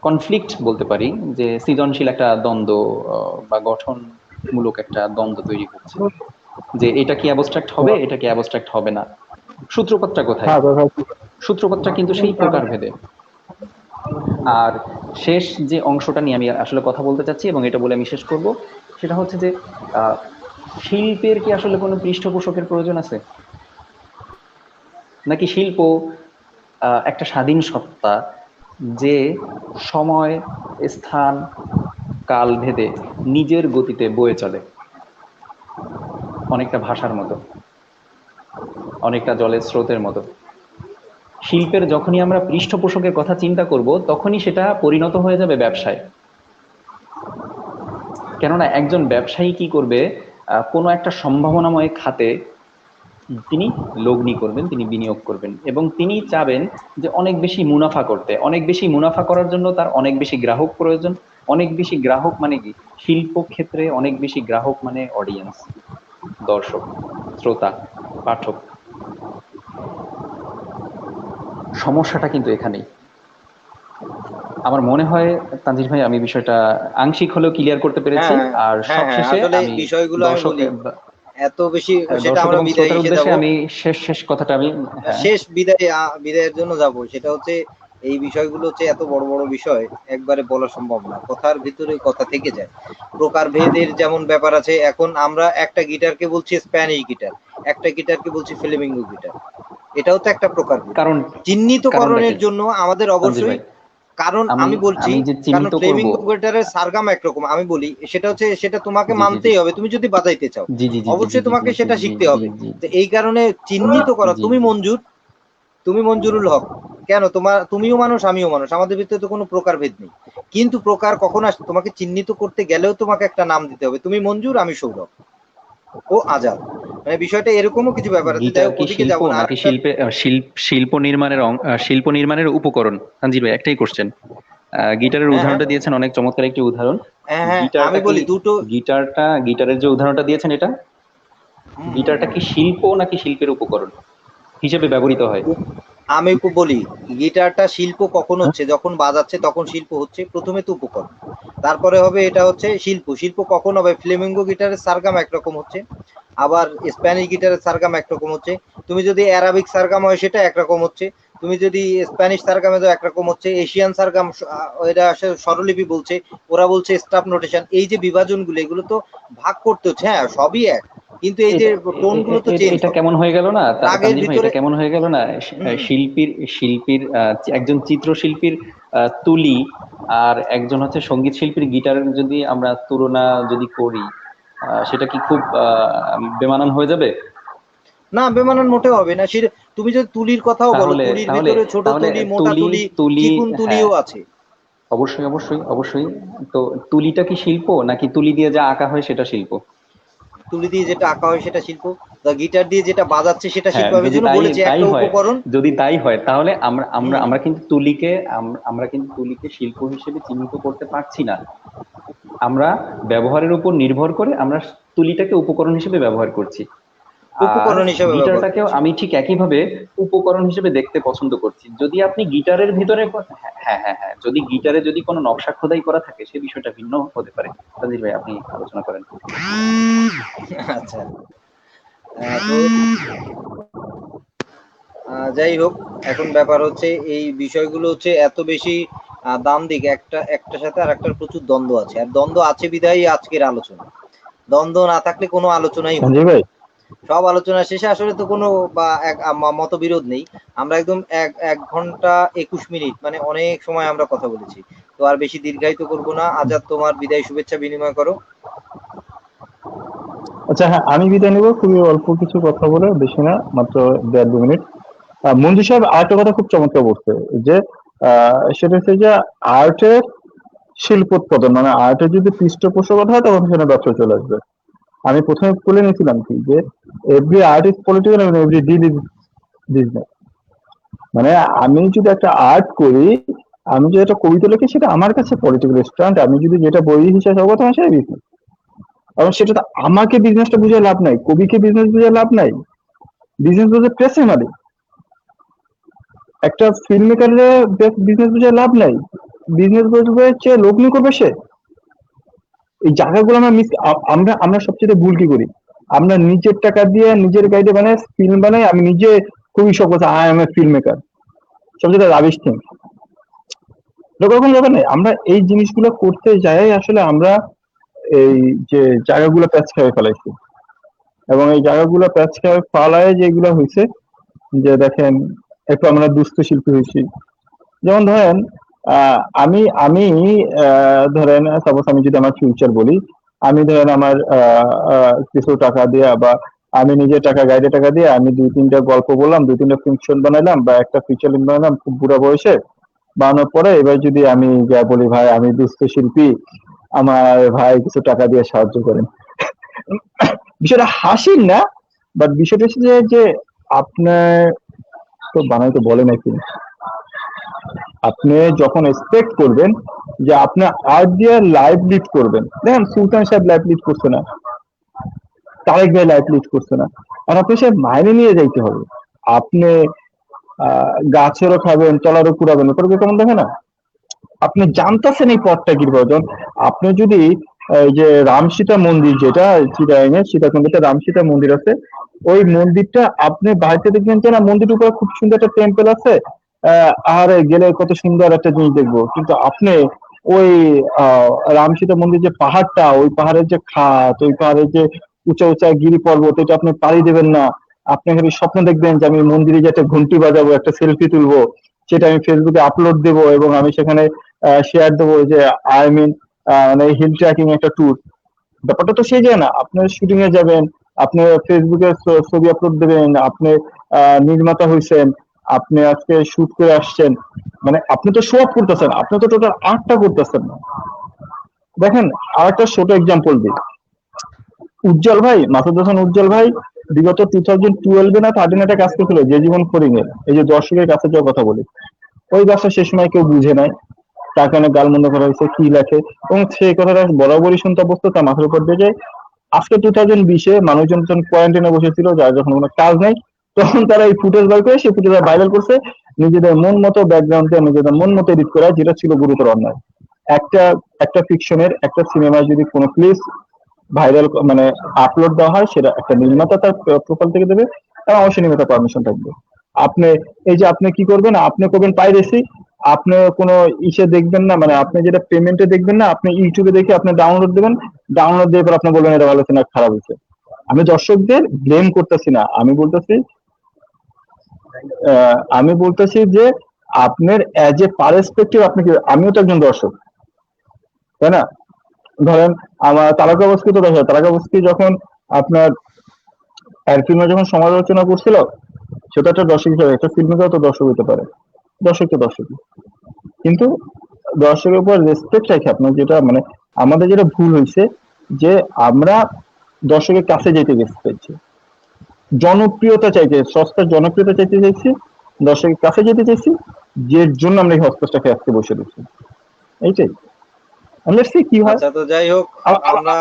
কনফ্লিক্ট বলতে পারি, যে সৃজনশীল একটা দ্বন্দ্ব বা গঠনমূলক একটা দ্বন্দ্ব তৈরি করছে, যে এটা কি অ্যাবস্ট্রাক্ট হবে, এটা কি অ্যাবস্ট্রাক্ট হবে না। সূত্রপাতটা কোথায়? সূত্রপাতটা কিন্তু সেই প্রকারভেদে। আর শেষ যে অংশটা নিয়ে আমি আসলে কথা বলতে চাচ্ছি, এবং এটা বলে আমি শেষ করব, সেটা হচ্ছে যে শিল্পের কি আসলে কোনো পৃষ্ঠপোষকের প্রয়োজন আছে, নাকি শিল্প একটা স্বাধীন সত্তা যে সময়, স্থান, কাল ভেদে নিজের গতিতে বয়ে চলে, অনেকটা ভাষার মতো, অনেকটা জলের স্রোতের মতো। শিল্পের যখনই আমরা পৃষ্ঠপোষকের কথা চিন্তা করব, তখনই সেটা পরিণত হয়ে যাবে ব্যবসায়। কেননা একজন ব্যবসায়ী কি করবে, কোনো একটা সম্ভাবনাময় খাতে তিনি লগ্নি করবেন, তিনি বিনিয়োগ করবেন, এবং তিনি চাবেন যে অনেক বেশি মুনাফা করতে। অনেক বেশি মুনাফা করার জন্য তার অনেক বেশি গ্রাহক প্রয়োজন। অনেক বেশি গ্রাহক মানে কি? শিল্প ক্ষেত্রে অনেক বেশি গ্রাহক মানে অডিয়েন্স, দর্শক, শ্রোতা, পাঠক। সমস্যাটা কিন্তু এখানেই। আমার মনে হয় তানজির ভাই, আমি বিষয়টা আংশিক হলেও ক্লিয়ার করতে পেরেছি। আর সবশেষে আমি বিষয়গুলো এত বেশি সেটা আমরা বিদায়ের উদ্দেশ্যে আমি শেষ কথাটা আমি শেষ বিদায়ের জন্য যাব। সেটা হচ্ছে এই বিষয়গুলো হচ্ছে এত বড় বড় বিষয়, একবারে বলা সম্ভব না, কথার ভিতরে কথা থেকে যায়। প্রকারভেদের যেমন ব্যাপার আছে, এখন আমরা একটা গিটারকে বলছি স্প্যানিশ গিটার, একটা গিটারকে বলছি ফ্লেমিঙ্গো গিটার। এটাও তো একটা প্রকারভেদ। কারণ চিহ্নিতকরণের জন্য আমাদের অবশ্যই, কারণ আমি বলছি, কারণ ফ্লেমিঙ্গো গিটারের সারগাম একরকম, আমি বলি সেটা হচ্ছে, সেটা তোমাকে মানতেই হবে তুমি যদি বাজাইতে চাও, অবশ্যই তোমাকে সেটা শিখতে হবে। তো এই কারণে চিহ্নিত করা, তুমি মঞ্জুরুল হক, কেন তুমিও মানুষ আমিও মানুষ, আমাদের ভিতরে তো কোনো প্রকারভেদ নেই। কিন্তু প্রকার কখন আসে, তোমাকে চিহ্নিত করতে গেলেও তোমাকে একটা নাম দিতে হবে। তুমি মঞ্জুর, আমি সৌরভ, ও আজাদ, মানে বিষয়টা এরকমও কিছু ব্যাপার আছে। শিল্প নির্মাণের উপকরণ। তানজির ভাই, একটাই কোশ্চেন, গিটারের হ্যাঁ হ্যাঁ উদাহরণটা দিয়েছেন, অনেক চমৎকার একটি উদাহরণ। হ্যাঁ হ্যাঁ, আমি গিটারটা কি বলি দুটো। গিটারের যে উদাহরণটা দিয়েছেন, এটা হুম হুম গিটারটা হুম। কি শিল্প নাকি শিল্পের উপকরণ হিসেবে ব্যবহৃত হয়? আমি বলি, গিটারটা শিল্প কখন হচ্ছে, যখন বাজাচ্ছে তখন শিল্প হচ্ছে, প্রথমে তো উপকরণ, তারপরে হবে এটা হচ্ছে শিল্প। শিল্প কখন হবে, ফ্লেমিঙ্গো গিটারের সারগাম একরকম হচ্ছে, আবার স্প্যানিশ গিটারের সারগাম একরকম হচ্ছে। তুমি যদি অ্যারাবিক সারগাম হয় সেটা একরকম হচ্ছে, তুমি যদি স্প্যানিশ সারগামে তো একরকম হচ্ছে, এশিয়ান সারগাম এরা আসলে স্বরলিপি বলছে, ওরা বলছে স্টাফ নোটেশন। এই যে বিভাজনগুলো, এগুলো তো ভাগ করতে হচ্ছে, হ্যাঁ সবই এক, কিন্তু এই যে এটা টোনগুলো তো চেঞ্জ এটা হবে কেমন হয়ে গেল না রাগের তানজির ভাই, ভিতরে। এটা কেমন হয়ে গেল না? হুম। শিল্পীর শিল্পীর একজন চিত্রশিল্পীর তুলি আর একজন হচ্ছে সঙ্গীত শিল্পীর গিটারের যদি আমরা তুলনা যদি করি, সেটা কি খুব বেমানান হয়ে যাবে? না, বেমানান মোটেও হবে না। সে তুমি যদি তুলির কথাও বলো, তাহলে তুলির তাহলে ভিতরে ছোট তাহলে তুলি, মোটা তুলি তুলি, তুলি চিকুন হ্যাঁ, তুলিও আছে। অবশ্যই অবশ্যই অবশ্যই। তো তুলিটা কি শিল্প, নাকি তুলি দিয়ে যা আঁকা হয় সেটা শিল্প? তুলি দিয়ে যেটা আঁকা হয় সেটা শিল্প, বা গিটার দিয়ে যেটা বাজাচ্ছে সেটা হ্যাঁ, শিল্প। আমি যদি জন্য তাই বলেছি তাই একটা হয়, উপকরণ। যদি তাই হয় তাহলে আমরা আমরা হুম। আমরা কিন্তু তুলিকে আমরা কিন্তু তুলিকে শিল্প হিসেবে চিহ্নিত করতে পারছি না। আমরা ব্যবহারের উপর নির্ভর করে আমরা তুলিটাকে উপকরণ হিসেবে ব্যবহার করছি। আর উপকরণ হিসেবে ব্যবহার গিটারটাকেও করছি। আমি ঠিক একইভাবে উপকরণ হিসেবে দেখতে পছন্দ করছি। যদি আপনি গিটারের ভিতরে হ্যাঁ হ্যাঁ হ্যাঁ হ্যাঁ, যদি গিটারে যদি কোনো নকশা খোদাই করা থাকে, সে বিষয়টা ভিন্ন হতে পারে। তানজির ভাই, আপনি আলোচনা করেন। আচ্ছা। তো যাই হোক, এখন ব্যাপার হচ্ছে এই বিষয়গুলো হচ্ছে এত বেশি দাম দিক, একটার সাথে আর একটার প্রচুর দ্বন্দ্ব আছে, আর দ্বন্দ্ব আছে বিধায়ী আজকের আলোচনা। দ্বন্দ্ব না থাকলে কোনো আলোচনাই হতো সঞ্জয় না। ভাই, সব আলোচনা শেষে আসলে তো কোনো বা এক মতবিরোধ নেই। আমরা একদম ১ ঘন্টা ২১ মিনিট, মানে অনেক সময় আমরা কথা বলেছি। তো আর বেশি দীর্ঘায়িত করব না। আজাদ, তোমার বিদায় শুভেচ্ছা বিনিময় করো। আচ্ছা হ্যাঁ, আমি বিদায় নিব খুবই অল্প কিছু কথা বলে, বেশি না, মাত্র ১.৫-২ মিনিট। মঞ্জু সাহেব আরেকটা কথা খুব চমৎকার বলছে, যে সেটা হচ্ছে যে আর্টের শিল্পোৎপাদন, মানে আর্টের যদি পৃষ্ঠপোষকতা হয় তখন সেখানে ব্যবসা চলে আসবে। আমি প্রথমে বলে নিয়েছিলাম কি, যে এভরি আর্ট ইজ পলিটিক্যাল এবং এভরি ডিল ইজ বিজনেস। মানে আমি যদি একটা আর্ট করি, আমি যদি একটা কবিতা লিখি, সেটা আমার কাছে পলিটিক্যাল স্ট্যান্ড। আমি যদি যেটা বই হিসেবে অবগত হয়, সেটা বিজনেস। এবং সেটা তো আমাকে বিজনেসটা বুঝে লাভ নাই, কবিকে বিজনেস বুঝে লাভ নাই। বিজনেস বুঝে প্রেসে মালিক, একটা ফিল্ম মেকারের বিজনেস বুঝে লাভ নাই। বিজনেস বুঝবে হচ্ছে লগ্নি করবে সে। এই জায়গাগুলো আমরা আমরা আমরা সবচেয়ে ভুল কি করি, আমরা নিজের টাকা দিয়ে নিজের গাইডে বানাই, ফিল্ম বানাই। আমি নিজে খুবই শখ করছি, I M A film maker, সবচেয়ে রাবিশ থিং। এরকম ব্যাপার নেই, আমরা এই জিনিসগুলো করতে যাই আসলে আমরা এই যে জায়গাগুলো প্যাচ খেয়ে ফেলাইছি। এবং এই জায়গাগুলো প্যাচ খেয়ে ফেলায় যেগুলো হয়েছে, যে দেখেন, একটু আমরা দুস্থ শিল্পী হয়েছি। যেমন ধরেন, আমি আমি ধরেন সাপোজ আমি যদি আমার ফিউচার বলি, আমি ধরেন আমার কিছু টাকা দিয়ে, বা আমি নিজের টাকা, গাইডে টাকা দিয়ে আমি ২-৩টা গল্প বললাম, ২-৩টা ফিকশন বানাইলাম, বা একটা ফিচার ফিল্ম বানালাম খুব বুড়া বয়সে। বানানোর পরে এবার যদি আমি যা বলি, ভাই আমি দুস্থ শিল্পী, আমার ভাই কিছু টাকা দিয়ে সাহায্য করেন, বিষয়টা হাসির না। বাট বিষয়টা হচ্ছে যে আপনার তো বানাইতে বলে নাকি, আপনি যখন এক্সপেক্ট করবেন যে আপনি আর্ট দিয়ে লাইভ লিড করবেন, দেখেন সুলতান সাহেব লাইভ লিড করছে না, তারেক ভাই লাইভ লিড করছে না, আর আপনি সে মাইনে নিয়ে যাইতে হবে। আপনি গাছেরও খাবেন, তলারও কুড়াবেন, ওটা কেমন দেখে না। আপনি জানতেছেন এই পথটা কিভাবে। যখন আপনি যদি এই যে রামসীতা মন্দির, যেটা চিরাঙে সীতাকুণ্ডতে রামসীতা মন্দির আছে, ওই মন্দিরটা আপনি বাড়িতে দেখবেন যে না, মন্দিরের উপরে খুব সুন্দর একটা টেম্পল আছে, আর গেলে কত সুন্দর একটা জিনিস দেখবো। কিন্তু আপনি ওই রামসীতা মন্দির যে পাহাড়টা, ওই পাহাড়ের যে খাত, ওই পাহাড়ের যে উঁচা উঁচা গিরি পর্বত, এটা আপনি পাড়ি দেবেন না। আপনি খালি স্বপ্ন দেখবেন যে আমি মন্দিরে যে একটা ঘন্টি বাজাবো, একটা সেলফি তুলবো, সেটা আমি ফেসবুকে আপলোড দেবো, এবং আমি সেখানে শেয়ার দেবো যে আই মিন মানে হিল ট্রেকিং একটা ট্যুর। ব্যাপারটা তো সেই যায় না। আপনি শুটিং এ যাবেন, আপনি ফেসবুকে ছবি আপলোড দেবেন, আপনি নির্মাতা হয়েছেন, আপনি আজকে শুট করে আসছেন, মানে আপনি তো শো অফ করতেছেন, আপনি তো টোটাল আর্টটা করতেছেন না। দেখেন, আর একটা ছোট এক্সাম্পল দিই। উজ্জ্বল ভাই, মাসুদ হাসান উজ্জ্বল ভাই বিগত 2012 না 13 একটা কাজ করছিল, যে জীবন ফরিং এর, এই যে দর্শকের কাছে যাওয়ার কথা বলি, ওই ব্যবসা সে সময় কেউ বুঝে নাই। তাকে অনেক গালমন্দ করা হয়েছে, কি লেখে, এবং সেই কথাটা বরাবরই শুনতে অভ্যস্ত, তার মাথার উপর দিয়ে যায়। আজকে 2020-এ মানুষজন যখন কোয়ারেন্টাইনে বসেছিল, যার যখন কোনো কাজ নাই, তখন তারা এই ফুটেজ বার করে সেই ফুটেজ ভাইরাল করছে, নিজেদের মন মতো ব্যাকগ্রাউন্ডে নিজেদের মন মতো এডিট করা, যেটা ছিল গুরুতর অন্যায়। একটা একটা ফিকশনের একটা সিনেমায় যদি কোনো ক্লিপ ভাইরাল মানে আপলোড দেওয়া হয়, সেটা একটা নির্মাতা তার প্রোফাইল থেকে দেবে, এবং অবশ্যই নির্মাতা পারমিশন থাকবে। আপনি এই যে আপনি কি করবেন, আপনি করবেন পাইরেসি, আপনি কোনো ইসে দেখবেন না, মানে আপনি যেটা পেমেন্টে দেখবেন না, আপনি ইউটিউবে দেখে আপনি ডাউনলোড দেবেন, ডাউনলোড দিয়ে পর আপনি বলবেন এটা ভালো হচ্ছে না খারাপ হচ্ছে। আমি দর্শকদের ব্লেম করতেছি না, আমি বলতেছি যে আপনার অ্যাজ এ পার্সপেক্টিভ আপনি কি, আমিও তো একজন দর্শক, তাই না? ধরেন আমার তারকাবস্কি তো দর্শক, তারকাবস্কি যখন আপনার ফিল্মে যখন সমালোচনা করছিল, সেটা একটা দর্শক হিসেবে, একটা ফিল্মেও তো দর্শক হতে পারে, দর্শক তো দর্শকই, কিন্তু দর্শকের উপর রেসপেক্ট রেখে আপনার যেটা মানে আমাদের যেটা ভুল হয়েছে, যে আমরা দর্শকের কাছে যেতে চাইছি, জনপ্রিয়তা চাইতে, সস্তার জনপ্রিয়তা চাইতে চাইছি, দর্শকের কাছে যেতে চাইছি, যে জন্য আমরা এই হসপিটালটাকে আজকে বসে রয়েছি, এইটাই। আমরা সে কি হয়। আচ্ছা, তো যাই হোক, আ- আ- আমরা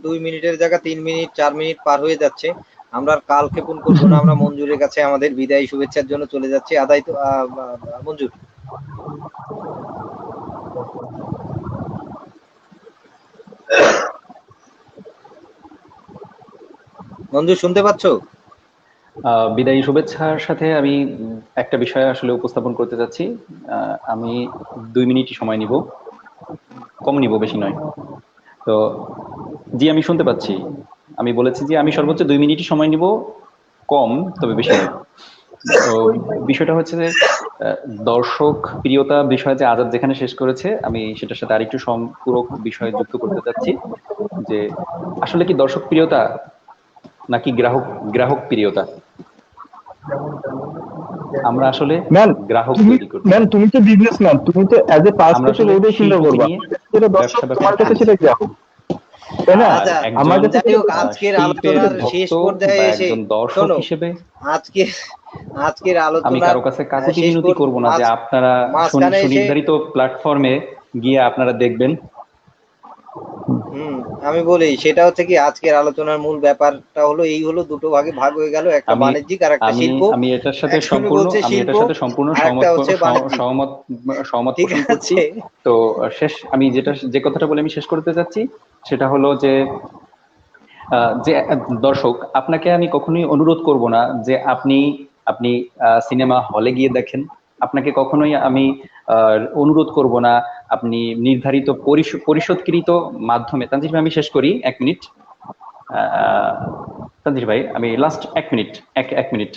2 মিনিটের জায়গা 3 মিনিট 4 মিনিট পার হয়ে যাচ্ছে। আমরা আর কাল ক্ষেপণ করবো না, আমরা মঞ্জুরের কাছে আমাদের বিদায়ী শুভেচ্ছার জন্য চলে যাচ্ছি। আদায় তো মঞ্জুর, মঞ্জুর শুনতে পাচ্ছো? বিদায়ী শুভেচ্ছার সাথে আমি একটা বিষয় আসলে উপস্থাপন করতে চাচ্ছি। আমি 2 মিনিটই সময় নিব, কম নিব, বেশি নয়। তো জি, আমি শুনতে পাচ্ছি। আমি বলেছি যে আমি সর্বোচ্চ 2 মিনিটই সময় নিব, কম, তবে বেশি নয়। তো বিষয়টা হচ্ছে যে দর্শক প্রিয়তা বিষয় যে আজাদ যেখানে শেষ করেছে, আমি সেটার সাথে আরেকটু সম্পূরক বিষয় যুক্ত করতে চাচ্ছি, যে আসলে কি দর্শক প্রিয়তা নাকি গ্রাহক গ্রাহক প্রিয়তা? আমরা আসলে ম্যান, গ্রাহক তুমি তৈরি করছি। ম্যান তুমি তো বিজনেসম্যান, তুমি তো অ্যাজ এ আমরা পার্সপেক্টিভ আসলে ওটাই চিন্তা শিল্পকে করবা, নিয়ে যেটা দর্শক ব্যবসা তোমার কাছে করছি। সেটা গ্রাহক, তাই না? আচ্ছা, আমার একজন কাছে যাই সেটা হোক, গ্রাহক। আজকের শিল্পের আলোচনার শেষ ভক্ত পর্যায়ে বা এসে একজন দর্শক শোনো, হিসেবে আজকে আজকের আমি আলোচনার কারো কাছে কাকুতি শেষ মিনতি করব না যে আপনারা মাঝখানে এসে সুনির্ধারিত প্ল্যাটফর্মে গিয়ে আপনারা দেখবেন। আমি বলি, সেটা হচ্ছে কি, আজকের আলোচনার মূল ব্যাপারটা হলো এই হলো, দুটো ভাগে ভাগ হয়ে গেল, একটা আমি বাণিজ্যিক আর একটা আমি শিল্প। আমি এটার সাথে তুমি বলছে শিল্প, সম্পূর্ণ আর একটা হচ্ছে বাণিজ্যিক। সহমত সহমত ঠিক পোষণ করছি। আছে, তো আমি যে কথাটা বলে আমি শেষ করতে চাচ্ছি, সেটা হলো যে দর্শক, আপনাকে আমি কখনোই অনুরোধ করব না যে আপনি আপনি সিনেমা হলে গিয়ে দেখেন। আপনাকে কখনোই আমি অনুরোধ করব না আপনি নির্ধারিত পরিশোধকৃত মাধ্যমে। তানজির ভাই, আমি শেষ করি, 1 মিনিট। তানজির ভাই, আমি লাস্ট 1 মিনিট, এক মিনিট।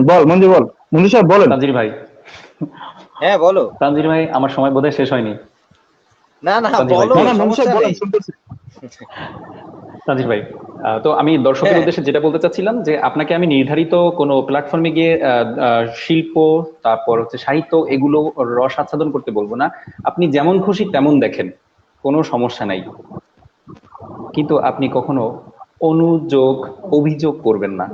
বল মঞ্জু, বল মঞ্জু সাহেব, বলেন। তানজির ভাই, হ্যাঁ বলো। তানজির ভাই, আমার সময় বোধহয় শেষ হয়নি। না না, তানজির ভাই, বলো, না না মঞ্জু সাহেব সমস্যা বলেন, নেই। শুনতেছি। তানজির ভাই, তো আমি দর্শকের হ্যাঁ, উদ্দেশ্যে যেটা বলতে চাচ্ছিলাম, যে আপনাকে আমি নির্ধারিত কোনো প্ল্যাটফর্মে গিয়ে শিল্প, তারপর হচ্ছে সাহিত্য, এগুলো রস আচ্ছাদন করতে বলবো না। আপনি যেমন খুশি তেমন দেখেন, কোনো সমস্যা নাই, কিন্তু আপনি কখনো অভিযোগ করবেন না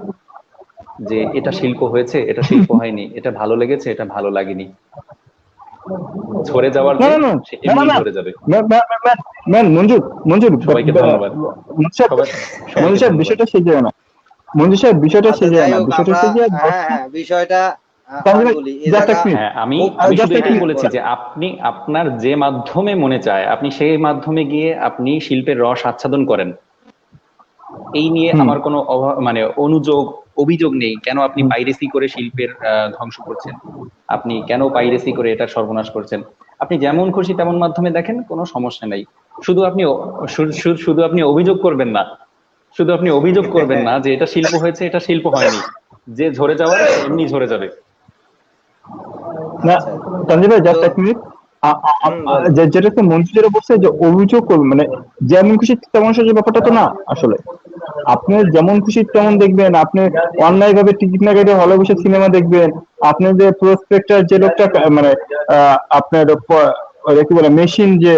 যে এটা শিল্প হয়েছে, এটা শিল্প হয়নি, এটা ভালো লেগেছে, এটা ভালো লাগেনি। ঝরে যাওয়ার না যে, না না সে না না এমনি না ঝরে যাবে। ম্যান, মঞ্জু, মঞ্জু সবাইকে ধন্যবাদ। মঞ্জু সাহেব, সবাই মঞ্জু সবাইকে সাহেব, ধন্যবাদ। বিষয়টা সেই যায় না, মঞ্জু সাহেব, বিষয়টা আচ্ছা সেই যায় যাই না, হোক, বিষয়টা আমরা সেই যায় হ্যাঁ বিষয়টা আমি বলি এ জাস্ট জায়গা। এক মিনিট, হ্যাঁ, আমি শুধু জাস্ট এক এটাই মিনিট। বলেছি যে আপনি আপনার যে মাধ্যমে মনে চায় আপনি সেই মাধ্যমে গিয়ে আপনি শিল্পের রস আচ্ছাদন করেন। এই নিয়ে হুম আমার কোনো মানে অভিযোগ নেই। কেন আপনি পাইরেসি করে শিল্পের ধ্বংস করছেন? আপনি কেন পাইরেসি করে এটা সর্বনাশ করছেন? আপনি যেমন খুশি তেমন মাধ্যমে দেখেন, কোনো সমস্যা নাই। শুধু আপনি শুধু আপনি অভিযোগ করবেন না, যে এটা শিল্প হয়েছে, এটা শিল্প হয়নি। যে ঝরে যাওয়ার, সে এমনি ঝরে যাবে। না, আচ্ছা, সঞ্জয় ভাই, তো জাস্ট এক মিনিট। বলো। যেটা তো মঞ্জু যেটা বলছে যে অভিযোগ করবে, মানে যেমন খুশি তেমন সাজে, ব্যাপারটা তো না আসলে। আপনি যেমন খুশি তেমন দেখবেন, আপনি অন্যায় ভাবে টিকিট না কেটে হলে বসে সিনেমা দেখবেন, আপনি যে প্রসপেক্টার যে লোকটা মানে আপনার কি বলে মেশিন যে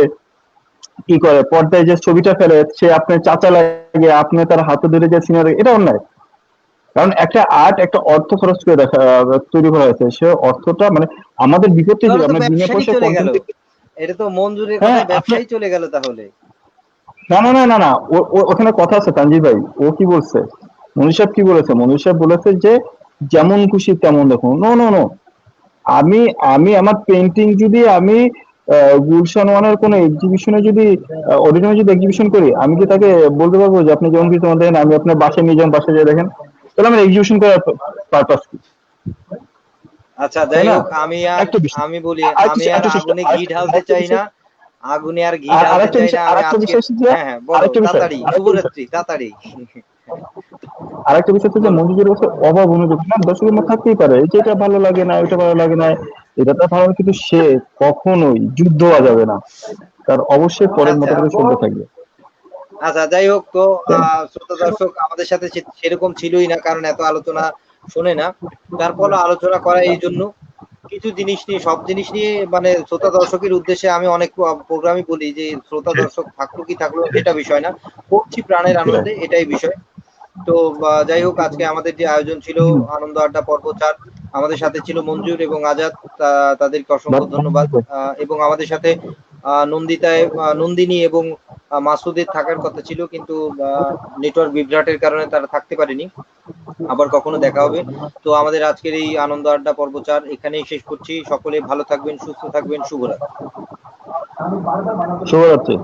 কি করে পর্দায় যে ছবিটা ফেলে, সে আপনার চাচা লাগে, আপনি তার হাতে ধরে যে সিনেমা, এটা অন্যায়। কারণ একটা আর্ট একটা অর্থ খরচ করে তৈরি করা হয়েছে, সে অর্থটা মানে আমাদের বিপক্ষে তাহলে যে তো আমরা বিনা ব্যবসায়ী পয়সা চলে গেল, কন্টেন্ট। এটা তো মঞ্জুরের হ্যাঁ কথায় ব্যবসায়ী চলে গেল তাহলে। না না না না না, ওখানে কথা আছে তানজির ভাই। ও কি বলছে, মনির সাহেব কি বলেছে, মনির সাহেব বলেছে যে যেমন খুশি তেমন দেখুন। নো নো নো, আমি আমি আমার পেন্টিং যদি আমি গুলশান ওয়ানের কোনো এক্সিবিশনে যদি অডিটোরিয়ামে যদি এক্সিবিশন করি, আমি কি তাকে বলতে পারবো যে আপনি যেমন কিছু দেখেন, আমি আপনার বাসায় নিয়ে যান, বাসায় যেয়ে দেখেন? তাহলে আমার এক্সিবিশন করার পারপাস কি? আচ্ছা তাই যাই না? হোক, একটা বিষয়, আমি বলি, আমি আর আরেকটা চেষ্টা, আগুনে ঘি ঢালতে আরেকটা চাই না, বিষয়, আগুনে আর ঘি আর ঢালতে আরেকটা চাই না। বিষয়, আমি আরেকটা আজকে, বিষয় হচ্ছে যে, হ্যাঁ হ্যাঁ বলো, আরেকটা বিষয়, তাড়াতাড়ি, আরেকটা বিষয়, শুভরাত্রি, তাড়াতাড়ি আরেকটা বিষয় হচ্ছে যে বলো। মঞ্জুজের কাছে অভাব অনুযোগ না, দর্শকের মধ্যে থাকতেই পারে যে এটা ভালো লাগে না, ওইটা ভালো লাগে না, এটা তার ভালো লাগে, কিন্তু সে কখনোই যুদ্ধ হওয়া যাবে না, তার অবশ্যই পরের মতো আচ্ছা করে চলতে থাকবে। আচ্ছা যাই হোক, তো শ্রোতা দর্শক আমাদের সাথে সেরকম ছিলই না, কারণ এত আলোচনা শোনে না। তারপরও আলোচনা করা এই জন্য, কিছু জিনিস নিয়ে, সব জিনিস নিয়ে মানে শ্রোতা দর্শকের উদ্দেশ্যে আমি অনেক প্রোগ্রামই বলি যে শ্রোতা দর্শক থাকলো কি থাকলো না সেটা বিষয় না, করছি প্রাণের আনন্দে, এটাই বিষয়। তো যাই হোক, আজকে আমাদের যে আয়োজন ছিল আনন্দ আড্ডা পর্ব 4, আমাদের সাথে ছিল মঞ্জুর এবং আজাদ, তাদেরকে অসংখ্য ধন্যবাদ। এবং আমাদের সাথে নন্দিতায় নন্দিনী এবং মাসুদের থাকার কথা ছিল, কিন্তু নেটওয়ার্ক বিভ্রাটের কারণে তারা থাকতে পারেনি। আবার কখনো দেখা হবে। তো আমাদের আজকের এই আনন্দ আড্ডা পর্ব 4 এখানেই শেষ করছি। সকলে ভালো থাকবেন, সুস্থ থাকবেন, শুভরাত্রি। শুভরাত্রি।